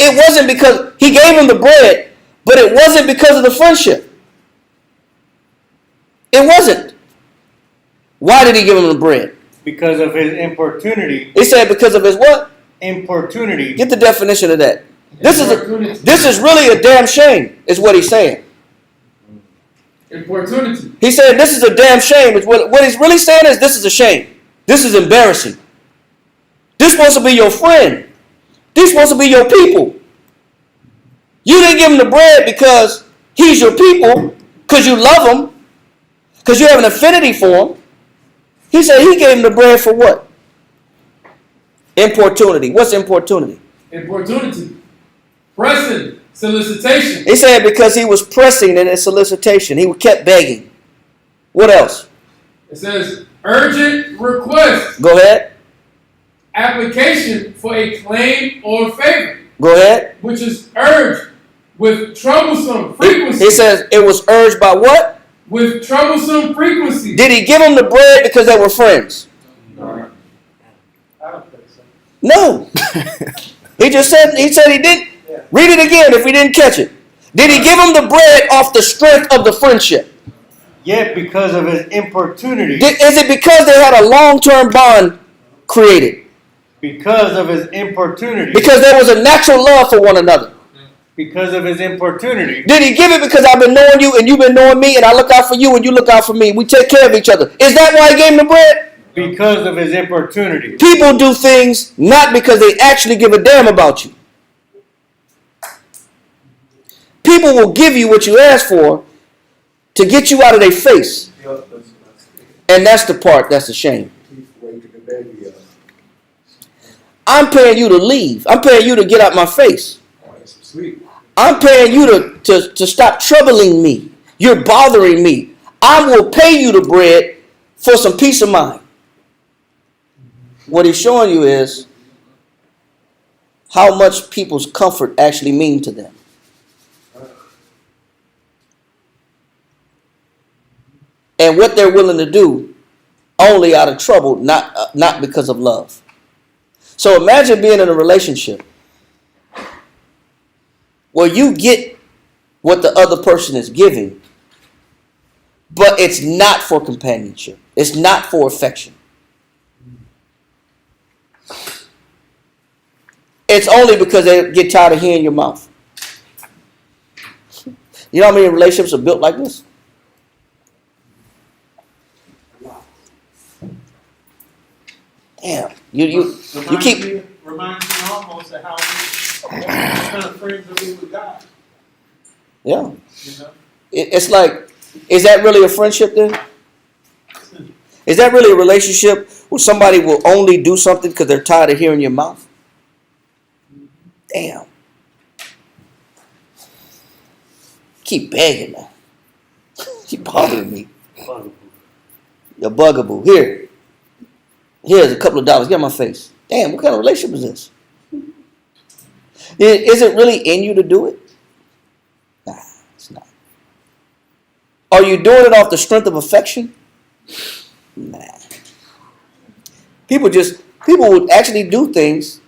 It wasn't because he gave him the bread, but it wasn't because of the friendship. It wasn't. Why did he give him the bread? Because of his importunity. He said because of his what? Importunity. Get the definition of that. This is really a damn shame, is what he's saying. Importunity. He said this is a damn shame. What he's really saying is this is a shame. This is embarrassing. This supposed to be your friend. These supposed to be your people. You didn't give him the bread because he's your people, because you love him, because you have an affinity for him. He said he gave him the bread for what? Importunity. What's importunity? Importunity. Pressing. Solicitation. He said because he was pressing in his solicitation. He kept begging. What else? It says urgent request. Go ahead. Application for a claim or favor. Go ahead. Which is urged with troublesome frequency. He says it was urged by what? With troublesome frequency. Did he give him the bread because they were friends? No. I don't think so. No. he said he didn't. Yeah. Read it again if we didn't catch it. Did he give him the bread off the strength of the friendship? Yet because of his importunity. Is it because they had a long-term bond created? Because of his importunity. Because there was a natural love for one another. Because of his importunity. Did he give it because I've been knowing you and you've been knowing me and I look out for you and you look out for me? We take care of each other. Is that why he gave him the bread? Because of his importunity. People do things not because they actually give a damn about you. People will give you what you ask for to get you out of their face. And that's the part that's a shame. I'm paying you to leave. I'm paying you to get out my face. I'm paying you to stop troubling me. You're bothering me. I will pay you the bread for some peace of mind. What he's showing you is how much people's comfort actually mean to them. And what they're willing to do only out of trouble, not because of love. So imagine being in a relationship where you get what the other person is giving, but it's not for companionship. It's not for affection. It's only because they get tired of hearing your mouth. You know how many relationships are built like this? Damn. You keep. Reminds me almost of how what kind of friends are we with God? Yeah. You know? It's like, is that really a friendship then? Is that really a relationship where somebody will only do something because they're tired of hearing your mouth? Damn. Keep begging now. Keep bothering me. You're bugaboo. Here's a couple of dollars. Get on my face. Damn, what kind of relationship is this? Is it really in you to do it? Nah, it's not. Are you doing it off the strength of affection? Nah. People would actually do things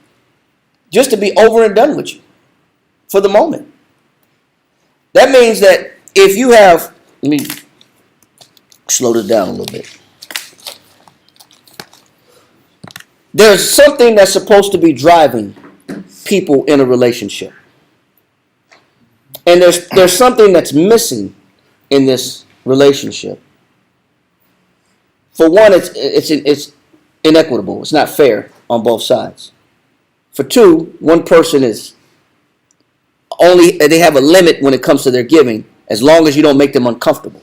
just to be over and done with you for the moment. That means that if you have, let me slow this down a little bit. There's something that's supposed to be driving people in a relationship. And there's something that's missing in this relationship. For one, it's inequitable. It's not fair on both sides. For two, one person is they have a limit when it comes to their giving, as long as you don't make them uncomfortable.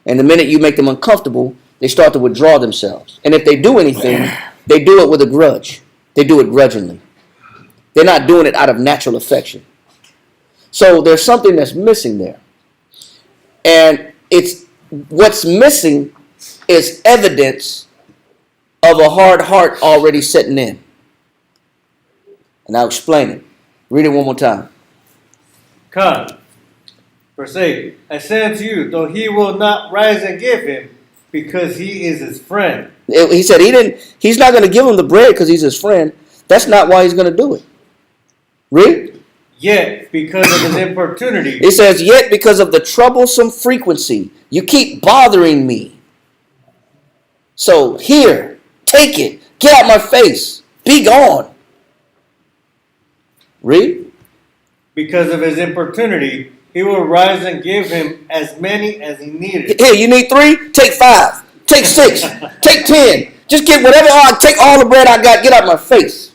And the minute you make them uncomfortable, they start to withdraw themselves. And if they do anything, they do it with a grudge. They do it grudgingly. They're not doing it out of natural affection. So there's something that's missing there. And what's missing is evidence of a hard heart already setting in. And I'll explain it. Read it one more time. Come. Verse 8. I say unto you, though he will not rise and give him, because he is his friend. He said he's not going to give him the bread because he's his friend. That's not why he's going to do it. Read. Yet, because of his importunity. It says, yet because of the troublesome frequency, you keep bothering me. So here, take it. Get out my face. Be gone. Read. Because of his importunity, he will rise and give him as many as he needed. Here, you need 3? Take 5. Take 6. Take 10. Just get whatever. Take all the bread I got. Get out my face.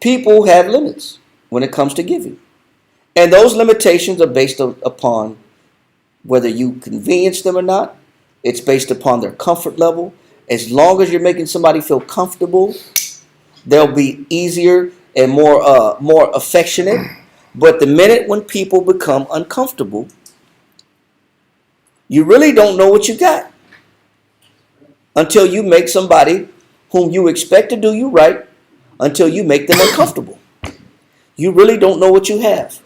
People have limits when it comes to giving. And those limitations are based upon whether you convenience them or not. It's based upon their comfort level. As long as you're making somebody feel comfortable, they'll be easier and more affectionate. But the minute when people become uncomfortable, you really don't know what you got until you make somebody whom you expect to do you right, until you make them uncomfortable. You really don't know what you have.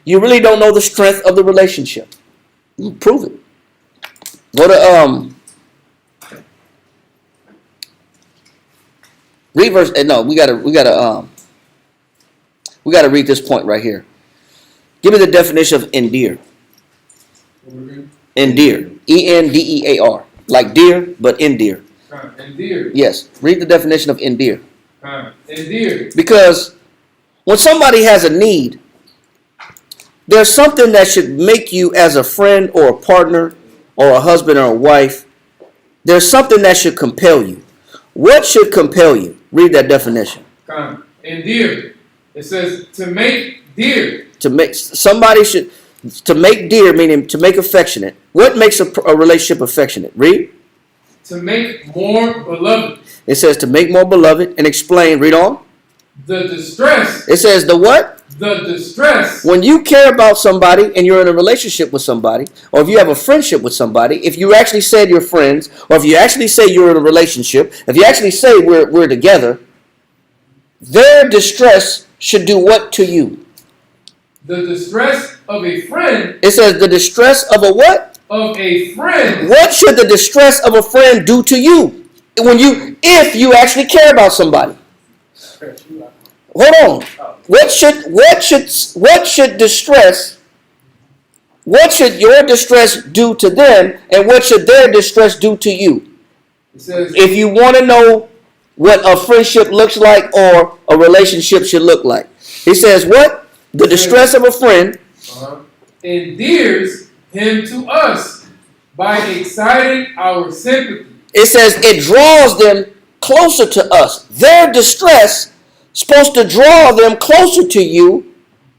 You really don't know the strength of the relationship. You prove it. Go to read verse. No, we gotta read this point right here. Give me the definition of endear. Endear. ENDEAR. Like dear, but endear. Endear. Yes. Read the definition of endear. Endear. Because when somebody has a need, there's something that should make you, as a friend or a partner or a husband or a wife, there's something that should compel you. What should compel you? Read that definition. Endear. It says to make dear. To make somebody should, to make dear, meaning to make affectionate. What makes a relationship affectionate? Read. To make more beloved. It says to make more beloved, and explain. Read on. The distress. It says the what? The distress. When you care about somebody and you're in a relationship with somebody, or if you have a friendship with somebody, if you actually said you're friends, or if you actually say you're in a relationship, if you actually say we're together, their distress should do what to you? The distress of a friend. It says the distress of a what? Of a friend. What should the distress of a friend do to you if you actually care about somebody? Hold on. What should your distress do to them, and what should their distress do to you? It says, if you want to know what a friendship looks like or a relationship should look like, he says what? The distress of a friend endears him to us by exciting our sympathy. It says it draws them closer to us. Their distress supposed to draw them closer to you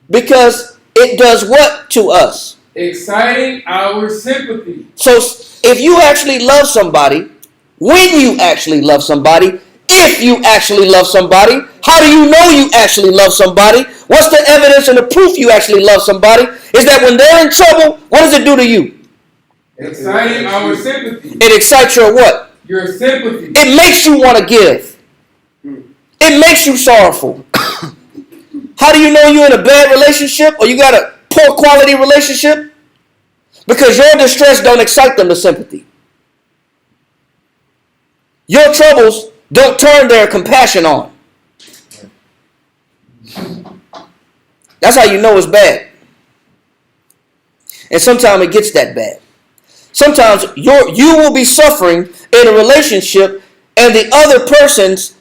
because it does what to us? Exciting our sympathy. So if you actually love somebody, when you actually love somebody, if you actually love somebody, how do you know you actually love somebody? What's the evidence and the proof you actually love somebody? Is that when they're in trouble, what does it do to you? Exciting our sympathy. It excites your what? Your sympathy. It makes you want to give. It makes you sorrowful. How do you know you're in a bad relationship or you got a poor quality relationship? Because your distress don't excite them to sympathy. Your troubles don't turn their compassion on. That's how you know it's bad. And sometimes it gets that bad. Sometimes you will be suffering in a relationship and the other person's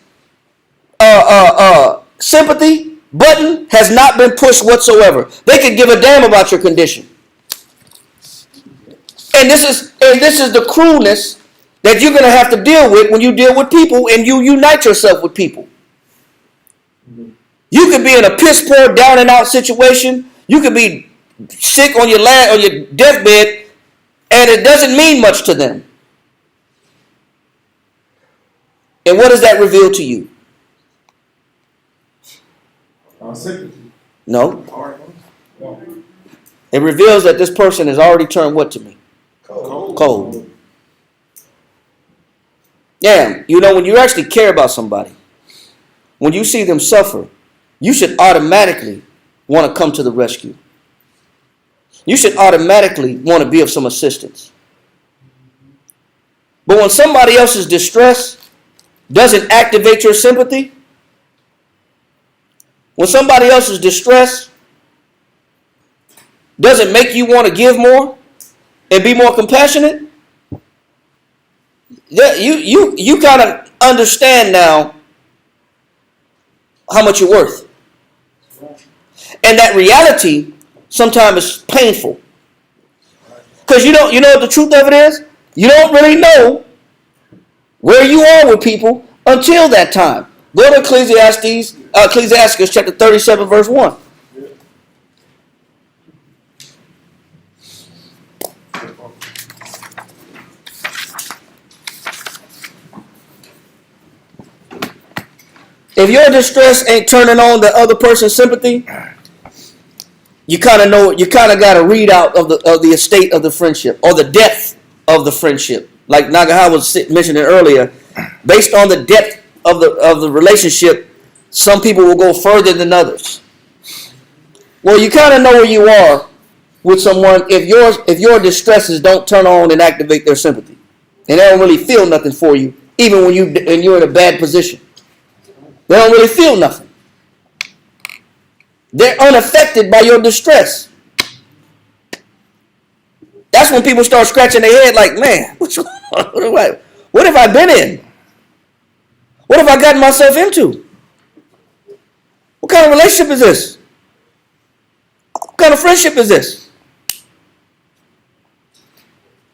sympathy button has not been pushed whatsoever. They could give a damn about your condition. And this is the cruelness that you're going to have to deal with when you deal with people and you unite yourself with people. You could be in a piss poor, down and out situation. You could be sick on your deathbed, and it doesn't mean much to them. And what does that reveal to you? Our sympathy. No. It reveals that this person has already turned what to me? Cold. Yeah, you know, when you actually care about somebody, when you see them suffer, you should automatically want to come to the rescue. You should automatically want to be of some assistance. But when somebody else's distress doesn't activate your sympathy, when somebody else's distress doesn't make you want to give more and be more compassionate, you kind of understand now how much you're worth. And that reality sometimes is painful. Because you know what the truth of it is? You don't really know where you are with people until that time. Go to Ecclesiastes chapter 37, verse 1. If your distress ain't turning on the other person's sympathy, you kind of know. You kind of got a readout of the estate of the friendship or the depth of the friendship. Like Nagaha was mentioning earlier, based on the depth of the relationship, some people will go further than others. Well, you kind of know where you are with someone if your distresses don't turn on and activate their sympathy, and they don't really feel nothing for you, even when you're in a bad position. They don't really feel nothing. They're unaffected by your distress. That's when people start scratching their head like, man, what's What have I been in? What have I gotten myself into? What kind of relationship is this? What kind of friendship is this?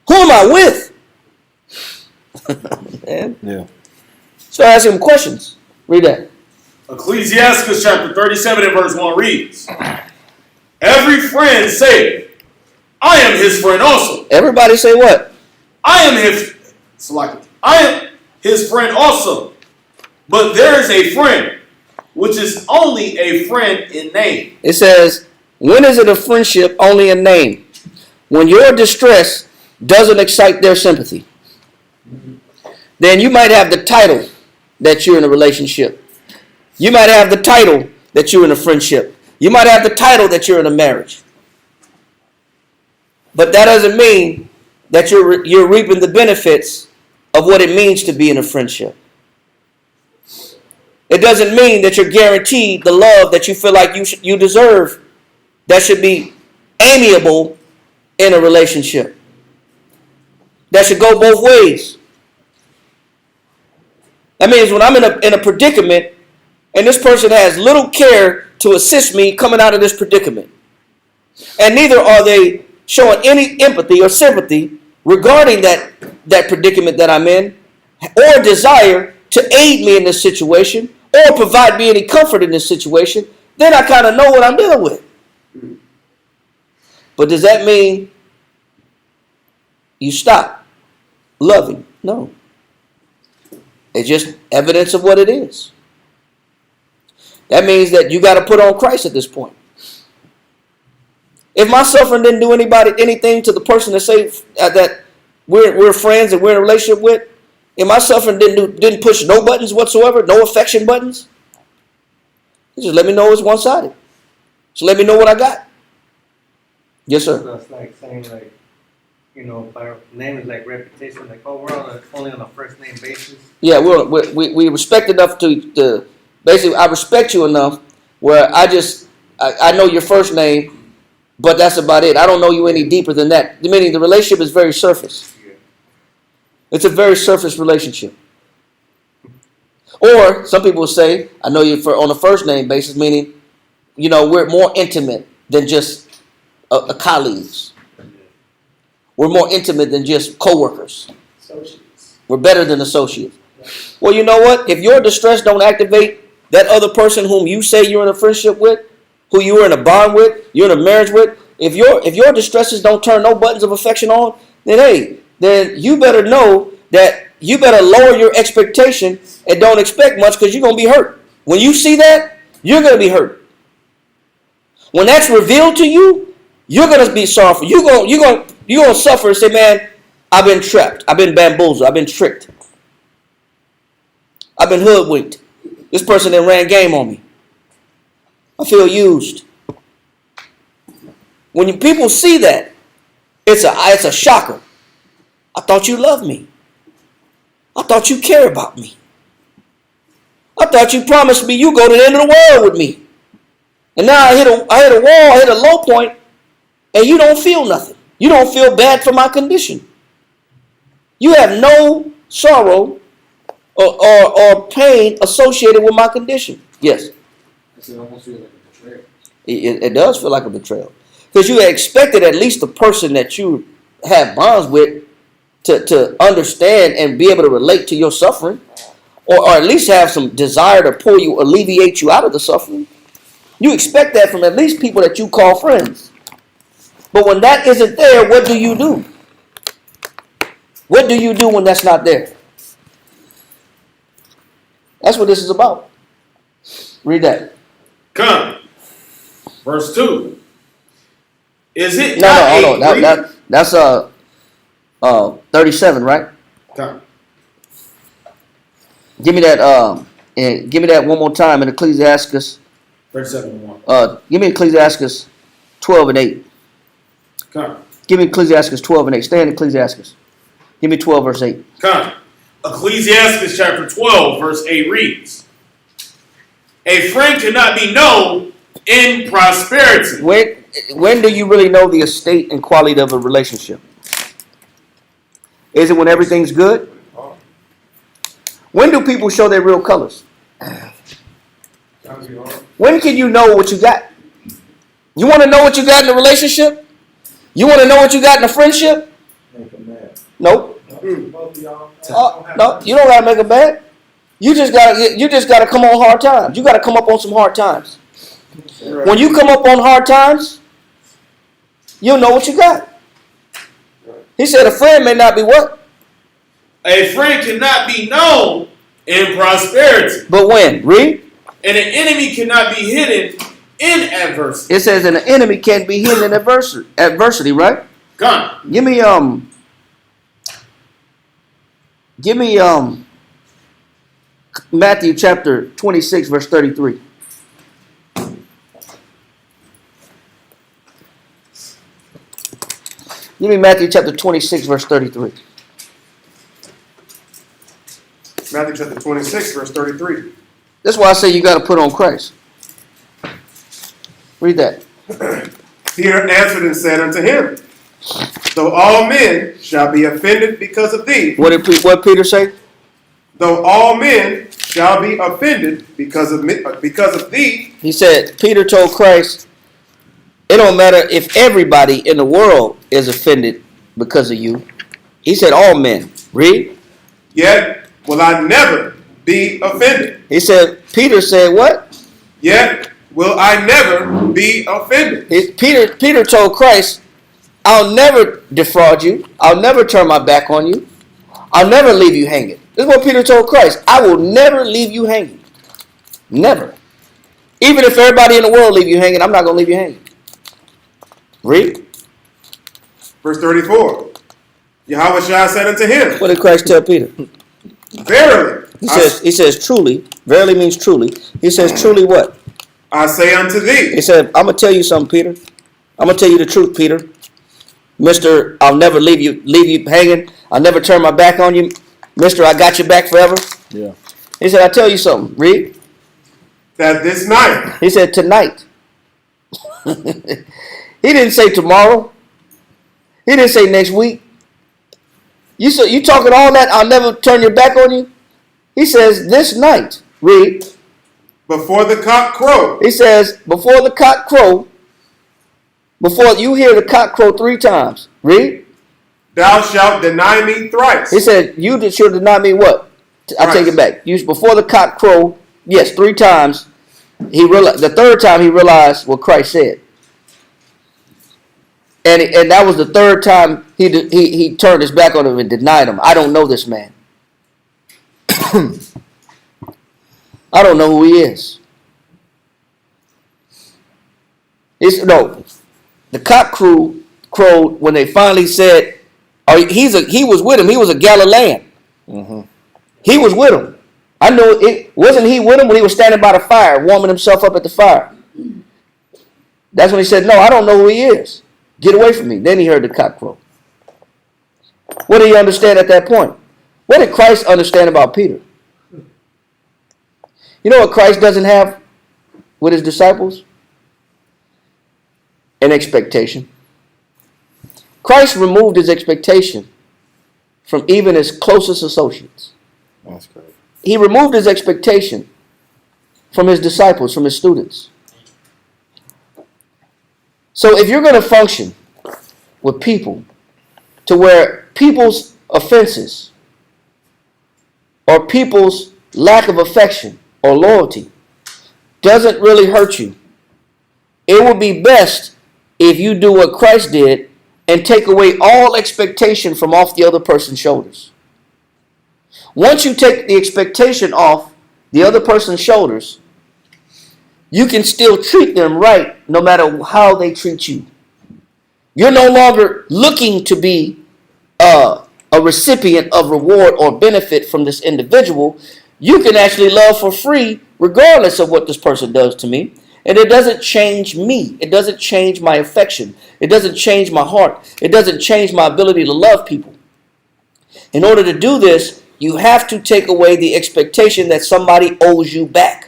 Who am I with? Man. Yeah. Start asking him questions. Read that. Ecclesiastes chapter 37 and verse 1 reads, every friend saith, I am his friend also. Everybody say what? I am his friend also. But there is a friend, which is only a friend in name. It says, when is it a friendship only in name? When your distress doesn't excite their sympathy. Then you might have the title that you're in a relationship. You might have the title that you're in a friendship. You might have the title that you're in a marriage. But that doesn't mean that you're reaping the benefits of what it means to be in a friendship. It doesn't mean that you're guaranteed the love that you feel like you deserve. That should be amiable in a relationship. That should go both ways. That means when I'm in a predicament and this person has little care to assist me coming out of this predicament, and neither are they showing any empathy or sympathy regarding that predicament that I'm in, or desire to aid me in this situation, or provide me any comfort in this situation, then I kind of know what I'm dealing with. But does that mean you stop loving? No. It's just evidence of what it is. That means that you got to put on Christ at this point. If my suffering didn't do anything to the person that say that we're friends and we're in a relationship with, if my suffering didn't push no buttons whatsoever, no affection buttons, just let me know it's one-sided. So let me know what I got. Yes, sir. So it's like saying like, you know, by name is like reputation, like, oh, we're only on a first name basis. Yeah, we respect enough to basically, I respect you enough where I know your first name, but that's about it. I don't know you any deeper than that. Meaning the relationship is very surface. Yeah. It's a very surface relationship. Or some people will say, I know you on a first name basis, meaning, you know, we're more intimate than just colleagues. We're more intimate than just co-workers. Associates. We're better than associates. Well, you know what? If your distress don't activate that other person whom you say you're in a friendship with, who you were in a bond with, you're in a marriage with, if your distresses don't turn no buttons of affection on, then you better know that you better lower your expectation and don't expect much because you're going to be hurt. When you see that, you're going to be hurt. When that's revealed to you, you're going to be sorrowful. You're going to suffer and say, man, I've been trapped. I've been bamboozled. I've been tricked. I've been hoodwinked. This person that ran game on me. I feel used. When people see that, it's a shocker. I thought you loved me. I thought you cared about me. I thought you promised me you go to the end of the world with me. And now I hit a wall, I hit a low point, and you don't feel nothing. You don't feel bad for my condition. You have no sorrow or pain associated with my condition. Yes. It almost feels like a betrayal. It does feel like a betrayal. Because you expected at least the person that you have bonds with to understand and be able to relate to your suffering. Or at least have some desire to alleviate you out of the suffering. You expect that from at least people that you call friends. But when that isn't there, what do you do? What do you do when that's not there? That's what this is about. Read that. Come. Verse 2. Is it No, that's 37, right? Come. Give me that give me that one more time in Ecclesiastes. 37:1. Give me Ecclesiastes 12 and 8. Come. Give me Ecclesiastes 12 and 8. Stay in Ecclesiastes. Give me 12 verse 8. Come. Ecclesiastes chapter 12 verse 8 reads, a friend cannot be known in prosperity. When do you really know the estate and quality of a relationship? Is it when everything's good? When do people show their real colors? Gotta be hard. When can you know what you got? You want to know what you got in a relationship? You want to know what you got in a friendship? Make 'em mad. Nope. Both of y'all. No, you don't gotta make a bad. You just gotta come on hard times. You gotta come up on some hard times. When you come up on hard times, you'll know what you got. He said a friend may not be what? A friend cannot be known in prosperity, But when? Read. and an enemy cannot be hidden in adversity. It says an enemy can't be hidden in adversity, right? Gone. Give me Matthew chapter 26 verse 33. Give me Matthew chapter 26 verse 33. Matthew chapter 26, verse 33. That's why I say you got to put on Christ. Read that. Peter answered and said unto him, though all men shall be offended because of thee, What Peter say? though all men shall be offended because of thee, He said, Peter told Christ, it don't matter if everybody in the world is offended because of you. He said all men. Read. yet will I never be offended. He said, Peter said what? Yet will I never be offended. Peter told Christ, I'll never defraud you. I'll never turn my back on you. I'll never leave you hanging. This is what Peter told Christ. I will never leave you hanging. Never. Even if everybody in the world leave you hanging, I'm not going to leave you hanging. Read. Verse 34. Yahweh Shai said unto him, What did Christ tell Peter? verily, He says truly. Verily means truly. He says truly what? I say unto thee. He said, I'm going to tell you something, Peter. I'm going to tell you the truth, Peter. Mister, I'll never leave you hanging. I'll never turn my back on you. Mister, I got your back forever. Yeah. He said, I'll tell you something. Read. That this night, He said, tonight. He didn't say tomorrow. He didn't say next week. You talking all that, I'll never turn your back on you? He says, this night. Read. before the cock crow, He says, before the cock crow, before you hear the cock crow 3 times. Read. thou shalt deny me thrice. He said, you should deny me what? I take it back. Before the cock crow, yes, 3 times. He realized, the 3rd time he realized what Christ said. And that was the 3rd time he turned his back on him and denied him. I don't know this man. I don't know who he is. The cock crowed when they finally said, he was with him. He was a Galilean. Mm-hmm. He was with him. I know it. Wasn't he with him when he was standing by the fire, warming himself up at the fire? That's when he said, no, I don't know who he is. Get away from me. Then he heard the cock crow. What did he understand at that point? What did Christ understand about Peter? You know what Christ doesn't have with his disciples? An expectation. Christ removed his expectation from even his closest associates. That's great. He removed his expectation from his disciples, from his students. So if you're going to function with people to where people's offenses or people's lack of affection or loyalty doesn't really hurt you, it would be best if you do what Christ did and take away all expectation from off the other person's shoulders. Once you take the expectation off the other person's shoulders, you can still treat them right no matter how they treat you. You're no longer looking to be a recipient of reward or benefit from this individual. You can actually love for free regardless of what this person does to me. And it doesn't change me. It doesn't change my affection. It doesn't change my heart. It doesn't change my ability to love people. In order to do this, you have to take away the expectation that somebody owes you back.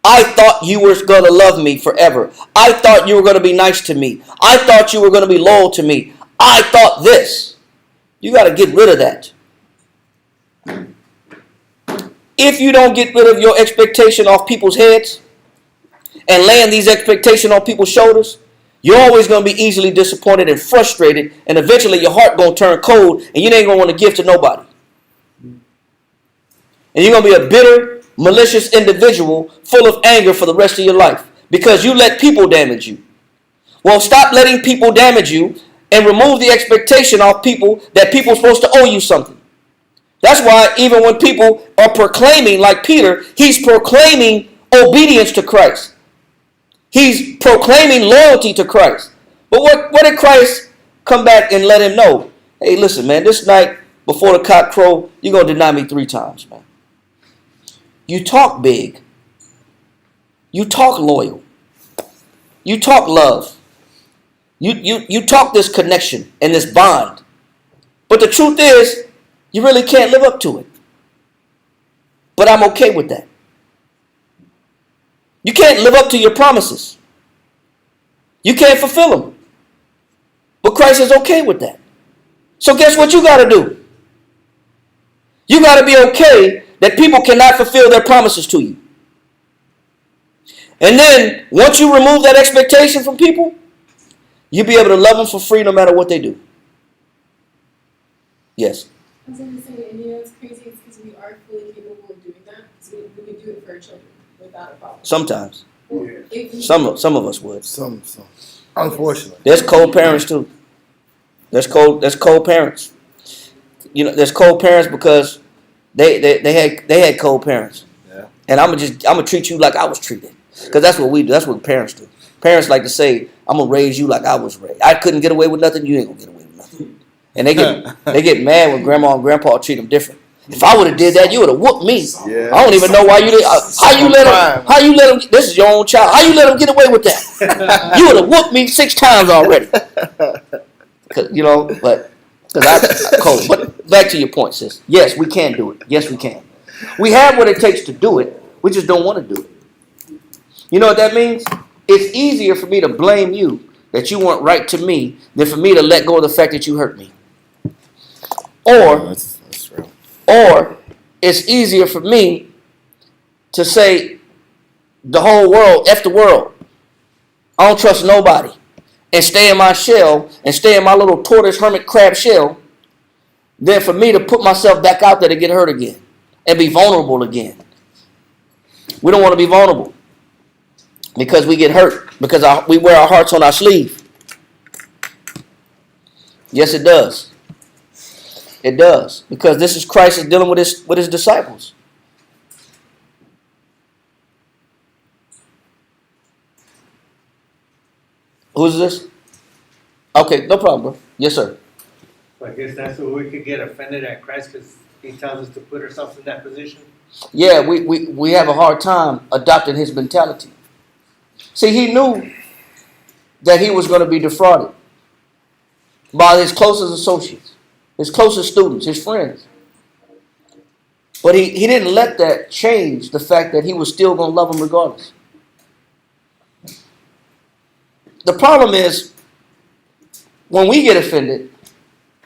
I thought you were going to love me forever. I thought you were going to be nice to me. I thought you were going to be loyal to me. I thought this. You got to get rid of that. if you don't get rid of your expectation off people's heads and laying these expectations on people's shoulders, you're always going to be easily disappointed and frustrated, and eventually your heart going to turn cold, and you ain't going to want to give to nobody. And you're going to be a bitter, malicious individual full of anger for the rest of your life because you let people damage you. Well, stop letting people damage you and remove the expectation off people that people are supposed to owe you something. That's why even when people are proclaiming, like Peter, he's proclaiming obedience to Christ. He's proclaiming loyalty to Christ. But what did Christ come back and let him know? Hey, listen, man, this night before the cock crow, you're going to deny me 3 times, man. You talk big. You talk loyal. You talk love. You talk this connection and this bond. But the truth is, you really can't live up to it. But I'm okay with that. You can't live up to your promises. You can't fulfill them. But Christ is okay with that. So guess what you got to do? You got to be okay that people cannot fulfill their promises to you. And then, once you remove that expectation from people, you'll be able to love them for free no matter what they do. Yes? I was going to say, and you know what's crazy? It's because we are fully capable of doing that. So we can do it for our children without a problem. Sometimes. If we- Some of us would. Some. Unfortunately. There's cold parents too. There's cold parents. You know, there's cold parents because they had cold parents. Yeah. And I'm gonna treat you like I was treated. Because that's what we do. That's what parents do. Parents like to say, I'm gonna raise you like I was raised. I couldn't get away with nothing, you ain't gonna get away with nothing. And they get mad when grandma and grandpa treat them different. If I would have did that, you would have whooped me. Yeah. I don't even know why you did. How you let them? This is your own child. How you let them get away with that? You would have whooped me 6 times already. You know, but because I cold. But back to your point, sis. Yes, we can do it. Yes, we can. We have what it takes to do it. We just don't want to do it. You know what that means? It's easier for me to blame you that you weren't right to me than for me to let go of the fact that you hurt me. Or it's easier for me to say the whole world, F the world. I don't trust nobody. And stay in my shell and stay in my little tortoise hermit crab shell than for me to put myself back out there to get hurt again and be vulnerable again. We don't want to be vulnerable because we get hurt because we wear our hearts on our sleeve. Yes, it does. It does. Because this is Christ is dealing with his disciples. Who's this? Okay, no problem, bro. Yes, sir. I guess that's where we could get offended at Christ because he tells us to put ourselves in that position. Yeah, we have a hard time adopting his mentality. See, he knew that he was going to be defrauded by his closest associates, his closest students, his friends. But he didn't let that change the fact that he was still going to love them regardless. The problem is when we get offended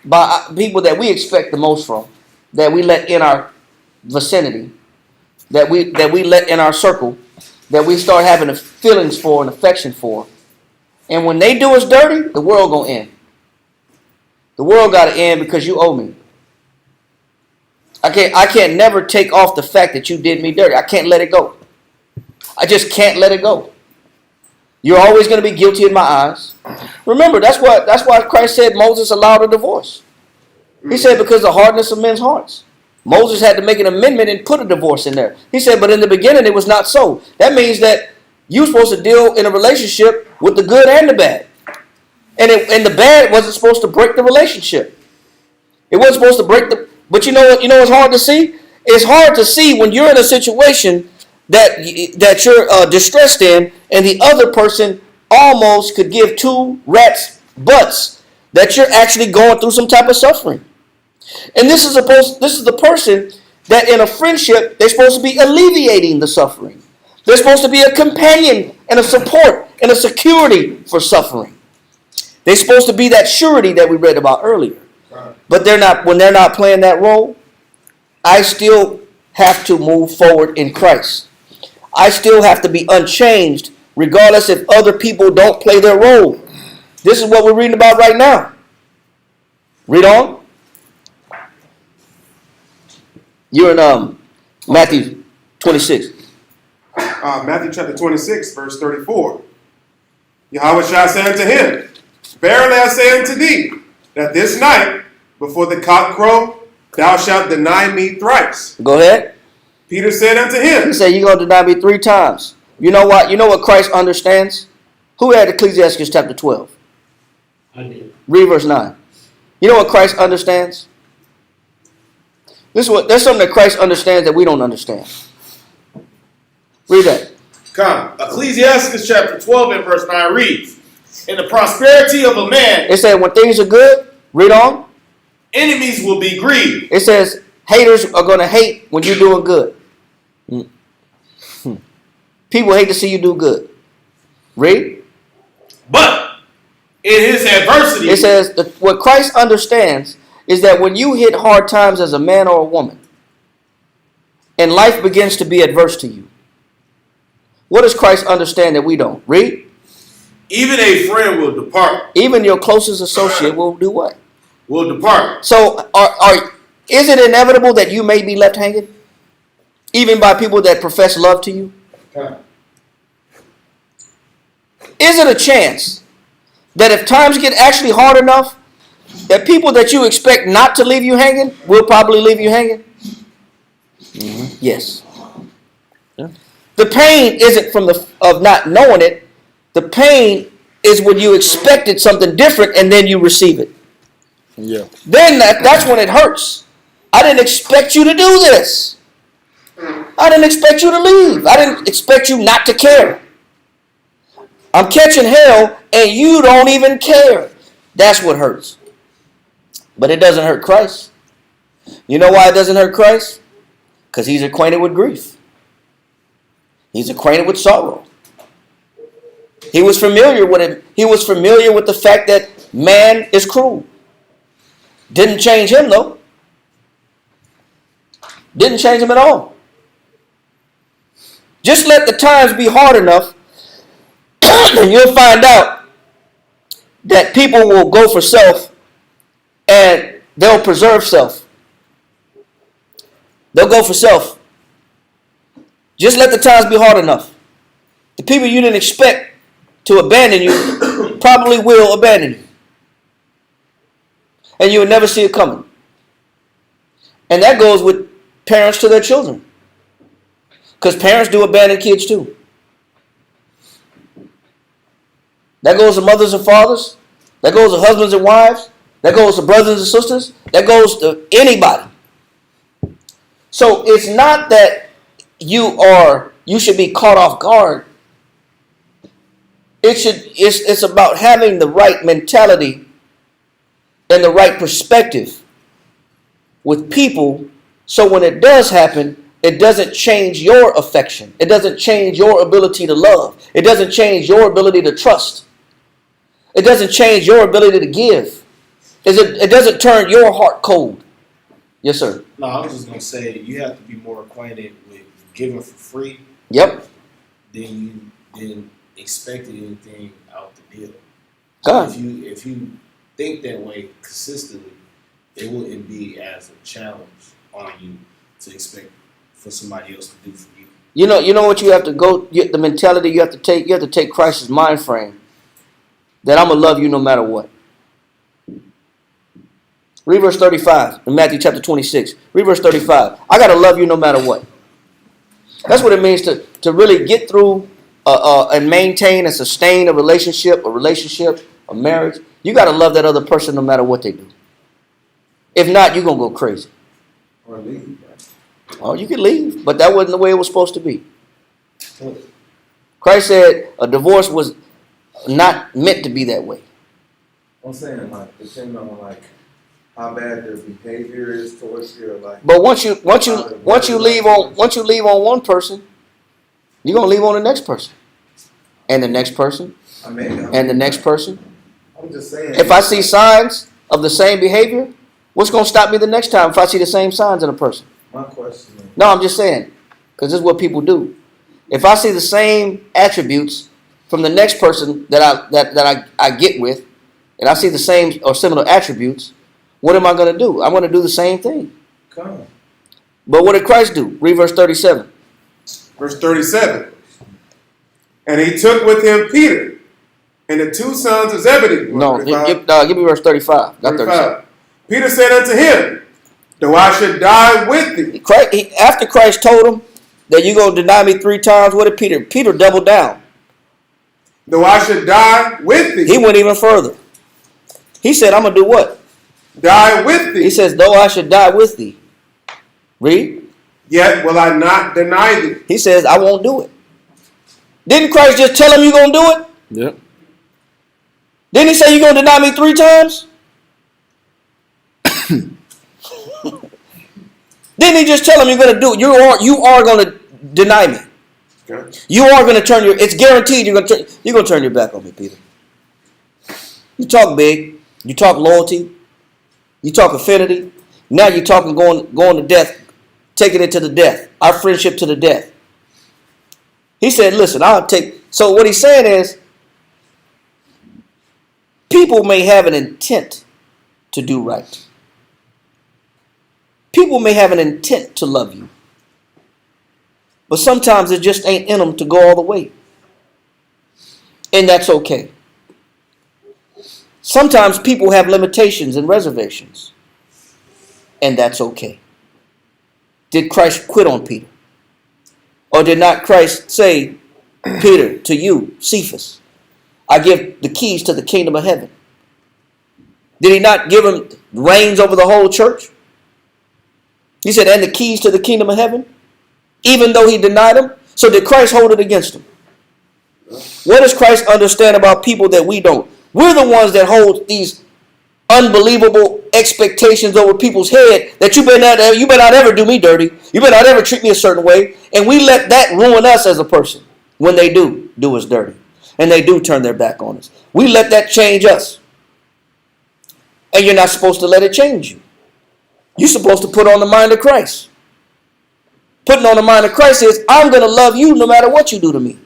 by people that we expect the most from, that we let in our vicinity, that we let in our circle, that we start having feelings for and affection for. And when they do us dirty, the world gonna end. The world gotta end because you owe me. I can't never take off the fact that you did me dirty. I can't let it go. I just can't let it go. You're always going to be guilty in my eyes. Remember, that's why Christ said Moses allowed a divorce. He said because of the hardness of men's hearts. Moses had to make an amendment and put a divorce in there. He said, but in the beginning it was not so. That means that you're supposed to deal in a relationship with the good and the bad. And the bad wasn't supposed to break the relationship. It wasn't supposed to break the... But you know what? You know what's hard to see? It's hard to see when you're in a situation that you're distressed in, and the other person almost could give 2 rats butts that you're actually going through some type of suffering. And this is the person that in a friendship they're supposed to be alleviating the suffering. They're supposed to be a companion and a support and a security for suffering. They're supposed to be that surety that we read about earlier. But they're not. When they're not playing that role, I still have to move forward in Christ. I still have to be unchanged regardless if other people don't play their role. This is what we're reading about right now. Read on. You're in Matthew 26. Matthew chapter 26, verse 34. Yahweh shall say unto him, Verily I say unto thee, that this night, before the cock crow, thou shalt deny me thrice. Go ahead. Peter said unto him, He said, you're going to deny me 3 times. You know what? You know what Christ understands? Who had Ecclesiastes chapter 12? I did. Read verse 9. You know what Christ understands? There's something that Christ understands that we don't understand. Read that. Come. Ecclesiastes chapter 12 and verse 9 reads, in the prosperity of a man, It said when things are good, read on. enemies will be grieved. It says haters are going to hate when you're doing good. People hate to see you do good. Read. But in his adversity, It says what Christ understands is that when you hit hard times as a man or a woman, and life begins to be adverse to you, what does Christ understand that we don't? Read. even a friend will depart. Even your closest associate will do what? Will depart. So is it inevitable that you may be left hanging? Even by people that profess love to you? Okay. Is it a chance that if times get actually hard enough, that people that you expect not to leave you hanging will probably leave you hanging? Mm-hmm. Yes. Yeah. The pain isn't of not knowing it. The pain is when you expected something different and then you receive it. Yeah. Then that's when it hurts. I didn't expect you to do this. I didn't expect you to leave. I didn't expect you not to care. I'm catching hell and you don't even care. That's what hurts. But it doesn't hurt Christ. You know why it doesn't hurt Christ? Because he's acquainted with grief. He's acquainted with sorrow. He was familiar with it. He was familiar with the fact that man is cruel. Didn't change him though. Didn't change him at all. Just let the times be hard enough and you'll find out that people will go for self and they'll preserve self. They'll go for self. Just let the times be hard enough. The people you didn't expect to abandon you probably will abandon you. And you will never see it coming. And that goes with parents to their children. Because parents do abandon kids too. That goes to mothers and fathers. That goes to husbands and wives. That goes to brothers and sisters. That goes to anybody. So it's not that you should be caught off guard. It's about having the right mentality and the right perspective with people, so when it does happen, it doesn't change your affection. It doesn't change your ability to love. It doesn't change your ability to trust. It doesn't change your ability to give. It doesn't turn your heart cold. Yes, sir. No, I was just gonna say you have to be more acquainted with giving for free. Yep. Than expecting anything out the deal. God. If you think that way consistently, it wouldn't be as a challenge on you to expect for somebody else to do for you. You know what you have to go, the mentality you have to take? You have to take Christ's mind frame that I'm going to love you no matter what. Read verse 35 in Matthew chapter 26. Read verse 35. I got to love you no matter what. That's what it means to really get through and maintain and sustain a relationship, a marriage. You got to love that other person no matter what they do. If not, you're going to go crazy. Or leave. Oh, you can leave, but that wasn't the way it was supposed to be. Christ said a divorce was not meant to be that way. I'm saying, like, depending on, like, how bad their behavior is towards you, or like. But once you leave on one person, you're gonna leave on the next person, and the next person, and the next person. I'm just saying. If I see signs of the same behavior, what's gonna stop me the next time if I see the same signs in a person? My question is, No, I'm just saying, because this is what people do. If I see the same attributes from the next person that I get with, and I see the same or similar attributes, what am I going to do? I'm going to do the same thing. come. But what did Christ do? Read verse 37. Verse 37. And he took with him Peter and the two sons of Zebedee. No, 35. give me verse 35. Not 37. Peter said unto him, though I should die with thee. After Christ told him that you're going to deny me 3 times, what did Peter? Peter doubled down. Though I should die with thee. He went even further. He said, I'm going to do what? Die with thee. He says, though I should die with thee. Read. Yet will I not deny thee. He says, I won't do it. Didn't Christ just tell him you're going to do it? Yep. Didn't he say you're going to deny me 3 times? Didn't he just tell him you're going to do it? You are going to deny me. Okay. You are going to turn your. It's guaranteed you're going to turn your back on me, Peter. You talk big. You talk loyalty. You talk affinity. Now you're talking going to death, taking it to the death. Our friendship to the death. He said, "Listen, I'll take." So what he's saying is, people may have an intent to do right. People may have an intent to love you. But sometimes it just ain't in them to go all the way. And that's okay. Sometimes people have limitations and reservations. And that's okay. Did Christ quit on Peter? Or did not Christ say, Peter, to you, Cephas, I give the keys to the kingdom of heaven? Did he not give him reins over the whole church? He said, and the keys to the kingdom of heaven? Even though he denied him? So did Christ hold it against him? What does Christ understand about people that we don't? We're the ones that hold these unbelievable expectations over people's head that you better not ever do me dirty. You better not ever treat me a certain way. And we let that ruin us as a person when they do us dirty. And they do turn their back on us. We let that change us. And you're not supposed to let it change you. You're supposed to put on the mind of Christ. Putting on the mind of Christ is, I'm going to love you no matter what you do to me.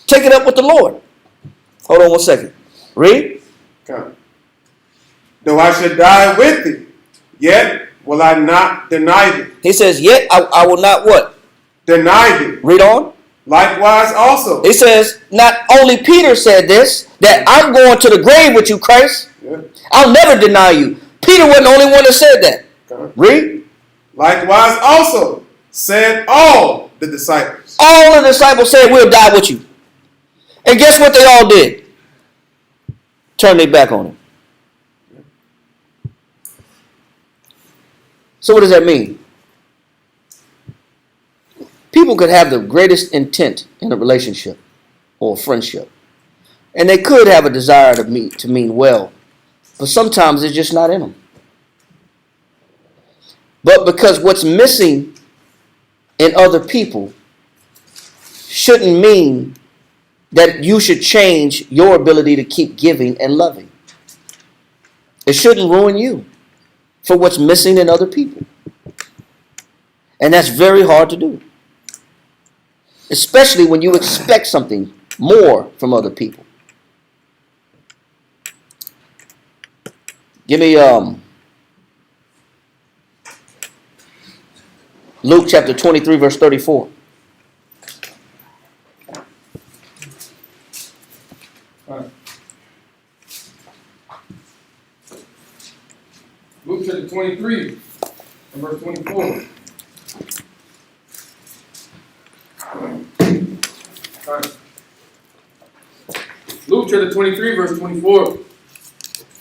Take it up with the Lord. Hold on one second. Read. Come. Though I should die with thee, yet will I not deny thee. He says, yet I will not what? Deny thee. Read on. Likewise also. He says, not only Peter said this, that I'm going to the grave with you, Christ. Yeah. I'll never deny you. Peter wasn't the only one that said that. Come. Read. Likewise also said all the disciples. All the disciples said, we'll die with you. And guess what they all did? Turn their back on him. So what does that mean? People could have the greatest intent in a relationship or a friendship. And they could have a desire to mean well. But sometimes it's just not in them. But because what's missing in other people shouldn't mean that you should change your ability to keep giving and loving. It shouldn't ruin you for what's missing in other people. And that's very hard to do. Especially when you expect something more from other people. Give me Luke chapter 23, verse 34. Luke chapter 23 and verse 24. Luke chapter 23 verse 24.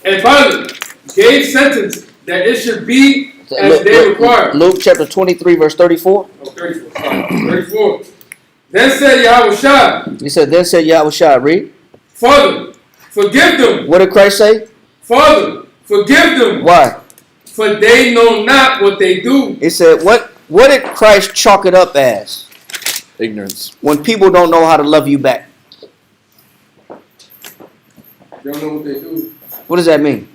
And Pilate gave sentence that it should be as they required. Luke chapter 23 verse 34. Oh, 34. 34. Then said Yahushua. He said, then said Yahushua, read. Father, forgive them. What did Christ say? Father, forgive them. Why? For they know not what they do. He said, what did Christ chalk it up as? Ignorance. When people don't know how to love you back. They don't know what they do. What does that mean?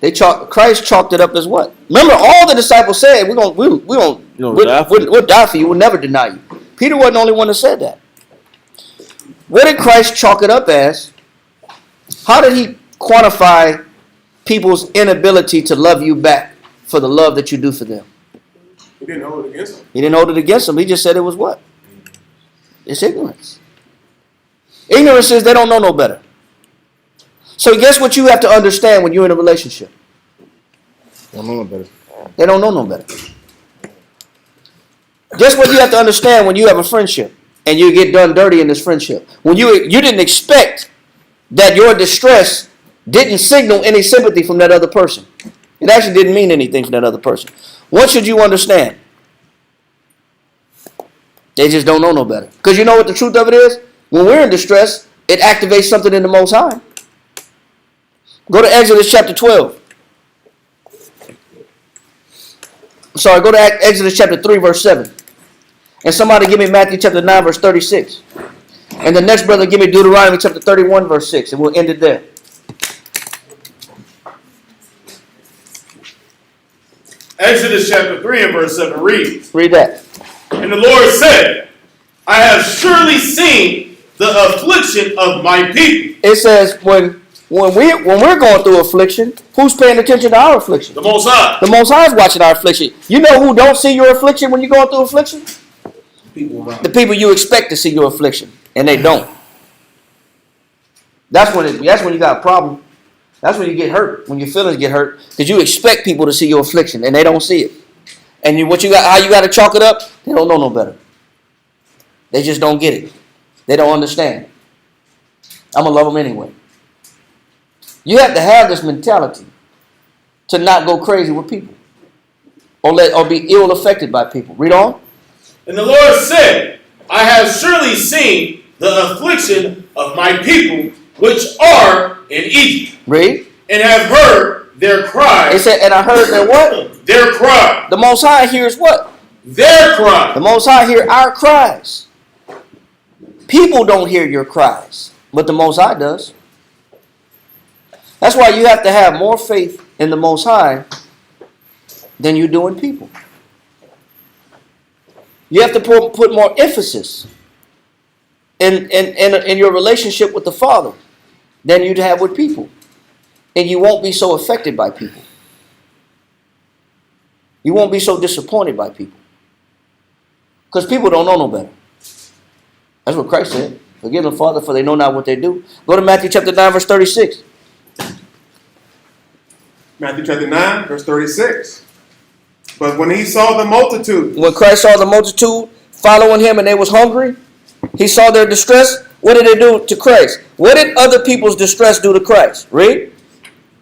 Christ chalked it up as what? Remember, all the disciples said, we'll die for you. We'll never deny you. Peter wasn't the only one that said that. What did Christ chalk it up as? How did he quantify people's inability to love you back for the love that you do for them? He didn't hold it against them. He didn't hold it against them. He just said it was what? It's ignorance. Ignorance is they don't know no better. So guess what you have to understand when you're in a relationship? They don't know no better. They don't know no better. Guess what you have to understand when you have a friendship and you get done dirty in this friendship? When you didn't expect that your distress didn't signal any sympathy from that other person. It actually didn't mean anything from that other person. What should you understand? They just don't know no better. Because you know what the truth of it is? When we're in distress, it activates something in the Most High. Go to Exodus chapter 12. Sorry, go to Exodus chapter 3, verse 7. And somebody give me Matthew chapter 9, verse 36. And the next brother give me Deuteronomy chapter 31, verse 6. And we'll end it there. Exodus chapter 3 and verse 7 reads. Read that. And the Lord said, I have surely seen the affliction of my people. It says when we're going through affliction, who's paying attention to our affliction? The Most High. The Most High is watching our affliction. You know who don't see your affliction when you're going through affliction? The people you expect to see your affliction, and they don't. That's when you got a problem. That's when you get hurt, when your feelings get hurt, because you expect people to see your affliction, and they don't see it. And how you got to chalk it up? They don't know no better. They just don't get it. They don't understand. I'm gonna love them anyway. You have to have this mentality to not go crazy with people, or be ill affected by people. Read on. And the Lord said, I have surely seen the affliction of my people which are in Egypt. Read. And have heard their cry. It said, and I heard their what? Their cry. The Most High hears what? Their cry. The Most High hears our cries. People don't hear your cries, but the Most High does. That's why you have to have more faith in the Most High than you do in people. You have to put more emphasis in your relationship with the Father than you'd have with people. And you won't be so affected by people. You won't be so disappointed by people. Because people don't know no better. That's what Christ said. Forgive them, Father, for they know not what they do. Go to Matthew chapter 9, verse 36. Matthew chapter 9, verse 36. But when he saw the multitude. When Christ saw the multitude following him and they was hungry, he saw their distress. What did they do to Christ? What did other people's distress do to Christ? Read.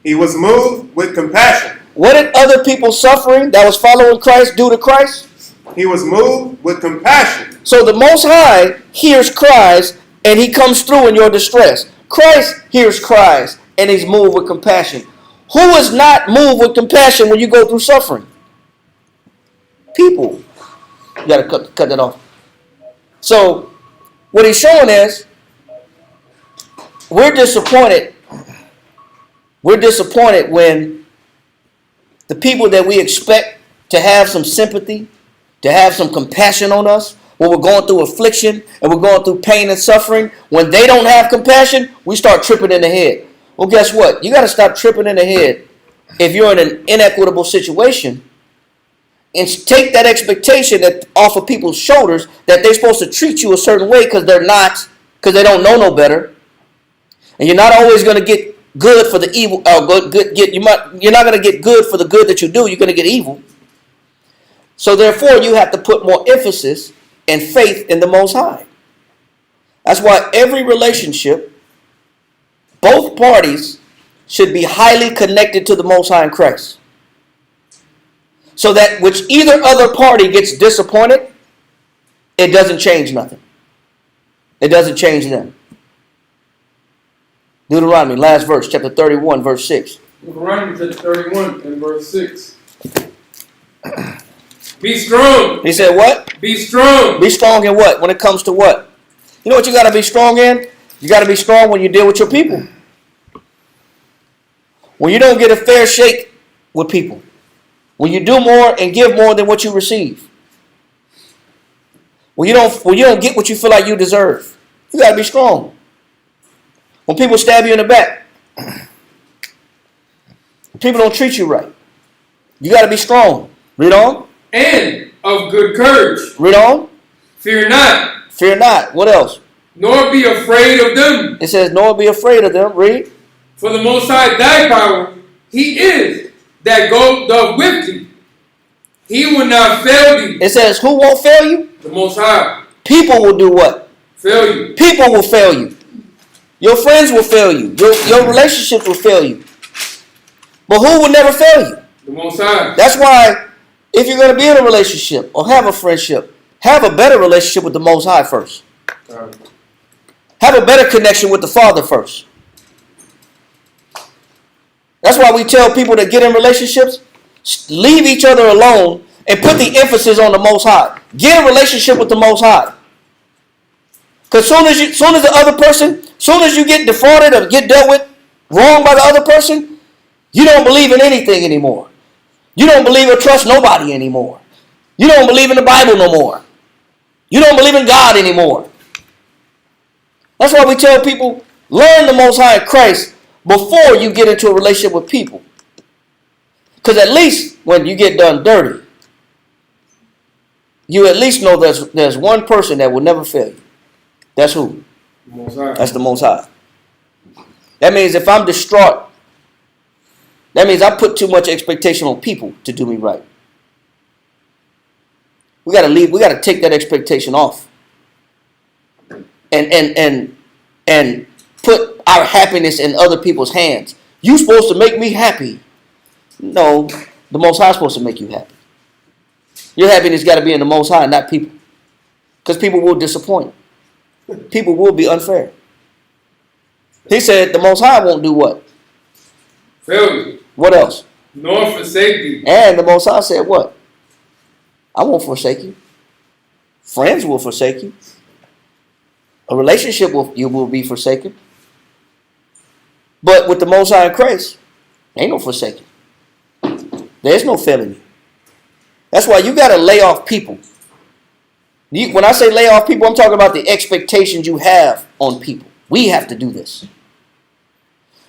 He was moved with compassion. What did other people's suffering that was following Christ do to Christ? He was moved with compassion. So the Most High hears cries and he comes through in your distress. Christ hears cries and he's moved with compassion. Who is not moved with compassion when you go through suffering? People. You got to cut that off. So what he's showing is we're disappointed. We're disappointed when the people that we expect to have some sympathy, to have some compassion on us, when we're going through affliction and we're going through pain and suffering, when they don't have compassion, we start tripping in the head. Well, guess what? You got to stop tripping in the head if you're in an inequitable situation and take that expectation that off of people's shoulders that they're supposed to treat you a certain way because they're not, because they don't know no better. And you're not always going to get good for the evil. You're not going to get good for the good that you do. You're going to get evil. So therefore, you have to put more emphasis and faith in the Most High. That's why every relationship, both parties should be highly connected to the Most High in Christ. So that which either other party gets disappointed, it doesn't change nothing. It doesn't change them. Deuteronomy, last verse, chapter 31, verse 6. Deuteronomy chapter 31 and verse 6. Be strong. He said what? Be strong. Be strong in what? When it comes to what? You know what you got to be strong in? You got to be strong when you deal with your people. When you don't get a fair shake with people. When you do more and give more than what you receive. When you don't get what you feel like you deserve. You gotta be strong. When people stab you in the back. People don't treat you right. You gotta be strong. Read on. And of good courage. Read on. Fear not. Fear not. What else? Nor be afraid of them. It says, nor be afraid of them. Read. For the Most High thy power, he is that doth with thee. He will not fail thee. It says, who won't fail you? The Most High. People will do what? Fail you. People will fail you. Your friends will fail you. Your relationships will fail you. But who will never fail you? The Most High. That's why if you're going to be in a relationship or have a friendship, have a better relationship with the Most High first. Have a better connection with the Father first. That's why we tell people that get in relationships, leave each other alone and put the emphasis on the Most High. Get a relationship with the Most High. Because soon as the other person, soon as you get defrauded or get dealt with wrong by the other person, you don't believe in anything anymore. You don't believe or trust nobody anymore. You don't believe in the Bible no more. You don't believe in God anymore. That's why we tell people, learn the Most High in Christ before you get into a relationship with people. Because at least when you get done dirty, you at least know there's one person that will never fail you. That's who? The Most High. That's the Most High. That means if I'm distraught, that means I put too much expectation on people to do me right. We got to leave. We got to take that expectation off. And put our happiness in other people's hands. You're supposed to make me happy. No, the Most High is supposed to make you happy. Your happiness got to be in the Most High, not people. Because people will disappoint. People will be unfair. He said the Most High won't do what? Fail you. What else? Nor forsake thee. And the Most High said what? I won't forsake you. Friends will forsake you. A relationship you will be forsaken. But with the Most High in Christ, ain't no forsaking. There's no failing you. That's why you got to lay off people. When I say lay off people, I'm talking about the expectations you have on people. We have to do this.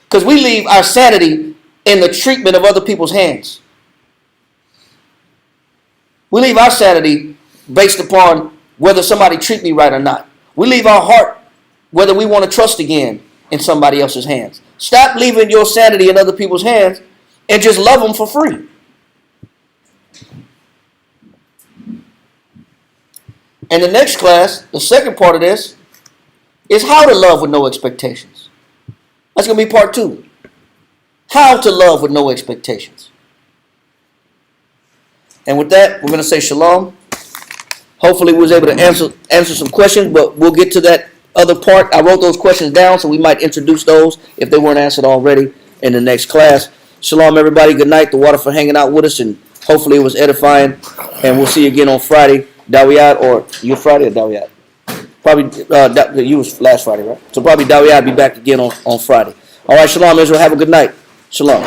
Because we leave our sanity in the treatment of other people's hands. We leave our sanity based upon whether somebody treat me right or not. We leave our heart, whether we want to trust again, in somebody else's hands. Stop leaving your sanity in other people's hands and just love them for free. And the next class, the second part of this, is how to love with no expectations. That's going to be part 2. How to love with no expectations. And with that, we're going to say shalom. Hopefully we was able to answer some questions, but we'll get to that other part. I wrote those questions down, so we might introduce those if they weren't answered already in the next class. Shalom, everybody. Good night. The water for hanging out with us, and hopefully it was edifying. And we'll see you again on Friday. Dawiyat, or you Friday or Dawiyat? Probably you was last Friday, right? So probably Dawiyat will be back again on Friday. All right, shalom, Israel. Have a good night. Shalom.